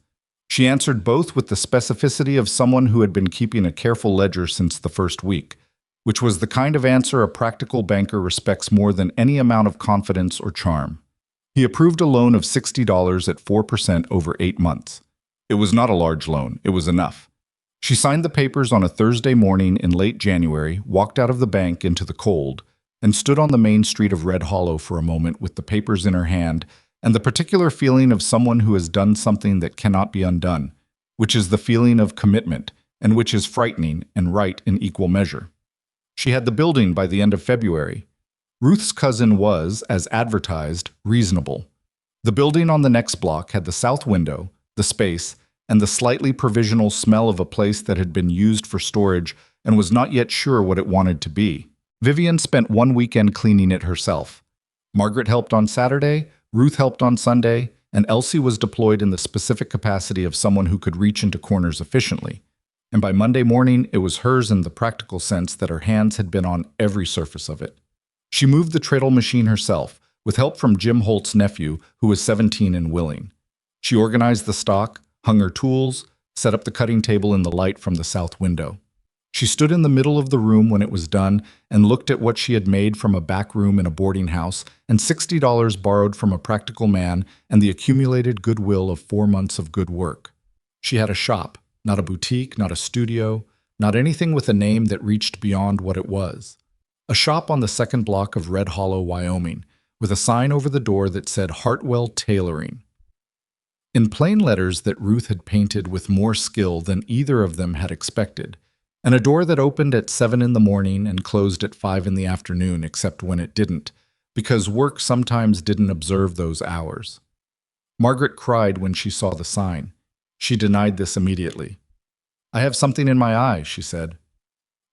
She answered both with the specificity of someone who had been keeping a careful ledger since the first week, which was the kind of answer a practical banker respects more than any amount of confidence or charm. He approved a loan of $60 at 4% over 8 months. It was not a large loan, it was enough. She signed the papers on a Thursday morning in late January, walked out of the bank into the cold, and stood on the main street of Red Hollow for a moment with the papers in her hand and the particular feeling of someone who has done something that cannot be undone, which is the feeling of commitment, and which is frightening and right in equal measure. She had the building by the end of February. Ruth's cousin was, as advertised, reasonable. The building on the next block had the south window, the space, and the slightly provisional smell of a place that had been used for storage and was not yet sure what it wanted to be. Vivian spent 1 weekend cleaning it herself. Margaret helped on Saturday, Ruth helped on Sunday, and Elsie was deployed in the specific capacity of someone who could reach into corners efficiently. And by Monday morning, it was hers in the practical sense that her hands had been on every surface of it. She moved the treadle machine herself, with help from Jim Holt's nephew, who was 17 and willing. She organized the stock, hung her tools, set up the cutting table in the light from the south window. She stood in the middle of the room when it was done and looked at what she had made from a back room in a boarding house and $60 borrowed from a practical man and the accumulated goodwill of 4 months of good work. She had a shop, not a boutique, not a studio, not anything with a name that reached beyond what it was. A shop on the second block of Red Hollow, Wyoming, with a sign over the door that said Hartwell Tailoring. In plain letters that Ruth had painted with more skill than either of them had expected, and a door that opened at 7 in the morning and closed at 5 in the afternoon except when it didn't, because work sometimes didn't observe those hours. Margaret cried when she saw the sign. She denied this immediately. "I have something in my eye," she said.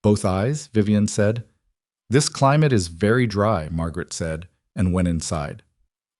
"Both eyes?" Vivian said. "This climate is very dry," Margaret said, and went inside.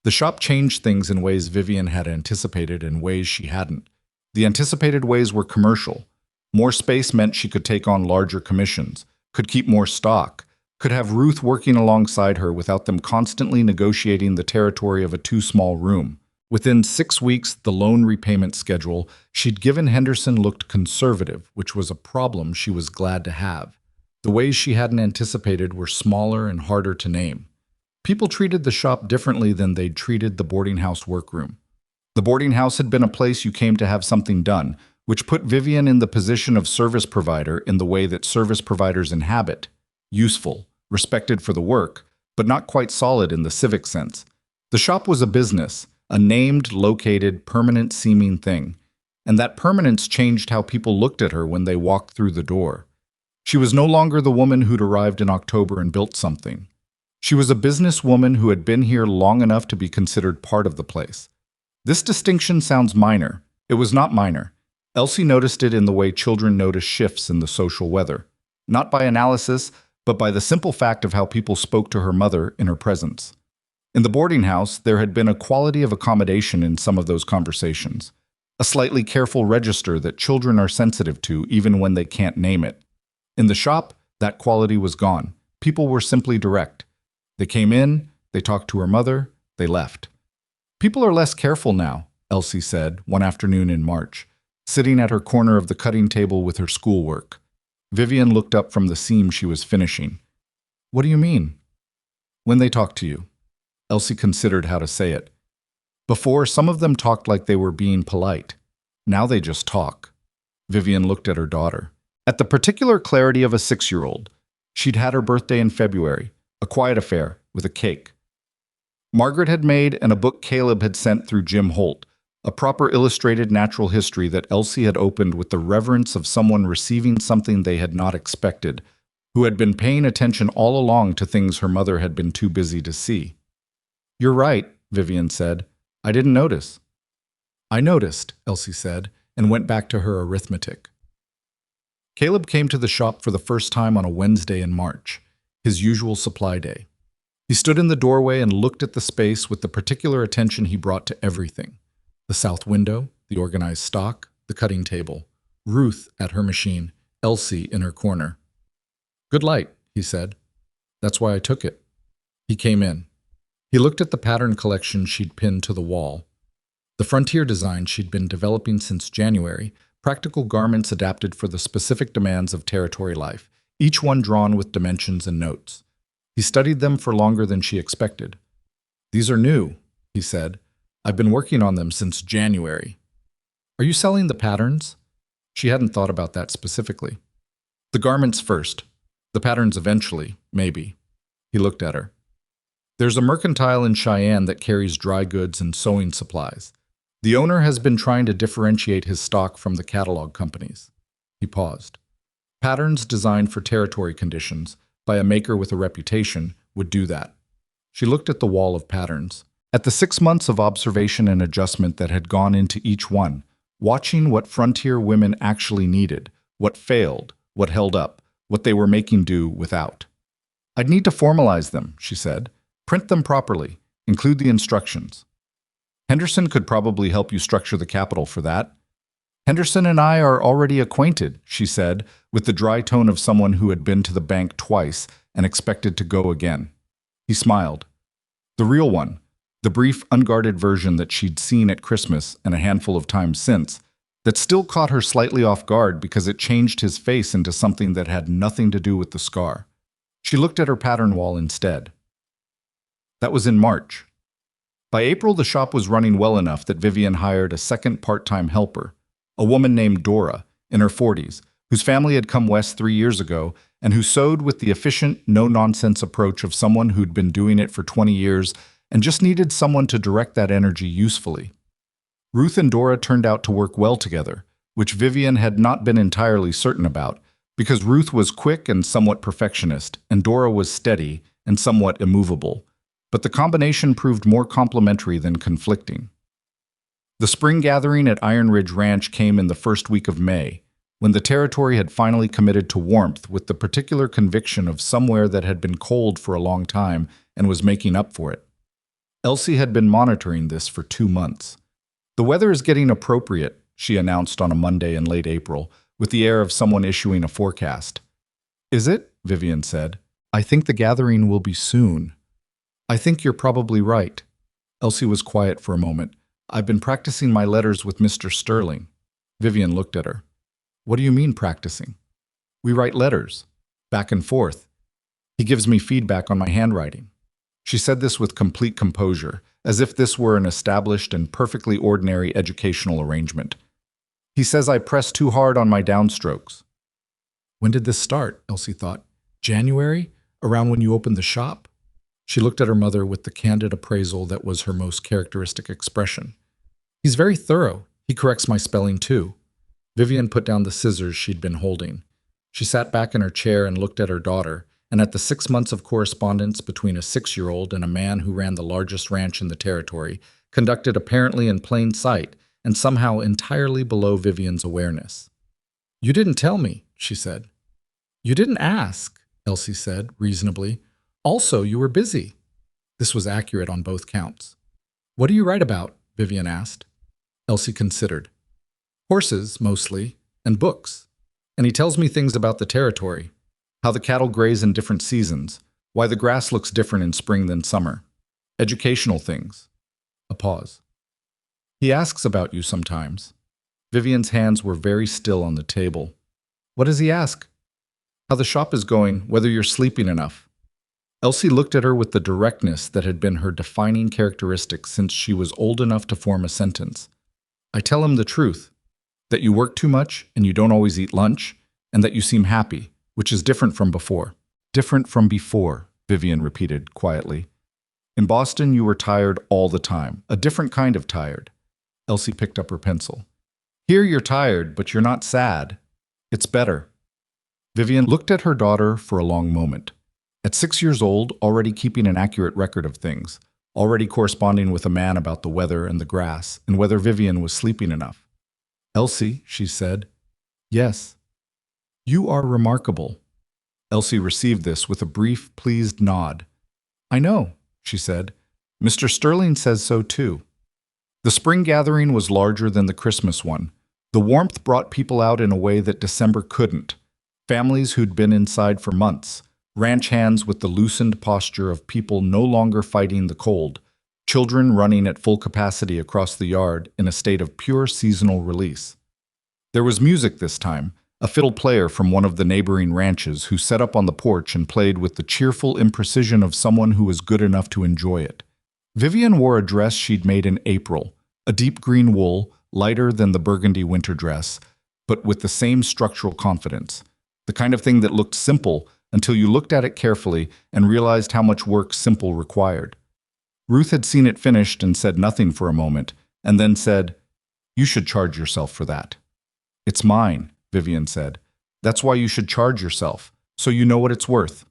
The shop changed things in ways Vivian had anticipated and ways she hadn't. The anticipated ways were commercial. More space meant she could take on larger commissions, could keep more stock, could have Ruth working alongside her without them constantly negotiating the territory of a too-small room. Within 6 weeks, the loan repayment schedule she'd given Henderson looked conservative, which was a problem she was glad to have. The ways she hadn't anticipated were smaller and harder to name. People treated the shop differently than they'd treated the boarding house workroom. The boarding house had been a place you came to have something done, which put Vivian in the position of service provider in the way that service providers inhabit. Useful, respected for the work, but not quite solid in the civic sense. The shop was a business, a named, located, permanent-seeming thing, and that permanence changed how people looked at her when they walked through the door. She was no longer the woman who'd arrived in October and built something. She was a businesswoman who had been here long enough to be considered part of the place. This distinction sounds minor. It was not minor. Elsie noticed it in the way children notice shifts in the social weather, not by analysis, but by the simple fact of how people spoke to her mother in her presence. In the boarding house, there had been a quality of accommodation in some of those conversations, a slightly careful register that children are sensitive to even when they can't name it. In the shop, that quality was gone. People were simply direct. They came in, they talked to her mother, they left. "People are less careful now," Elsie said one afternoon in March, sitting at her corner of the cutting table with her schoolwork. Vivian looked up from the seam she was finishing. "What do you mean?" "When they talk to you." Elsie considered how to say it. "Before, some of them talked like they were being polite. Now they just talk." Vivian looked at her daughter. At the particular clarity of a 6-year-old. She'd had her birthday in February, a quiet affair, with a cake. Margaret had made and a book Caleb had sent through Jim Holt, a proper illustrated natural history that Elsie had opened with the reverence of someone receiving something they had not expected, who had been paying attention all along to things her mother had been too busy to see. You're right, Vivian said. I didn't notice. I noticed, Elsie said, and went back to her arithmetic. Caleb came to the shop for the first time on a Wednesday in March, his usual supply day. He stood in the doorway and looked at the space with the particular attention he brought to everything. The south window, the organized stock, the cutting table, Ruth at her machine, Elsie in her corner. Good light, he said. That's why I took it. He came in. He looked at the pattern collection she'd pinned to the wall. The frontier design she'd been developing since January, practical garments adapted for the specific demands of territory life, each one drawn with dimensions and notes. He studied them for longer than she expected. These are new, he said. I've been working on them since January. Are you selling the patterns? She hadn't thought about that specifically. The garments first. The patterns eventually, maybe. He looked at her. There's a mercantile in Cheyenne that carries dry goods and sewing supplies. The owner has been trying to differentiate his stock from the catalog companies. He paused. Patterns designed for territory conditions, by a maker with a reputation, would do that. She looked at the wall of patterns, at the 6 months of observation and adjustment that had gone into each one, watching what frontier women actually needed, what failed, what held up, what they were making do without. I'd need to formalize them, she said. Print them properly. Include the instructions. Henderson could probably help you structure the capital for that. Henderson and I are already acquainted, she said, with the dry tone of someone who had been to the bank twice and expected to go again. He smiled. The real one, the brief, unguarded version that she'd seen at Christmas and a handful of times since, that still caught her slightly off guard because it changed his face into something that had nothing to do with the scar. She looked at her pattern wall instead. That was in March. By April, the shop was running well enough that Vivian hired a second part-time helper, a woman named Dora, in her 40s, whose family had come west 3 years ago and who sewed with the efficient, no-nonsense approach of someone who'd been doing it for 20 years and just needed someone to direct that energy usefully. Ruth and Dora turned out to work well together, which Vivian had not been entirely certain about, because Ruth was quick and somewhat perfectionist, and Dora was steady and somewhat immovable. But the combination proved more complementary than conflicting. The spring gathering at Iron Ridge Ranch came in the first week of May, when the territory had finally committed to warmth with the particular conviction of somewhere that had been cold for a long time and was making up for it. Elsie had been monitoring this for 2 months. The weather is getting appropriate, she announced on a Monday in late April, with the air of someone issuing a forecast. Is it? Vivian said. I think the gathering will be soon. I think you're probably right. Elsie was quiet for a moment. I've been practicing my letters with Mr. Sterling. Vivian looked at her. What do you mean practicing? We write letters, back and forth. He gives me feedback on my handwriting. She said this with complete composure, as if this were an established and perfectly ordinary educational arrangement. He says I press too hard on my downstrokes. When did this start? Elsie thought. January? Around when you opened the shop? She looked at her mother with the candid appraisal that was her most characteristic expression. He's very thorough. He corrects my spelling too. Vivian put down the scissors she'd been holding. She sat back in her chair and looked at her daughter, and at the 6 months of correspondence between a 6-year-old and a man who ran the largest ranch in the territory, conducted apparently in plain sight and somehow entirely below Vivian's awareness. You didn't tell me, she said. You didn't ask, Elsie said, reasonably. Also, you were busy. This was accurate on both counts. What do you write about? Vivian asked. Elsie considered. Horses, mostly, and books. And he tells me things about the territory, how the cattle graze in different seasons, why the grass looks different in spring than summer. Educational things. A pause. He asks about you sometimes. Vivian's hands were very still on the table. What does he ask? How the shop is going, whether you're sleeping enough. Elsie looked at her with the directness that had been her defining characteristic since she was old enough to form a sentence. I tell him the truth, that you work too much and you don't always eat lunch, and that you seem happy, which is different from before. Different from before, Vivian repeated quietly. In Boston, you were tired all the time, a different kind of tired. Elsie picked up her pencil. Here you're tired, but you're not sad. It's better. Vivian looked at her daughter for a long moment. At 6 years old, already keeping an accurate record of things, already corresponding with a man about the weather and the grass and whether Vivian was sleeping enough. "Elsie," she said. "Yes." "You are remarkable." Elsie received this with a brief, pleased nod. "I know," she said. "Mr. Sterling says so too." The spring gathering was larger than the Christmas one. The warmth brought people out in a way that December couldn't. Families who'd been inside for months, ranch hands with the loosened posture of people no longer fighting the cold, children running at full capacity across the yard in a state of pure seasonal release. There was music this time, a fiddle player from one of the neighboring ranches who set up on the porch and played with the cheerful imprecision of someone who was good enough to enjoy it. Vivian wore a dress she'd made in April, a deep green wool, lighter than the burgundy winter dress, but with the same structural confidence, the kind of thing that looked simple until you looked at it carefully and realized how much work simple required. Ruth had seen it finished and said nothing for a moment, and then said, "You should charge yourself for that." "It's mine," Vivian said. "That's why you should charge yourself, so you know what it's worth."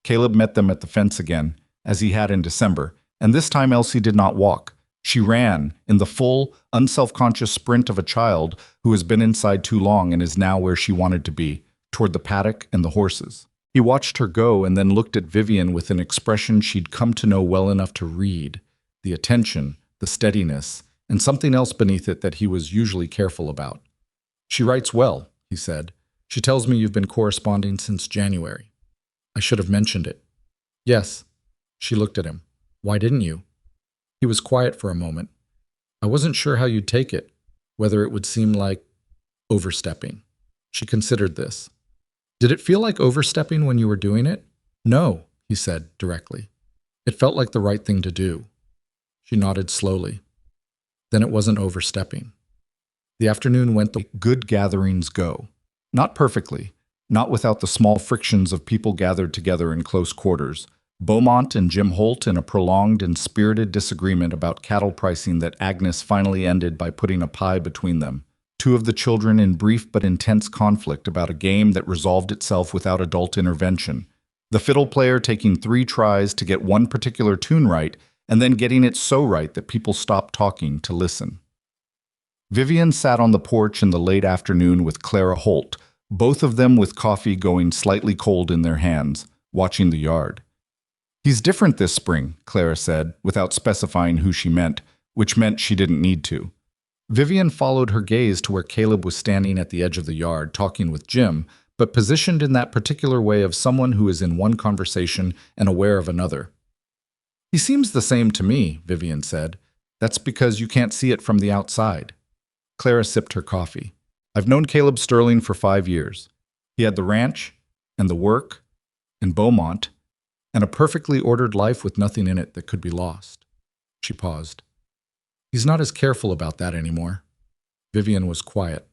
Caleb met them at the fence again, as he had in December, and this time Elsie did not walk. She ran, in the full, unself-conscious sprint of a child who has been inside too long and is now where she wanted to be, toward the paddock and the horses. He watched her go and then looked at Vivian with an expression she'd come to know well enough to read, the attention, the steadiness, and something else beneath it that he was usually careful about. "She writes well," he said. "She tells me you've been corresponding since January." "I should have mentioned it." "Yes." She looked at him. "Why didn't you?" He was quiet for a moment. "I wasn't sure how you'd take it, whether it would seem like overstepping." She considered this. "Did it feel like overstepping when you were doing it?" "No," he said directly. "It felt like the right thing to do." She nodded slowly. "Then it wasn't overstepping." The afternoon went the good gatherings go. Not perfectly, not without the small frictions of people gathered together in close quarters. Beaumont and Jim Holt in a prolonged and spirited disagreement about cattle pricing that Agnes finally ended by putting a pie between them. Two of the children in brief but intense conflict about a game that resolved itself without adult intervention. The fiddle player taking 3 tries to get one particular tune right and then getting it so right that people stopped talking to listen. Vivian sat on the porch in the late afternoon with Clara Holt, both of them with coffee going slightly cold in their hands, watching the yard. "He's different this spring," Clara said, without specifying who she meant, which meant she didn't need to. Vivian followed her gaze to where Caleb was standing at the edge of the yard, talking with Jim, but positioned in that particular way of someone who is in one conversation and aware of another. "He seems the same to me," Vivian said. "That's because you can't see it from the outside." Clara sipped her coffee. "I've known Caleb Sterling for 5 years. He had the ranch, and the work, and Beaumont, and a perfectly ordered life with nothing in it that could be lost." She paused. "He's not as careful about that anymore." Vivian was quiet.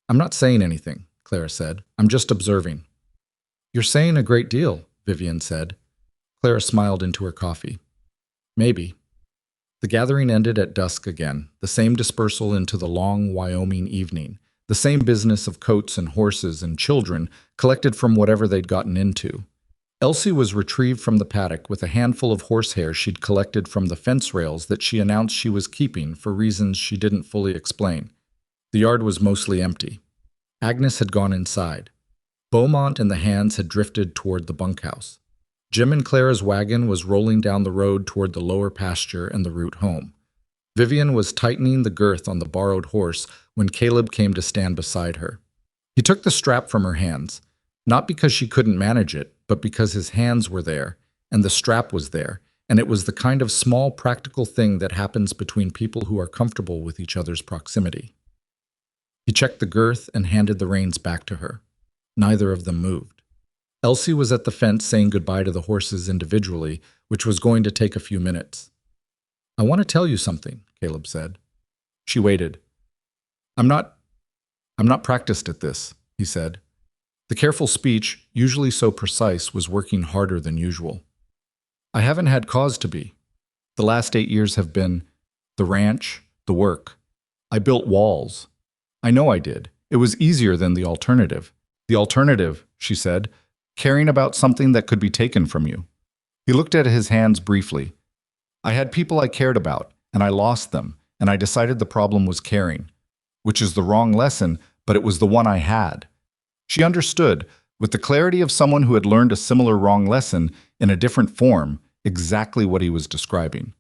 "I'm not saying anything," Clara said. "I'm just observing." "You're saying a great deal," Vivian said. Clara smiled into her coffee. "Maybe." The gathering ended at dusk again, the same dispersal into the long Wyoming evening, the same business of coats and horses and children collected from whatever they'd gotten into. Elsie was retrieved from the paddock with a handful of horsehair she'd collected from the fence rails that she announced she was keeping for reasons she didn't fully explain. The yard was mostly empty. Agnes had gone inside. Beaumont and the hands had drifted toward the bunkhouse. Jim and Clara's wagon was rolling down the road toward the lower pasture and the route home. Vivian was tightening the girth on the borrowed horse when Caleb came to stand beside her. He took the strap from her hands, not because she couldn't manage it, but because his hands were there, and the strap was there, and it was the kind of small practical thing that happens between people who are comfortable with each other's proximity. He checked the girth and handed the reins back to her. Neither of them moved. Elsie was at the fence saying goodbye to the horses individually, which was going to take a few minutes. "I want to tell you something," Caleb said. She waited. I'm not practiced at this," he said. The careful speech, usually so precise, was working harder than usual. "I haven't had cause to be. The last 8 years have been the ranch, the work. I built walls. I know I did. It was easier than the alternative." "The alternative," she said, "caring about something that could be taken from you." He looked at his hands briefly. I had people I cared about, and I lost them, and I decided the problem was caring, which is the wrong lesson, but it was the one I had. She understood, with the clarity of someone who had learned a similar wrong lesson in a different form, exactly what he was describing.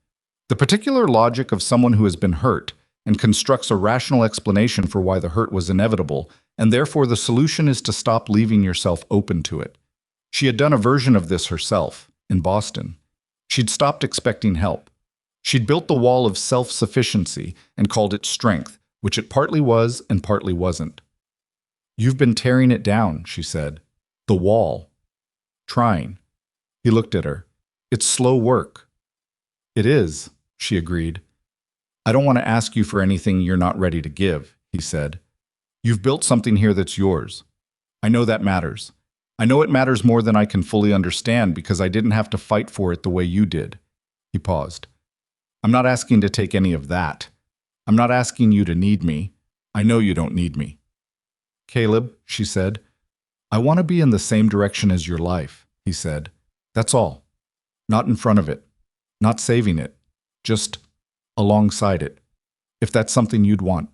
The particular logic of someone who has been hurt and constructs a rational explanation for why the hurt was inevitable, and therefore the solution is to stop leaving yourself open to it. She had done a version of this herself, in Boston. She'd stopped expecting help. She'd built the wall of self-sufficiency and called it strength, which it partly was and partly wasn't. "You've been tearing it down," she said. "The wall." "Trying." He looked at her. "It's slow work." "It is," she agreed. "I don't want to ask you for anything you're not ready to give," he said. "You've built something here that's yours. I know that matters. I know it matters more than I can fully understand because I didn't have to fight for it the way you did." He paused. "I'm not asking to take any of that. I'm not asking you to need me. I know you don't need me." "Caleb," she said, "I want to be in the same direction as your life," he said. "That's all. Not in front of it. Not saving it. Just alongside it. If that's something you'd want."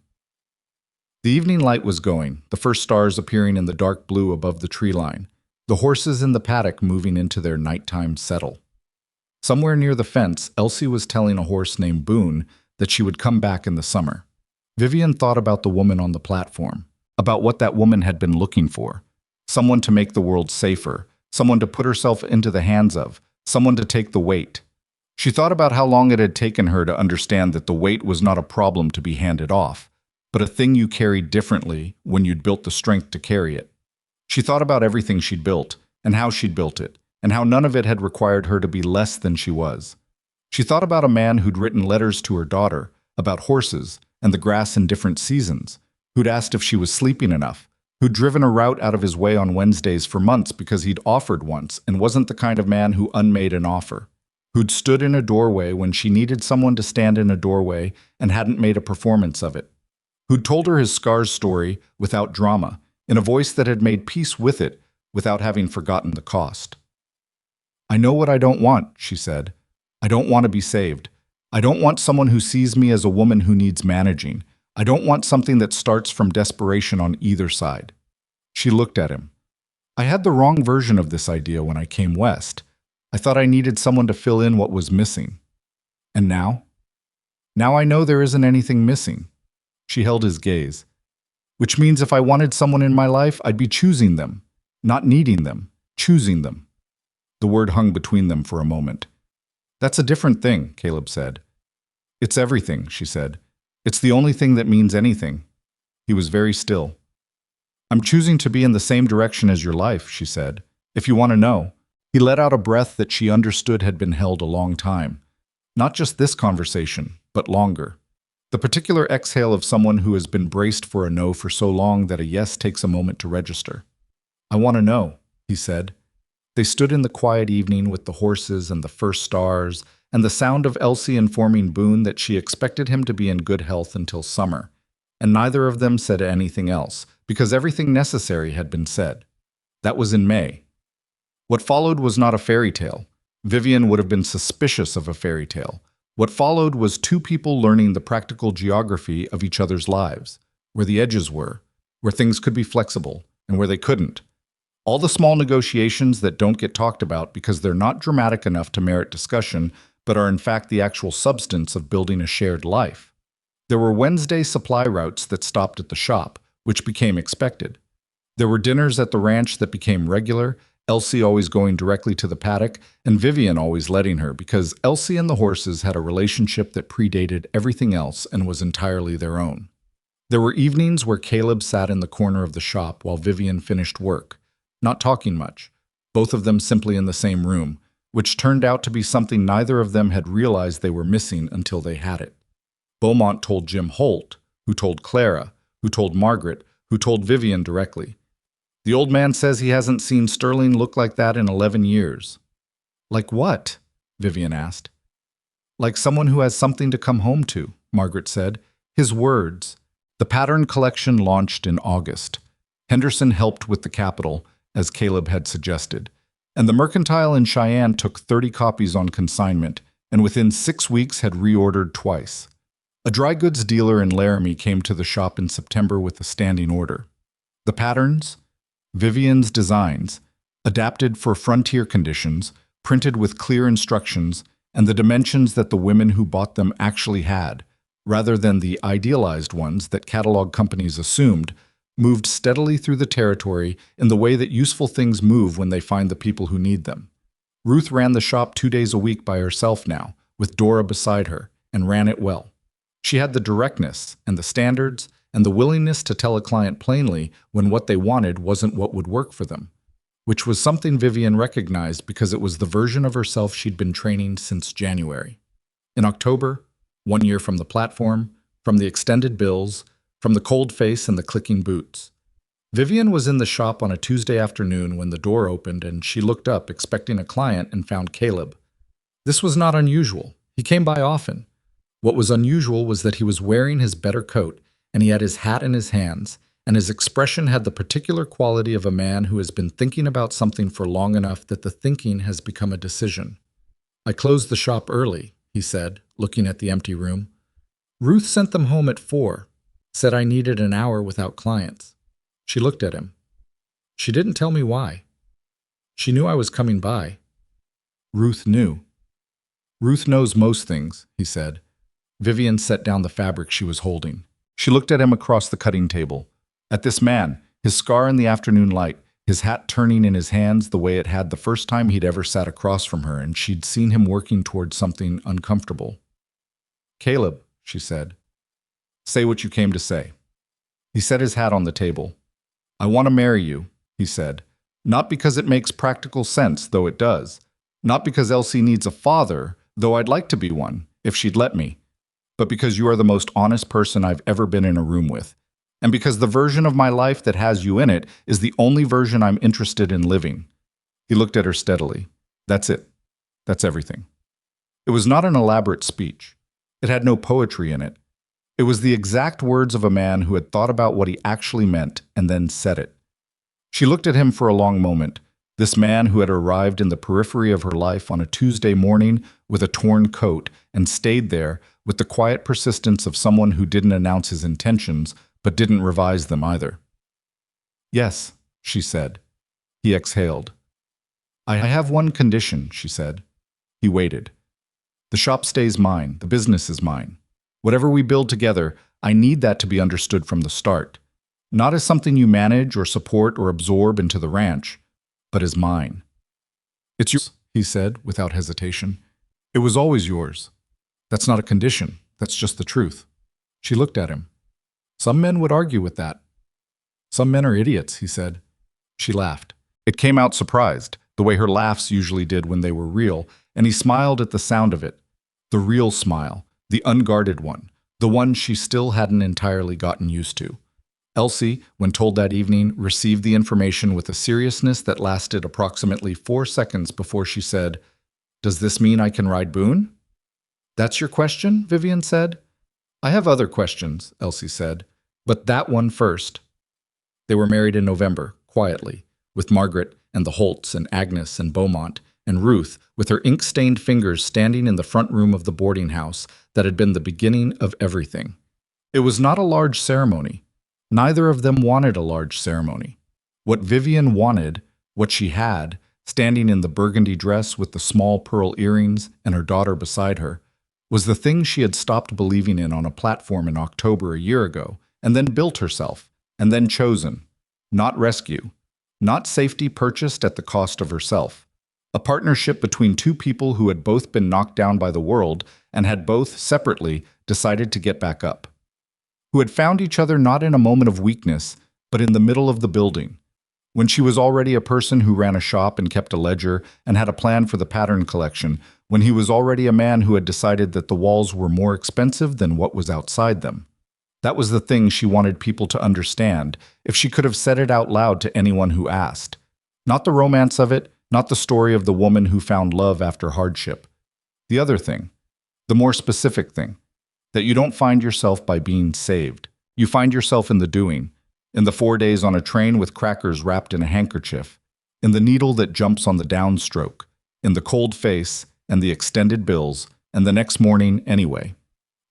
The evening light was going, the first stars appearing in the dark blue above the tree line, the horses in the paddock moving into their nighttime settle. Somewhere near the fence, Elsie was telling a horse named Boone that she would come back in the summer. Vivian thought about the woman on the platform, about what that woman had been looking for. Someone to make the world safer, someone to put herself into the hands of, someone to take the weight. She thought about how long it had taken her to understand that the weight was not a problem to be handed off, but a thing you carried differently when you'd built the strength to carry it. She thought about everything she'd built, and how she'd built it, and how none of it had required her to be less than she was. She thought about a man who'd written letters to her daughter, about horses and the grass in different seasons, who'd asked if she was sleeping enough, who'd driven a route out of his way on Wednesdays for months because he'd offered once and wasn't the kind of man who unmade an offer, who'd stood in a doorway when she needed someone to stand in a doorway and hadn't made a performance of it, who'd told her his scars story without drama, in a voice that had made peace with it without having forgotten the cost. "I know what I don't want," she said. "I don't want to be saved. I don't want someone who sees me as a woman who needs managing. I don't want something that starts from desperation on either side." She looked at him. "I had the wrong version of this idea when I came west. I thought I needed someone to fill in what was missing. And now? Now I know there isn't anything missing." She held his gaze. "Which means if I wanted someone in my life, I'd be choosing them, not needing them, choosing them." The word hung between them for a moment. "That's a different thing," Caleb said. "It's everything," she said. "It's the only thing that means anything." He was very still. "I'm choosing to be in the same direction as your life," she said. "If you want to know." He let out a breath that she understood had been held a long time. Not just this conversation, but longer. The particular exhale of someone who has been braced for a no for so long that a yes takes a moment to register. "I want to know," he said. They stood in the quiet evening with the horses and the first stars, and the sound of Elsie informing Boone that she expected him to be in good health until summer. And neither of them said anything else, because everything necessary had been said. That was in May. What followed was not a fairy tale. Vivian would have been suspicious of a fairy tale. What followed was two people learning the practical geography of each other's lives, where the edges were, where things could be flexible, and where they couldn't. All the small negotiations that don't get talked about because they're not dramatic enough to merit discussion, but are in fact the actual substance of building a shared life. There were Wednesday supply routes that stopped at the shop, which became expected. There were dinners at the ranch that became regular, Elsie always going directly to the paddock, and Vivian always letting her, because Elsie and the horses had a relationship that predated everything else and was entirely their own. There were evenings where Caleb sat in the corner of the shop while Vivian finished work, not talking much, both of them simply in the same room, which turned out to be something neither of them had realized they were missing until they had it. Beaumont told Jim Holt, who told Clara, who told Margaret, who told Vivian directly. "The old man says he hasn't seen Sterling look like that in 11 years. "Like what?" Vivian asked. "Like someone who has something to come home to," Margaret said. "His words." The pattern collection launched in August. Henderson helped with the capital, as Caleb had suggested, and the Mercantile in Cheyenne took 30 copies on consignment, and within 6 weeks had reordered twice. A dry goods dealer in Laramie came to the shop in September with a standing order. The patterns? Vivian's designs, adapted for frontier conditions, printed with clear instructions, and the dimensions that the women who bought them actually had, rather than the idealized ones that catalog companies assumed, moved steadily through the territory in the way that useful things move when they find the people who need them. Ruth ran the shop 2 days a week by herself now, with Dora beside her, and ran it well. She had the directness and the standards and the willingness to tell a client plainly when what they wanted wasn't what would work for them, which was something Vivian recognized because it was the version of herself she'd been training since January. In October, 1 year from the platform, from the extended bills, from the cold face and the clicking boots, Vivian was in the shop on a Tuesday afternoon when the door opened and she looked up expecting a client and found Caleb. This was not unusual. He came by often. What was unusual was that he was wearing his better coat and he had his hat in his hands, and his expression had the particular quality of a man who has been thinking about something for long enough that the thinking has become a decision. "I closed the shop early," he said, looking at the empty room. "Ruth sent them home at 4, said I needed an hour without clients." She looked at him. "She didn't tell me why. She knew I was coming by." Ruth knew. "Ruth knows most things," he said. Vivian set down the fabric she was holding. She looked at him across the cutting table. At this man, his scar in the afternoon light, his hat turning in his hands the way it had the first time he'd ever sat across from her, and she'd seen him working towards something uncomfortable. "Caleb," she said, "say what you came to say." He set his hat on the table. "I want to marry you," he said, "not because it makes practical sense, though it does. Not because Elsie needs a father, though I'd like to be one, if she'd let me. But because you are the most honest person I've ever been in a room with. And because the version of my life that has you in it is the only version I'm interested in living." He looked at her steadily. "That's it. That's everything." It was not an elaborate speech. It had no poetry in it. It was the exact words of a man who had thought about what he actually meant and then said it. She looked at him for a long moment, this man who had arrived in the periphery of her life on a Tuesday morning with a torn coat and stayed there with the quiet persistence of someone who didn't announce his intentions but didn't revise them either. "Yes," she said. He exhaled. "I have one condition," she said. He waited. "The shop stays mine. The business is mine. Whatever we build together, I need that to be understood from the start. Not as something you manage or support or absorb into the ranch, but as mine." "It's yours," he said without hesitation. "It was always yours. That's not a condition. That's just the truth." She looked at him. "Some men would argue with that." "Some men are idiots," he said. She laughed. It came out surprised, the way her laughs usually did when they were real, and he smiled at the sound of it. The real smile, the unguarded one, the one she still hadn't entirely gotten used to. Elsie, when told that evening, received the information with a seriousness that lasted approximately 4 seconds before she said, "Does this mean I can ride Boone?" "That's your question?" Vivian said. "I have other questions," Elsie said, "but that one first." They were married in November, quietly, with Margaret and the Holts and Agnes and Beaumont, and Ruth, with her ink-stained fingers standing in the front room of the boarding house that had been the beginning of everything. It was not a large ceremony. Neither of them wanted a large ceremony. What Vivian wanted, what she had, standing in the burgundy dress with the small pearl earrings and her daughter beside her, was the thing she had stopped believing in on a platform in October a year ago, and then built herself, and then chosen. Not rescue. Not safety purchased at the cost of herself. A partnership between two people who had both been knocked down by the world and had both, separately, decided to get back up. Who had found each other not in a moment of weakness, but in the middle of the building. When she was already a person who ran a shop and kept a ledger and had a plan for the pattern collection, when he was already a man who had decided that the walls were more expensive than what was outside them. That was the thing she wanted people to understand, if she could have said it out loud to anyone who asked. Not the romance of it, not the story of the woman who found love after hardship. The other thing, the more specific thing, that you don't find yourself by being saved. You find yourself in the doing, in the 4 days on a train with crackers wrapped in a handkerchief, in the needle that jumps on the downstroke, in the cold face and the extended bills and the next morning anyway.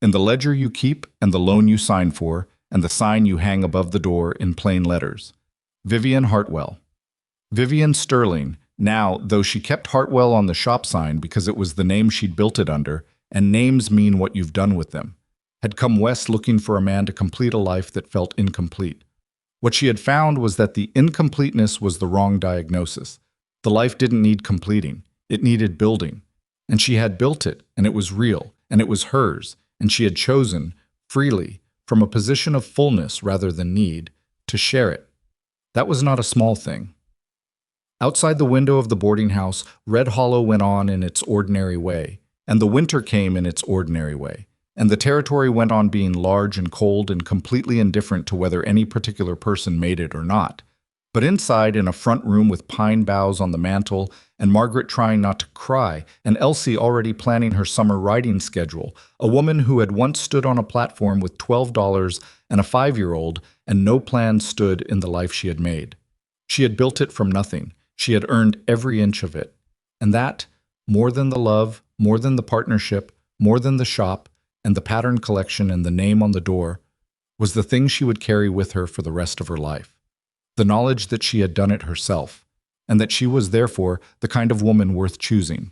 In the ledger you keep, and the loan you sign for, and the sign you hang above the door in plain letters. Vivian Hartwell. Vivian Sterling, now, though she kept Hartwell on the shop sign because it was the name she'd built it under, and names mean what you've done with them, had come west looking for a man to complete a life that felt incomplete. What she had found was that the incompleteness was the wrong diagnosis. The life didn't need completing. It needed building. And she had built it, and it was real, and it was hers, and she had chosen, freely, from a position of fullness rather than need, to share it. That was not a small thing. Outside the window of the boarding house, Red Hollow went on in its ordinary way, and the winter came in its ordinary way, and the territory went on being large and cold and completely indifferent to whether any particular person made it or not. But inside, in a front room with pine boughs on the mantel, and Margaret trying not to cry, and Elsie already planning her summer writing schedule, a woman who had once stood on a platform with $12 and a 5-year-old, and no plan stood in the life she had made. She had built it from nothing. She had earned every inch of it. And that, more than the love, more than the partnership, more than the shop, and the pattern collection and the name on the door, was the thing she would carry with her for the rest of her life. The knowledge that she had done it herself, and that she was therefore the kind of woman worth choosing.